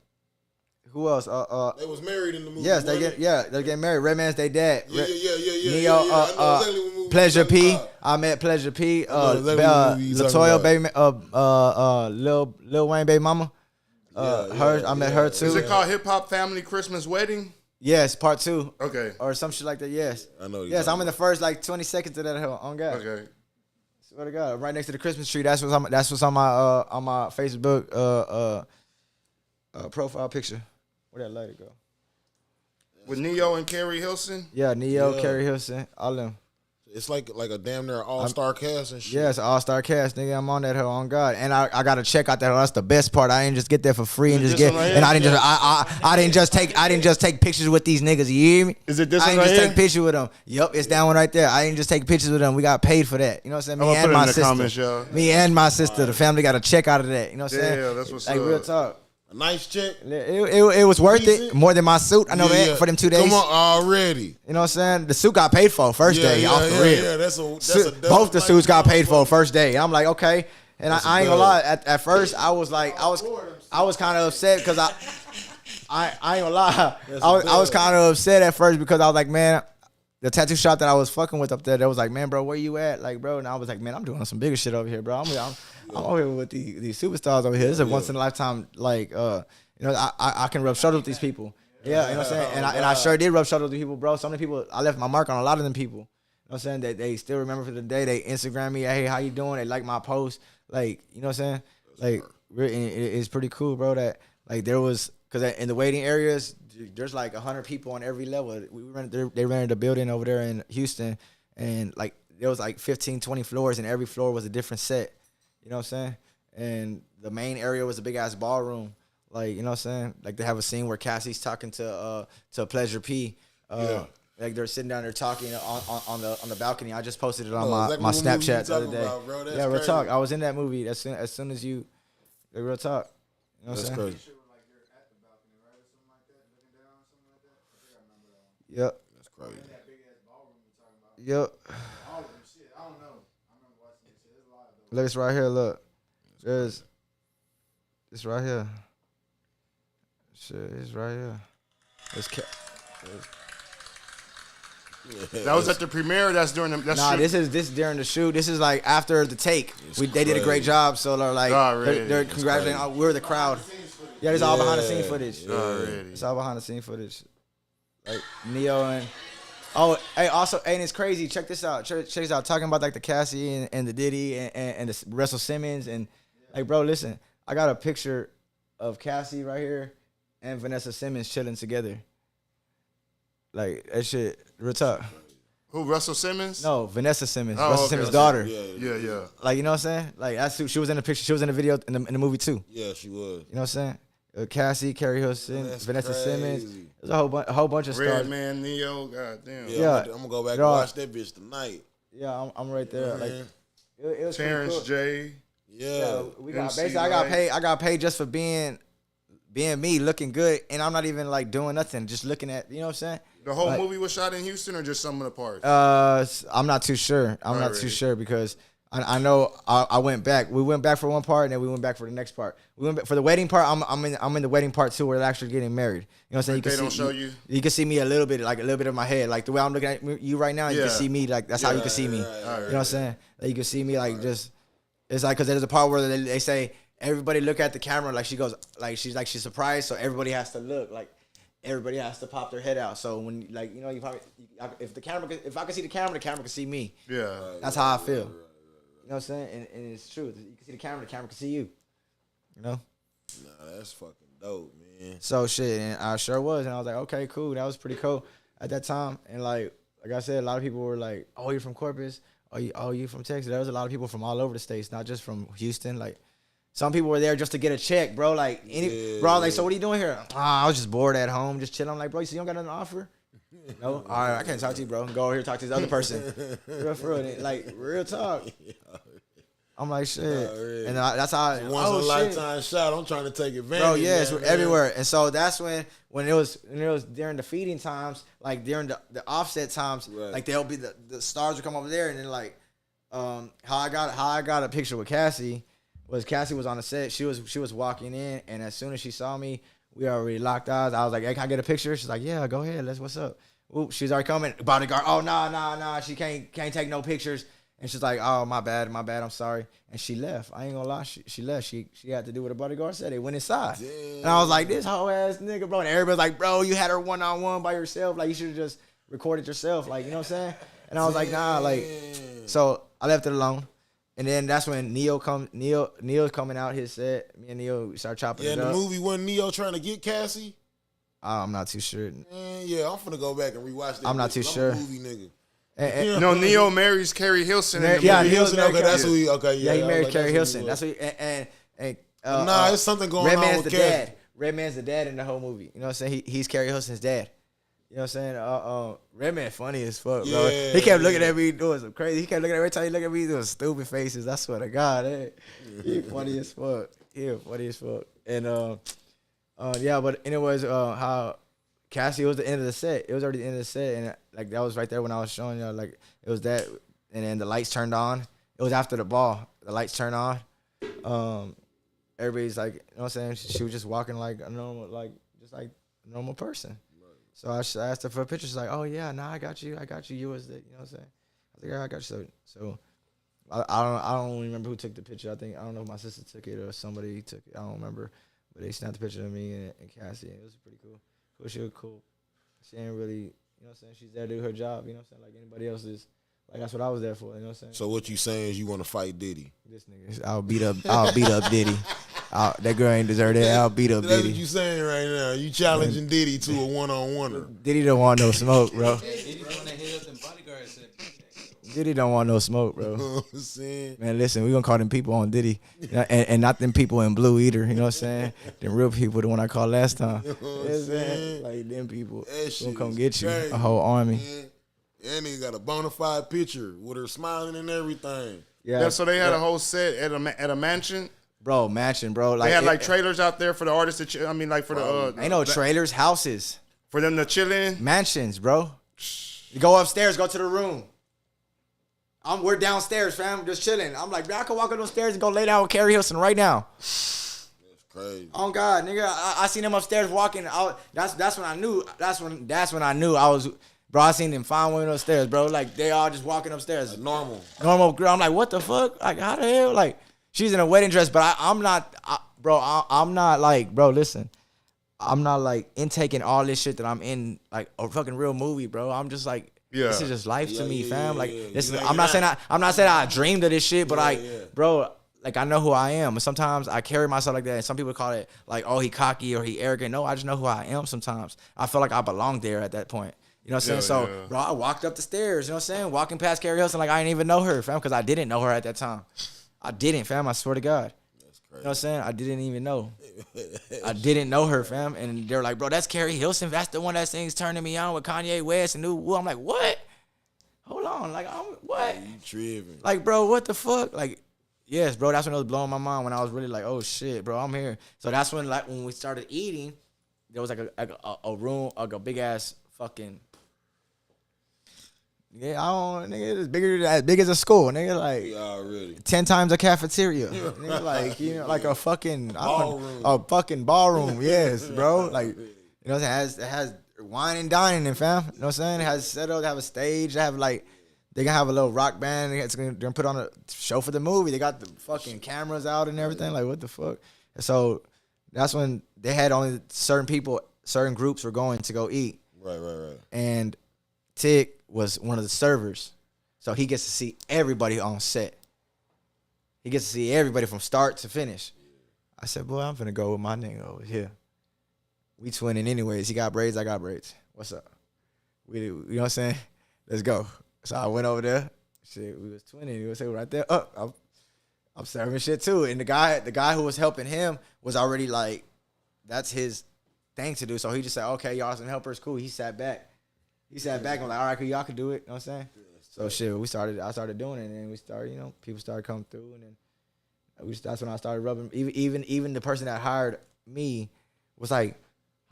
Who else? They was married in the movie. Yes, they're getting married. Redman's they dad. Yeah. Neo, I know exactly what movie Pleasure P. about. I met Pleasure P. Latoya Latoya baby, Lil Wayne baby mama. I met her too. Is it called Hip Hop Family Christmas Wedding? Yes, Part 2. Okay. Or some shit like that. Yes. I know. Yes, I'm in the first like 20 seconds of that hell. On God. Okay. Swear to God, right next to the Christmas tree. That's what's on my Facebook profile picture. Where that lighter go? With Neo and Carrie Hilson? Yeah, Neo, Carrie Hilson, all them. It's like a damn near all-star cast and shit. Yeah, it's an all-star cast, nigga. I'm on that hell, on God, and I got to check out that hell. That's the best part. I didn't just get there for free and just get, and I didn't just take pictures with these niggas. You hear me? Is it this I one didn't right just here? take pictures with them. Yup, it's that one right there. I didn't just take pictures with them. We got paid for that. You know what I'm saying? Me and my sister. Comments, y'all. Me and my sister. The family got a check out of that. You know what I'm saying? Yeah, that's what's like up. real talk. A nice check. It was worth it more than my suit. I know that for them 2 days. Come on, already. You know what I'm saying? The suit got paid for first day off the rip. Yeah, that's a both the suits got paid for first day. I'm like, okay. And I ain't gonna lie. At first, I was kind of upset because I ain't gonna lie. I was kind of upset at first because I was like, man, the tattoo shop that I was fucking with up there, they was like, man, bro, where you at? Like, bro, and I was like, man, I'm doing some bigger shit over here, bro. I'm over here with these superstars over here. This is a once in a lifetime, like, I can rub shoulders with these people. Yeah, you know what I'm saying? And I sure did rub shoulders with people, bro. So many people, I left my mark on a lot of them people. You know what I'm saying? That they still remember for the day. They Instagram me, hey, how you doing? They like my post. Like, you know what I'm saying? Like, it's pretty cool, bro, that, like, there was, because in the waiting areas, there's like 100 people on every level. They rented a building over there in Houston, and like there was like 15, 20 floors, and every floor was a different set. You know what I'm saying? And the main area was a big ass ballroom. Like, you know what I'm saying? Like they have a scene where Cassie's talking to Pleasure P. Like they're sitting down there talking on the balcony. I just posted it on my Snapchat the other day. About, yeah, real talk. I was in that movie as soon as you. Like, real talk. You know what I'm saying? Crazy. Yep. That's crazy. Yep. Look, it's right here. Look, it's right here. Shit, it's right here. That was at the premiere. That's during the. This is during the shoot. This is like after the take. They did a great job. So they're like, they're congratulating. We're the crowd. Yeah, it's all behind the scene footage. It's all behind the scene footage. Like Neo and and it's crazy. Check this out. Check this out. Talking about like the Cassie and the Diddy and the Russell Simmons and like, bro, listen. I got a picture of Cassie right here and Vanessa Simmons chilling together. Like that shit. Real talk. Who, Russell Simmons? No, Vanessa Simmons. Oh, Russell Simmons' daughter. Yeah. Like, you know what I'm saying? Like she was in the picture. She was in the video in the movie too. Yeah, she was. You know what I'm saying? Cassie, Carrie Hilson, Vanessa crazy. Simmons. There's a whole bunch of stars. Redman, Neo, goddamn. Yeah. I'm gonna go back and watch that bitch tonight. Yeah, I'm right there. Like it was Terrence cool. J. Yeah, we got basically. I got paid just for being me, looking good, and I'm not even like doing nothing, just looking at. You know what I'm saying? The whole movie was shot in Houston, or just some of the parts? I'm not too sure. I'm not too sure because I know I went back. We went back for one part, and then we went back for the next part. We went back for the wedding part. I'm in the wedding part too, where they're actually getting married. You know what I'm saying? They don't show you. You can see me a little bit of my head, like the way I'm looking at you right now. You can see me, like that's how you can see me. You know what I'm saying? Like, you can see me, like just. It's like because there's a part where they say everybody look at the camera, like she goes, like she's surprised, so everybody has to look, like everybody has to pop their head out. So when like you know you probably if I can see the camera can see me. Yeah, that's how I feel. You know what I'm saying? And it's true. You can see the camera can see you. You know? Nah, that's fucking dope, man. So shit, and I sure was, and I was like, okay, cool. That was pretty cool at that time. And like I said, a lot of people were like, oh, you're from Corpus. Oh, you from Texas? There was a lot of people from all over the states, not just from Houston. Like, some people were there just to get a check, bro. Like, bro, like, so what are you doing here? I was just bored at home, just chilling. I'm like, bro, so you don't got nothing to offer? No, all right, I can't talk to you, bro. Go over here, talk to this other person. For real, like real talk. I'm like shit, and that's how. Once in a lifetime shot. I'm trying to take advantage. Bro, yes, we're everywhere, and so that's when it was during the feeding times, like during the offset times, like there'll be the stars would come over there, and then like how I got a picture with Cassie was on the set. She was walking in, and as soon as she saw me, we already locked eyes. I was like, hey, can I get a picture? She's like, yeah, go ahead. What's up? Ooh, she's already coming. Bodyguard. Oh, nah. She can't take no pictures. And she's like, oh, my bad. I'm sorry. And she left. I ain't gonna lie. She left. She had to do what the bodyguard said. They went inside. Damn. And I was like, this whole ass nigga, bro. And everybody's like, bro, you had her one-on-one by yourself. Like, you should have just recorded yourself. Like, you know what I'm saying? And I was like, nah. Like, so I left it alone. And then that's when Neo's coming out his set. Me and Neo start chopping it up. Yeah, in the movie, wasn't Neo trying to get Cassie? I'm not too sure. Yeah, I'm finna go back and rewatch that. I'm not too sure. I'm a movie nigga. No, Neo marries Carrie Hilson. Yeah, Hilson. Okay, that's who he. Okay, yeah, he married Carrie Hilson. That's what. There's something going on with the dad. Redman's the dad in the whole movie. You know what I'm saying? He's Carrie Hilson's dad. You know what I'm saying? Redman funny as fuck, bro. Yeah, he kept looking at me doing some crazy. He kept looking at every time he looked at me doing stupid faces. I swear to God, he funny as fuck. And yeah, but anyways, how Cassie, it was the end of the set. It was already the end of the set, and like that was right there when I was showing y'all. Like it was that, and then the lights turned on. It was after the ball. The lights turned on. Everybody's like, you know what I'm saying? She was just walking like a normal, like just like a normal person. So I asked her for a picture. She's like, "Oh yeah, nah, I got you. You was the, you know what I'm saying?" I was like, "Yeah, I got you." So I don't remember who took the picture. I don't know if my sister took it or somebody took it. I don't remember, but they snapped the picture of me and Cassie. And it was pretty cool. She was cool. She ain't really, you know what I'm saying? She's there to do her job. You know what I'm saying? Like anybody else is. Like that's what I was there for. You know what I'm saying? So what you saying is you want to fight Diddy? This nigga, I'll beat up Diddy. That girl ain't deserve that. I'll beat up Diddy. That's what you saying right now. You challenging Diddy to a one-on-one. Diddy don't want no smoke, bro. Diddy don't want no smoke, bro. You know what I'm saying? Man, listen, we gonna call them people on Diddy, and not them people in blue either. You know what I'm saying? Them real people, the one I called last time. You know what I'm saying? Like them people That gonna come get you, crazy, a whole army. Man. And he got a bona fide picture with her smiling and everything. Yeah, so they had a whole set at a mansion. Bro, mansion, bro. Like they had like trailers out there for the artists to ain't no trailers, houses. For them to chill in. Mansions, bro. You go upstairs, go to the room. We're downstairs, fam, just chilling. I'm like, I could walk up those stairs and go lay down with Carrie Hilson right now. That's crazy. Oh God, nigga, I seen them upstairs walking. That's when I knew. That's when I knew I was. Bro, I seen them find one of those stairs, bro. Like they all just walking upstairs. Like normal girl. I'm like, what the fuck? Like how the hell? Like she's in a wedding dress, but I'm not, I'm not like, bro. Listen, I'm not like intaking all this shit that I'm in like a fucking real movie, bro. I'm just like. Yeah. This is just life to me, fam. Like this is, I'm not saying I dreamed of this shit, but bro, like I know who I am. And sometimes I carry myself like that. And some people call it like, oh, he cocky or he arrogant. No, I just know who I am sometimes. I feel like I belong there at that point. You know what I'm saying? So, bro, I walked up the stairs, you know what I'm saying? Walking past Carrie Hilson like I didn't even know her, fam, because I didn't know her at that time. I didn't, fam. I swear to God. You know what I'm saying? I didn't even know. I didn't know her, fam. And they're like, bro, that's Carrie Hilson. That's the one that sings Turning Me On with Kanye West and New. I'm like, what? Hold on. Like, what? You tripping. Like, bro, what the fuck? Like, yes, bro, that's when it was blowing my mind when I was really like, oh, shit, bro, I'm here. So that's when, like, when we started eating, there was, like, a room, like, a big-ass fucking, nigga, it's as big as a school, nigga, like, really? 10 times a cafeteria, nigga, like, you know, like a fucking ballroom. A fucking ballroom, yes, bro, like, you know what I'm saying, it has wine and dining in, fam, you know what I'm saying, it has set up, they have a stage, they have, like, they gonna have a little rock band, they're gonna put on a show for the movie, they got the fucking cameras out and everything, like, what the fuck, so that's when they had only certain groups were going to go eat, right, and Tick was one of the servers. So he gets to see everybody on set. He gets to see everybody from start to finish. I said, boy, I'm finna go with my nigga over here. We twinning anyways. He got braids, I got braids. What's up? You know what I'm saying? Let's go. So I went over there. Shit, we was twinning. He was right there. I'm serving shit too. And the guy who was helping him was already like, that's his thing to do. So he just said, okay, y'all some helpers, cool. He sat back. He sat back and was like, all right, y'all can do it. You know what I'm saying? So shit, I started doing it, and then we started, people started coming through, and then that's when I started rubbing. Even the person that hired me was like,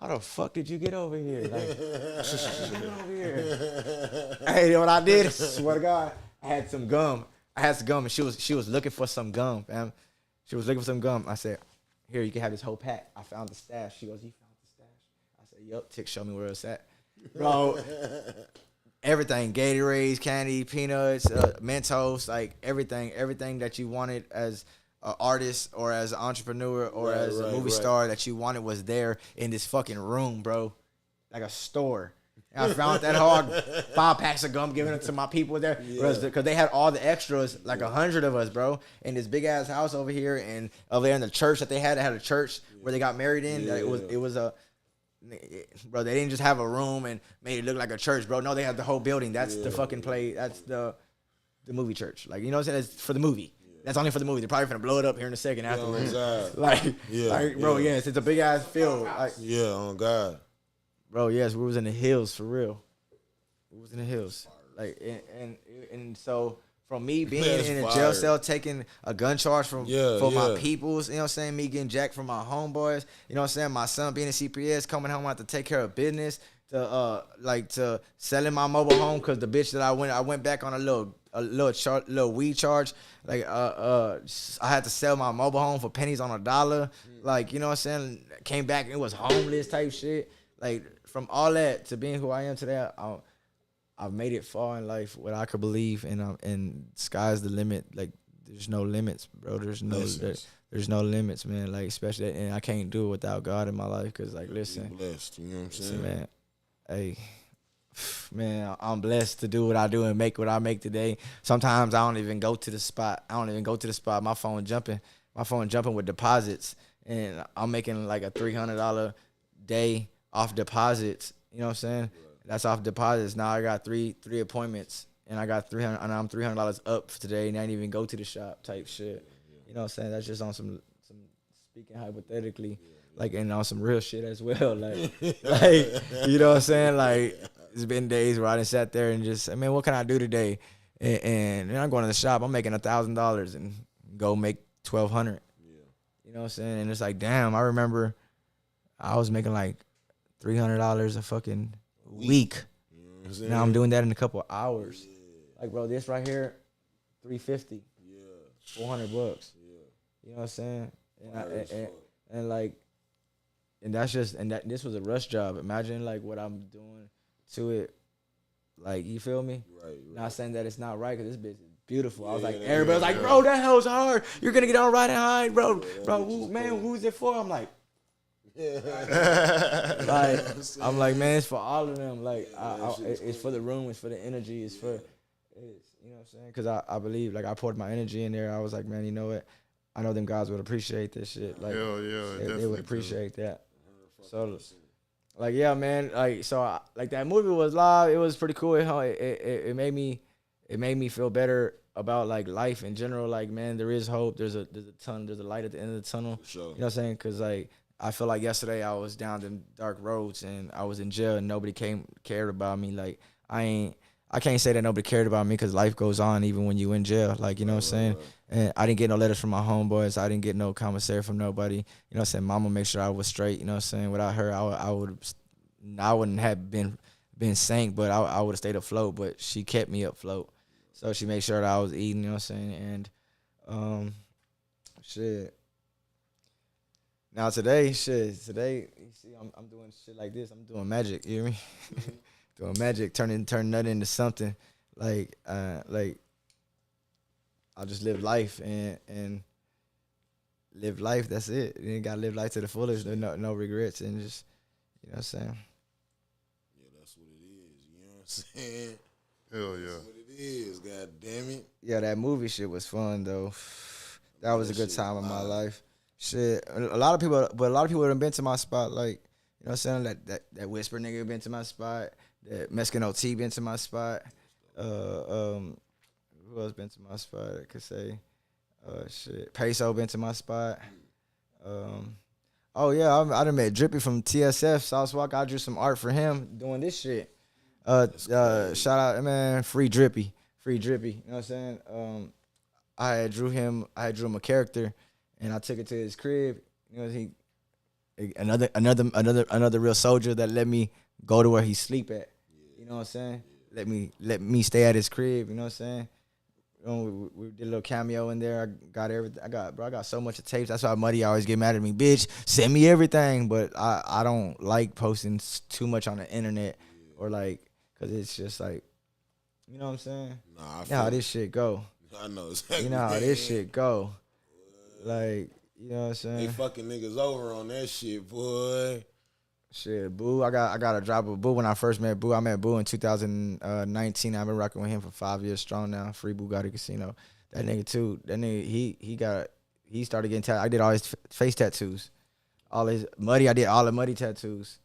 how the fuck did you get over here? Like, get over here. Hey, you know what I did? Swear to God, I had some gum, and she was looking for some gum, fam. She was looking for some gum. I said, here, you can have this whole pack. I found the stash. She goes, you found the stash? I said, yup. Tick, show me where it's at. Bro, everything, Gatorades, candy, peanuts, Mentos, like everything that you wanted as an artist or as an entrepreneur or as a movie star that you wanted was there in this fucking room, bro. Like a store. And I found that hard 5 packs of gum, giving it to my people there. Because they had all the extras, like 100 of us, bro, in this big-ass house over here. And over there in the church that they had a church where they got married in. Yeah. It was a... Bro, they didn't just have a room and made it look like a church, bro. No, they had the whole building. That's the fucking play. That's the movie church. Like, you know what I'm saying? That's for the movie. That's only for the movie. They're probably gonna blow it up here in a second afterwards. Yes, it's a big ass field. Like, on God. Bro, yes, we was in the hills for real. We was in the hills. Like, and so from me being in a jail cell, taking a gun charge for my peoples, you know what I'm saying? Me getting jacked from my homeboys, you know what I'm saying? My son being a CPS, coming home, I have to take care of business, to selling my mobile home because the bitch that I went back on a little weed charge. Like, I had to sell my mobile home for pennies on a dollar. Like, you know what I'm saying? Came back and it was homeless type shit. Like, from all that to being who I am today, I've made it far in life, what I could believe, and sky's the limit. Like, there's no limits, bro. There's no limits, man. Like, especially, and I can't do it without God in my life. Cause, like, listen, you're blessed. You know what I'm saying, man? Hey, man, I'm blessed to do what I do and make what I make today. Sometimes I don't even go to the spot. My phone jumping with deposits, and I'm making like a $300 day off deposits. You know what I'm saying? Right. That's off deposits. Now I got three appointments, and I got $300, and I'm $300 up for today, and I didn't even go to the shop type shit. You know what I'm saying? That's just on some speaking hypothetically, like, and on some real shit as well. Like, you know what I'm saying? Like, it's been days where I just sat there and just, man, what can I do today? And I'm going to the shop. I'm making $1,000 and go make $1,200. You know what I'm saying? And it's like, damn, I remember I was making like $300 a fucking week. Now I'm doing that in a couple of hours. Like, bro, this right here, $350. $400. You know what I'm saying? And that's just, and that this was a rush job. Imagine like what I'm doing to it. Like, you feel me? Right. Not saying that it's not right, because this bitch is beautiful. I was like, everybody's like, bro, that hell's hard. You're gonna get on right and high, bro. Who's it for? I'm like, I'm like, man, it's for all of them. Like, it's for the room, it's for the energy, you know what I'm saying? Because I believe, like, I poured my energy in there. I was like, man, you know what? I know them guys would appreciate this shit. Like, they would appreciate that. So, like, yeah, man. Like, so, like, that movie was live. It was pretty cool. It made me feel better about, like, life in general. Like, man, there is hope. There's a light at the end of the tunnel. Sure. You know what I'm saying? Because, like, I feel like yesterday I was down them dark roads and I was in jail and nobody cared about me. Like, I can't say that nobody cared about me, because life goes on even when you in jail. Like, you know what I'm saying? Right. And I didn't get no letters from my homeboys. I didn't get no commissary from nobody. You know what I'm saying? Mama made sure I was straight. You know what I'm saying? Without her, I wouldn't have been sank, but I would have stayed afloat. But she kept me afloat. So she made sure that I was eating, you know what I'm saying? And shit. Now today, you see, I'm doing shit like this. I'm doing magic, you hear me? Mm-hmm. Doing magic, turn nothing into something. Like I'll just live life and live life. That's it. You ain't gotta live life to the fullest. No regrets, and just, you know what I'm saying. Yeah, that's what it is. You know what I'm saying? Hell yeah. That's what it is. God damn it. Yeah, that movie shit was fun though. That was a good time in my life. Shit, a lot of people have been to my spot. Like, you know what I'm saying? That Whisper nigga been to my spot. That Mexican OT been to my spot. Who else been to my spot? I could say, shit. Peso been to my spot. Oh yeah, I done met Drippy from TSF South Walk. I drew some art for him doing this shit. Shout out, man, Free Drippy. You know what I'm saying? I had drew him a character, and I took it to his crib. You know, another real soldier that let me go to where he sleep at. You know what I'm saying? Let me stay at his crib. You know what I'm saying? We did a little cameo in there. I got everything. I got so much of tapes. That's why Muddy always get mad at me. Bitch, send me everything. But I don't like posting too much on the internet or like, cause it's just like, you know what I'm saying? Nah, you know how this shit go. I know exactly. You know how this shit go. Like, you know what I'm saying? They fucking niggas over on that shit, boy. Shit, Boo. I got a drop of Boo when I first met Boo. I met Boo in 2019. I've been rocking with him for 5 years strong now. Free Bugatti Casino. That nigga too. That nigga he started getting I did all his face tattoos. All his Muddy. I did all the Muddy tattoos.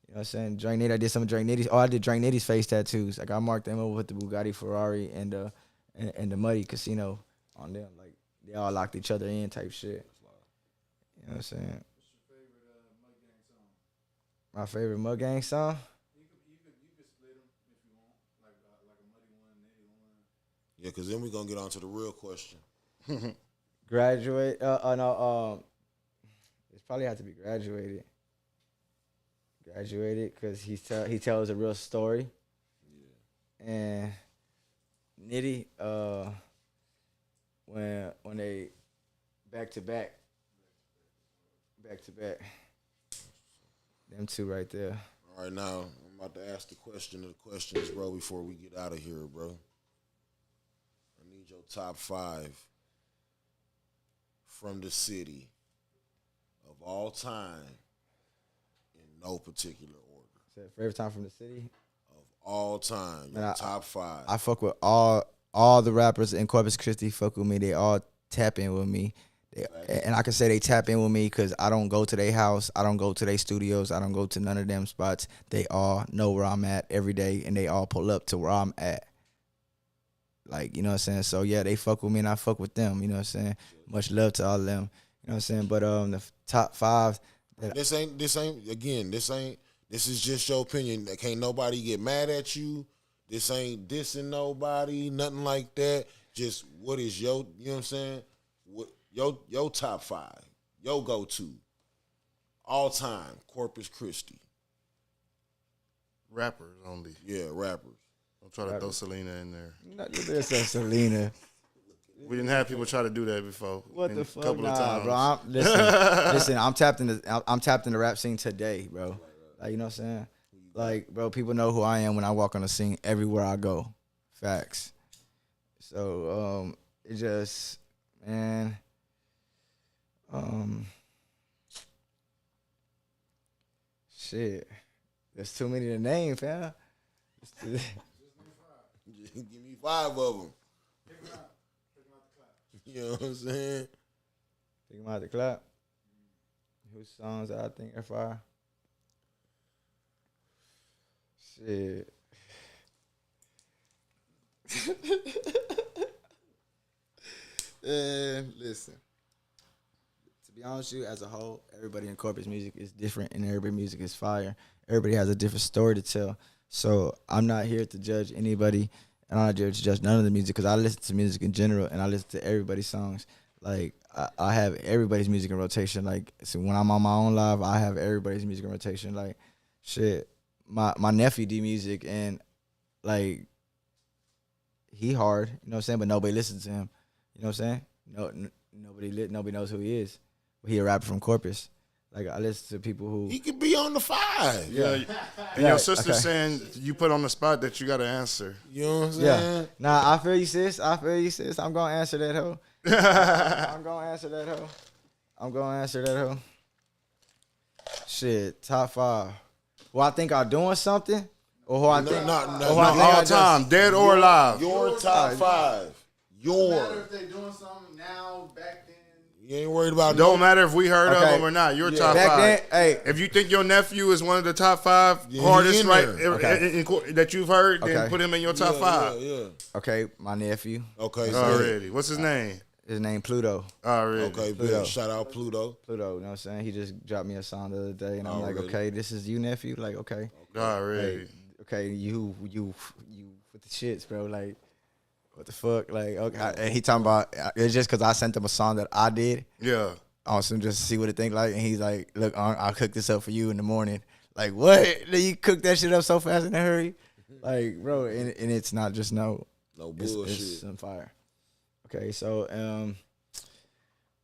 You know what I'm saying? Drake Nitty. I did some of Drake Nitty's. Oh, I did Drake Nitty's face tattoos. Like I marked them over with the Bugatti Ferrari and the Muddy Casino on them. Like they all locked each other in type shit. You know what I'm saying? My favorite Mud Gang song? You could split them if you want, like a Muddy one, Nitty one. Yeah, because then we're going to get on to the real question. Graduate. No. It probably have to be graduated. Graduated because he tells a real story. Yeah. And Nitty, when they back to back. Them two right there. All right, now I'm about to ask the question of the questions, bro, before we get out of here, bro. I need your top 5 from the city of all time in no particular order. Is that favorite time from the city? Of all time, your top 5. I fuck with all the rappers in Corpus Christi. Fuck with me. They all tap in with me. And I can say they tap in with me because I don't go to their house. I don't go to their studios. I don't go to none of them spots. They all know where I'm at every day, and they all pull up to where I'm at. Like, you know what I'm saying? So, yeah, they fuck with me, and I fuck with them. You know what I'm saying? Much love to all of them. You know what I'm saying? But the top 5. This is just your opinion. Can't nobody get mad at you. This ain't dissing nobody, nothing like that. Just what is your, you know what I'm saying? Your top 5, your go-to, all time, Corpus Christi. Rappers only. Yeah, rappers. Don't try to throw Selena in there. Not that Selena. We didn't have people try to do that before. What the fuck? Couple of times. Bro. Listen, I'm tapped in the rap scene today, bro. Like, you know what I'm saying? Like, bro, people know who I am when I walk on the scene everywhere I go. Facts. So, it just, man. Shit. There's too many to name, fam. Give me 5 of them. Pick them out the clap. You know what I'm saying? Pick them out the clap. Whose songs I think are fire? Shit. Listen. To be honest with you, as a whole, everybody in Corpus music is different and everybody music is fire. Everybody has a different story to tell. So I'm not here to judge anybody, and I'm not here to judge none of the music because I listen to music in general and I listen to everybody's songs. Like, I have everybody's music in rotation. Like, so when I'm on my own live, I have everybody's music in rotation. Like, shit, my nephew do music and, like, he hard, you know what I'm saying? But nobody listens to him, you know what I'm saying? Nobody knows who he is. But he a rapper from Corpus. Like, I listen to people who... He could be on the 5. Yeah. And your sister's saying you put on the spot that you got to answer. You know what I'm saying? Yeah. Nah, I feel you, sis. I'm going to answer that hoe. I'm going to answer that hoe. Shit, top 5. Well, I think I'm doing something? Or who I think... No, all time, dead or alive. Your top 5. No matter if they doing something now, back then. You ain't worried about Don't matter if we heard of them or not. Your top 5. Then, hey, if you think your nephew is one of the top 5 hardest that you've heard, then put him in your top 5. Yeah. okay, my nephew. Okay. Already. What's his name? His name Pluto. Already. Okay, Pluto. Shout out Pluto. Pluto, you know what I'm saying? He just dropped me a song the other day, and I'm like, Already. okay, this is you, nephew? Like, okay. Already. Hey, okay, you with the shits, bro. Like, what the fuck? Like, okay. And he talking about it's just because I sent him a song that I did. Yeah. Awesome, just to see what it think like. And he's like, look, I'll cook this up for you in the morning. Like, what? You cook that shit up so fast in a hurry? Like, bro, and it's not just no bullshit. It's some fire. Okay, so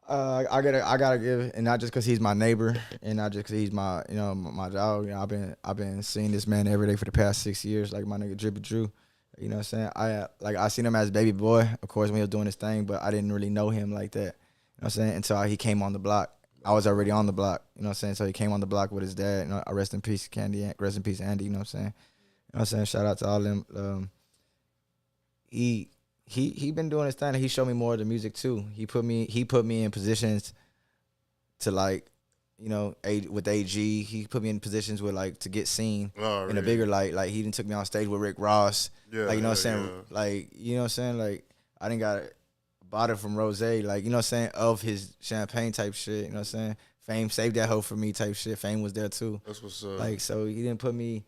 I gotta give, and not just because he's my neighbor, and not just because he's my my dog. You know, I've been seeing this man every day for the past 6 years, like my nigga Drippy Drew. You know what I'm saying? I seen him as baby boy, of course, when he was doing his thing, but I didn't really know him like that. You know what I'm saying? Until he came on the block. I was already on the block. You know what I'm saying? So he came on the block with his dad. You know, rest in peace, Candy. Rest in peace, Andy. You know what I'm saying? You know what I'm saying? Shout out to all them. He been doing his thing, and he showed me more of the music too. He put me in positions to, like, you know, with AG. He put me in positions with, like, to get seen in a bigger light. Like, he done took me on stage with Rick Ross. Yeah, like, you know what I'm saying? Yeah. Like, you know what I'm saying? Like, I didn't got a bottle from Rose, like, you know what I'm saying, of his champagne type shit. You know what I'm saying? Fame saved that hoe for me type shit. Fame was there too. That's what's up. Like, so he didn't put me,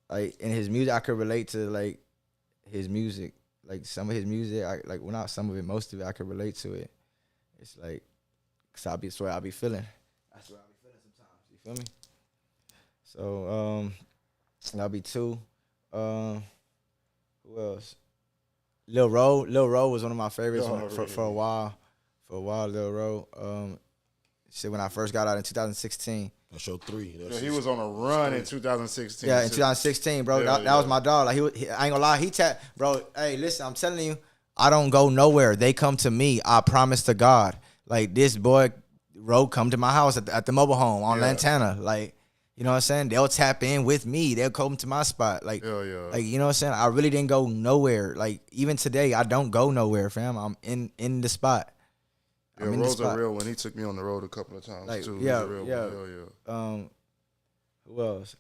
like, in his music. I could relate to, like, his music. Like, some of his music, well, not some of it, most of it, I could relate to it. It's like, cause that's what I be feeling. That's what I be feeling sometimes. You feel me? So, that'll be 2. Who else? Lil Ro was one of my favorites for a while. For a while, Lil Ro. Shit, when I first got out in 2016. That's your 3. Yeah, he was on a run in 2016. Yeah, in 2016, bro. That was my dog. Like, I ain't gonna lie. He tapped, bro. Hey, listen, I'm telling you, I don't go nowhere. They come to me. I promise to God. Like, this boy, Ro, come to my house at the mobile home on Lantana. Like, you know what I'm saying? They'll tap in with me. They'll come to my spot. Like, like, you know what I'm saying? I really didn't go nowhere. Like, even today, I don't go nowhere, fam. I'm in the spot. Yeah, Ro's a real one. He took me on the road a couple of times, like, too. Yeah, real yeah. One. Who else?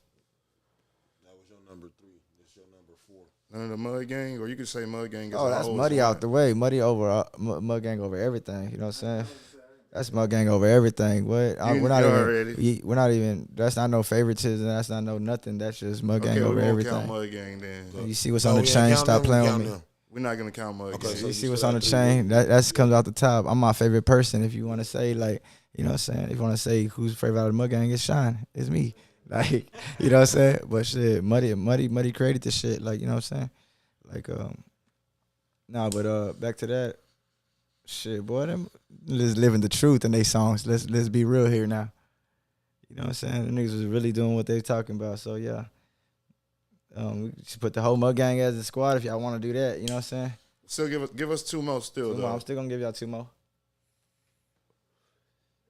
That was your number 3. This your number 4. None of the Mud Gang? Or you could say Mud Gang. Oh, that's Muddy out the way. Muddy over Mud Gang over everything. You know what I'm saying? That's Mud Gang over everything. What? We're not even. That's not no favoritism. That's not no nothing. That's just Mud Gang over everything. Count Mud Gang then. You see what's on the chain? Stop playing with me. We're not gonna count Mud Gang. So you see what's on the chain? That comes out the top. I'm my favorite person. If you want to say, like, you know what I'm saying? If you want to say who's favorite out of the Mud Gang, it's Shiine. It's me. Like, you know what I'm saying? But shit, Muddy created this shit. Like, you know what I'm saying? Like, back to that. Shit, boy, them just living the truth in they songs. Let's be real here now. You know what I'm saying? The niggas was really doing what they talking about. So yeah. We should put the whole Mud Gang as a squad if y'all want to do that. You know what I'm saying? Still give us 2 more still, though. I'm still gonna give y'all 2 more.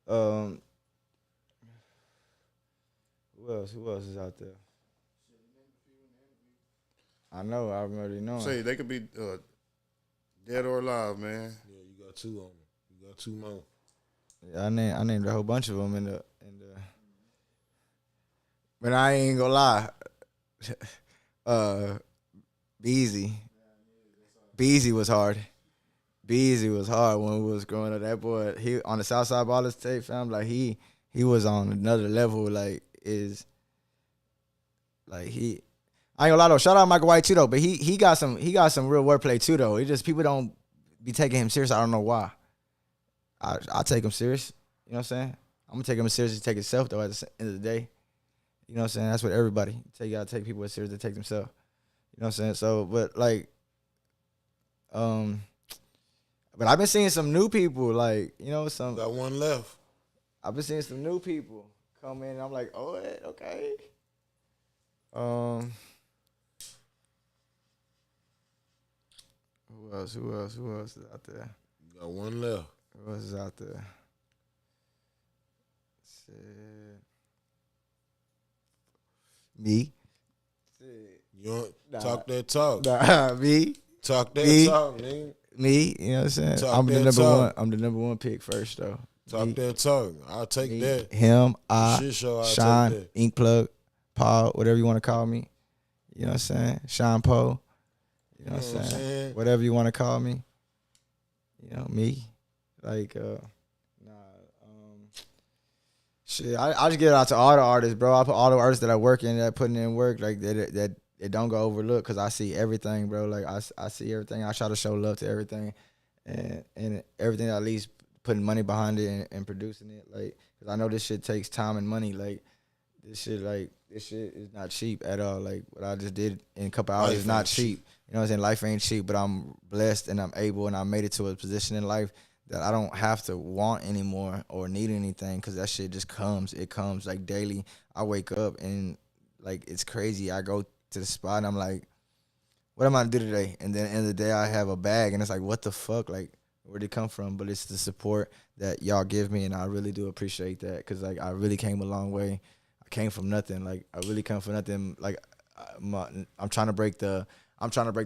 Who else is out there? I know, I already know. Say they could be dead or alive, man. Yeah, you got 2 on them. You got 2 more. Yeah, I named a whole bunch of them in the but I ain't gonna lie. Beezy was hard. Beezy was hard when we was growing up. That boy, he on the South Side Ballers tape, fam. Like, he was on another level. Like, I ain't gonna lie though. Shout out Michael White too though. But he got some real wordplay too though. It just people don't be taking him serious. I don't know why. I take him serious. You know what I'm saying? I'm gonna take him as serious as he take himself though. At the end of the day. You know what I'm saying? That's what everybody. You gotta take people as serious as they take themselves. You know what I'm saying? So, but like, but I've been seeing some new people, like, you know, got 1 left. I've been seeing some new people come in, and I'm like, oh, okay. Who else is out there? You got 1 left. Who else is out there? Shit. Me. You don't talk that talk. Me. Talk that talk, nigga. Me, you know what I'm saying? I'm the number one. I'm the number 1 pick first though. Talk that talk. I'll take that. Him, Shiine, InkPlugg, Paul, whatever you want to call me. You know what I'm saying? Sean Poe. You know what I'm saying? Whatever you want to call me. You know, me. Like, shit, I just get it out to all the artists, bro. I put all the artists that I work in that putting in work, like that it don't go overlooked because I see everything, bro. Like I see everything. I try to show love to everything, and everything at least putting money behind it and producing it. Like, cause I know this shit takes time and money. Like this shit is not cheap at all. Like what I just did in a couple hours is not cheap. You know what I'm saying? Life ain't cheap, but I'm blessed and I'm able and I made it to a position in life that I don't have to want anymore or need anything because that shit just comes. It comes like daily. I wake up and like it's crazy. I go to the spot and I'm like, what am I gonna do today? And then at the end of the day, I have a bag and it's like, what the fuck? Like, where'd it come from? But it's the support that y'all give me and I really do appreciate that because like I really came a long way. I came from nothing. Like I really come from nothing. Like I'm trying to break the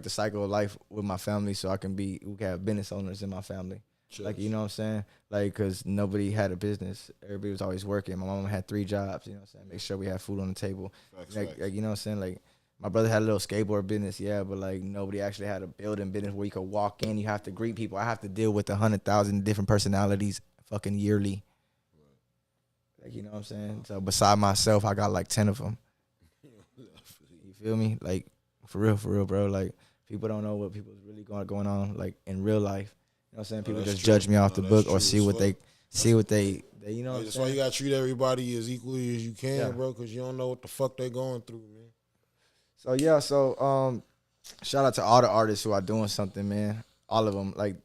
cycle of life with my family so we can have business owners in my family. Just. Like, you know what I'm saying? Like, because nobody had a business. Everybody was always working. My mom had 3 jobs, you know what I'm saying? Make sure we had food on the table. Like, you know what I'm saying? Like, my brother had a little skateboard business, yeah, but, like, nobody actually had a building business where you could walk in. You have to greet people. I have to deal with 100,000 different personalities fucking yearly. Right. Like, you know what I'm saying? So, beside myself, I got, like, 10 of them. You feel me? Like, for real, bro. Like, people don't know what people's really going on, like, in real life. You know what I'm saying? People just judge me off the book or see what they you know. That's why you gotta treat everybody as equally as you can, bro, because you don't know what the fuck they going through, man. So yeah, shout out to all the artists who are doing something, man. All of them. Like,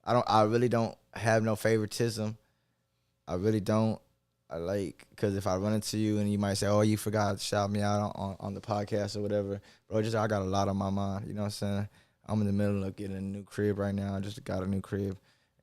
I really don't have no favoritism. I really don't. Because if I run into you and you might say, oh, you forgot to shout me out on the podcast or whatever, bro, I got a lot on my mind. You know what I'm saying? I'm in the middle of getting a new crib right now. I just got a new crib,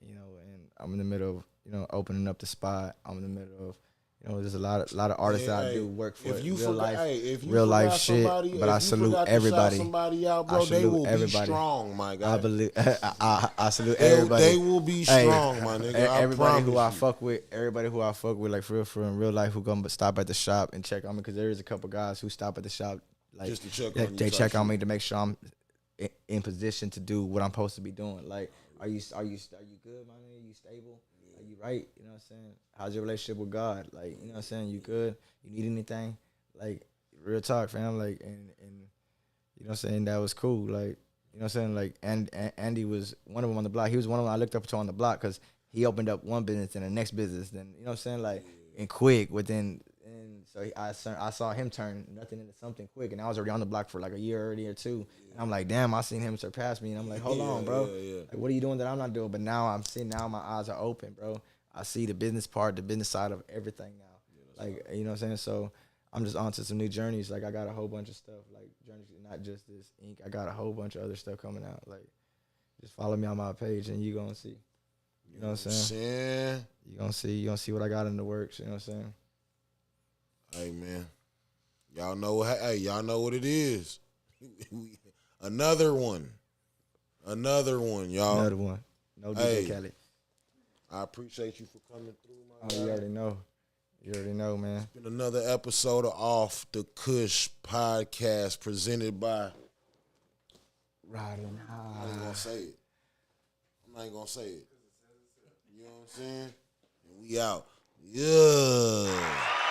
you know, and I'm in the middle of, you know, opening up the spot. I'm in the middle of, you know, there's a lot of artists that I do work for. If you real life shit, but I salute everybody. Somebody out, bro, they will be strong, my guy. I salute everybody. They will be strong, my nigga. Everybody who I fuck with, like for real in real life, who gonna stop at the shop and check on me, because there is a couple guys who stop at the shop, like just to check on you. They check on me to make sure I'm in position to do what I'm supposed to be doing. Like, are you good, my nigga? You stable? Are you right? You know what I'm saying? How's your relationship with God? Like, you know what I'm saying? You good? You need anything? Like, real talk, fam. Like, and you know what I'm saying? That was cool. Like, you know what I'm saying? Like, and Andy was one of them on the block. He was one of them I looked up to on the block because he opened up one business and the next business. Then, you know what I'm saying? Like, and quick within. So I saw him turn nothing into something quick, and I was already on the block for like a year already or 2. And I'm like, damn, I seen him surpass me, and I'm like, hold on, bro. Like, what are you doing that I'm not doing? But now I'm seeing, now my eyes are open, bro. I see the business part, the business side of everything now. Like, you know what I'm saying? So I'm just on to some new journeys. Like, I got a whole bunch of stuff, like journeys, not just this ink. I got a whole bunch of other stuff coming out. Like, just follow me on my page, and you gonna see. You know what I'm saying? You gonna see what I got in the works. You know what I'm saying? Hey, man, y'all know what it is. Another one, y'all. Another one. No DJ Khaled. I appreciate you for coming through, my guy. You already know, man. It's been another episode of Off the Kush podcast presented by Riding High. I'm not gonna say it. You know what I'm saying? And we out. Yeah.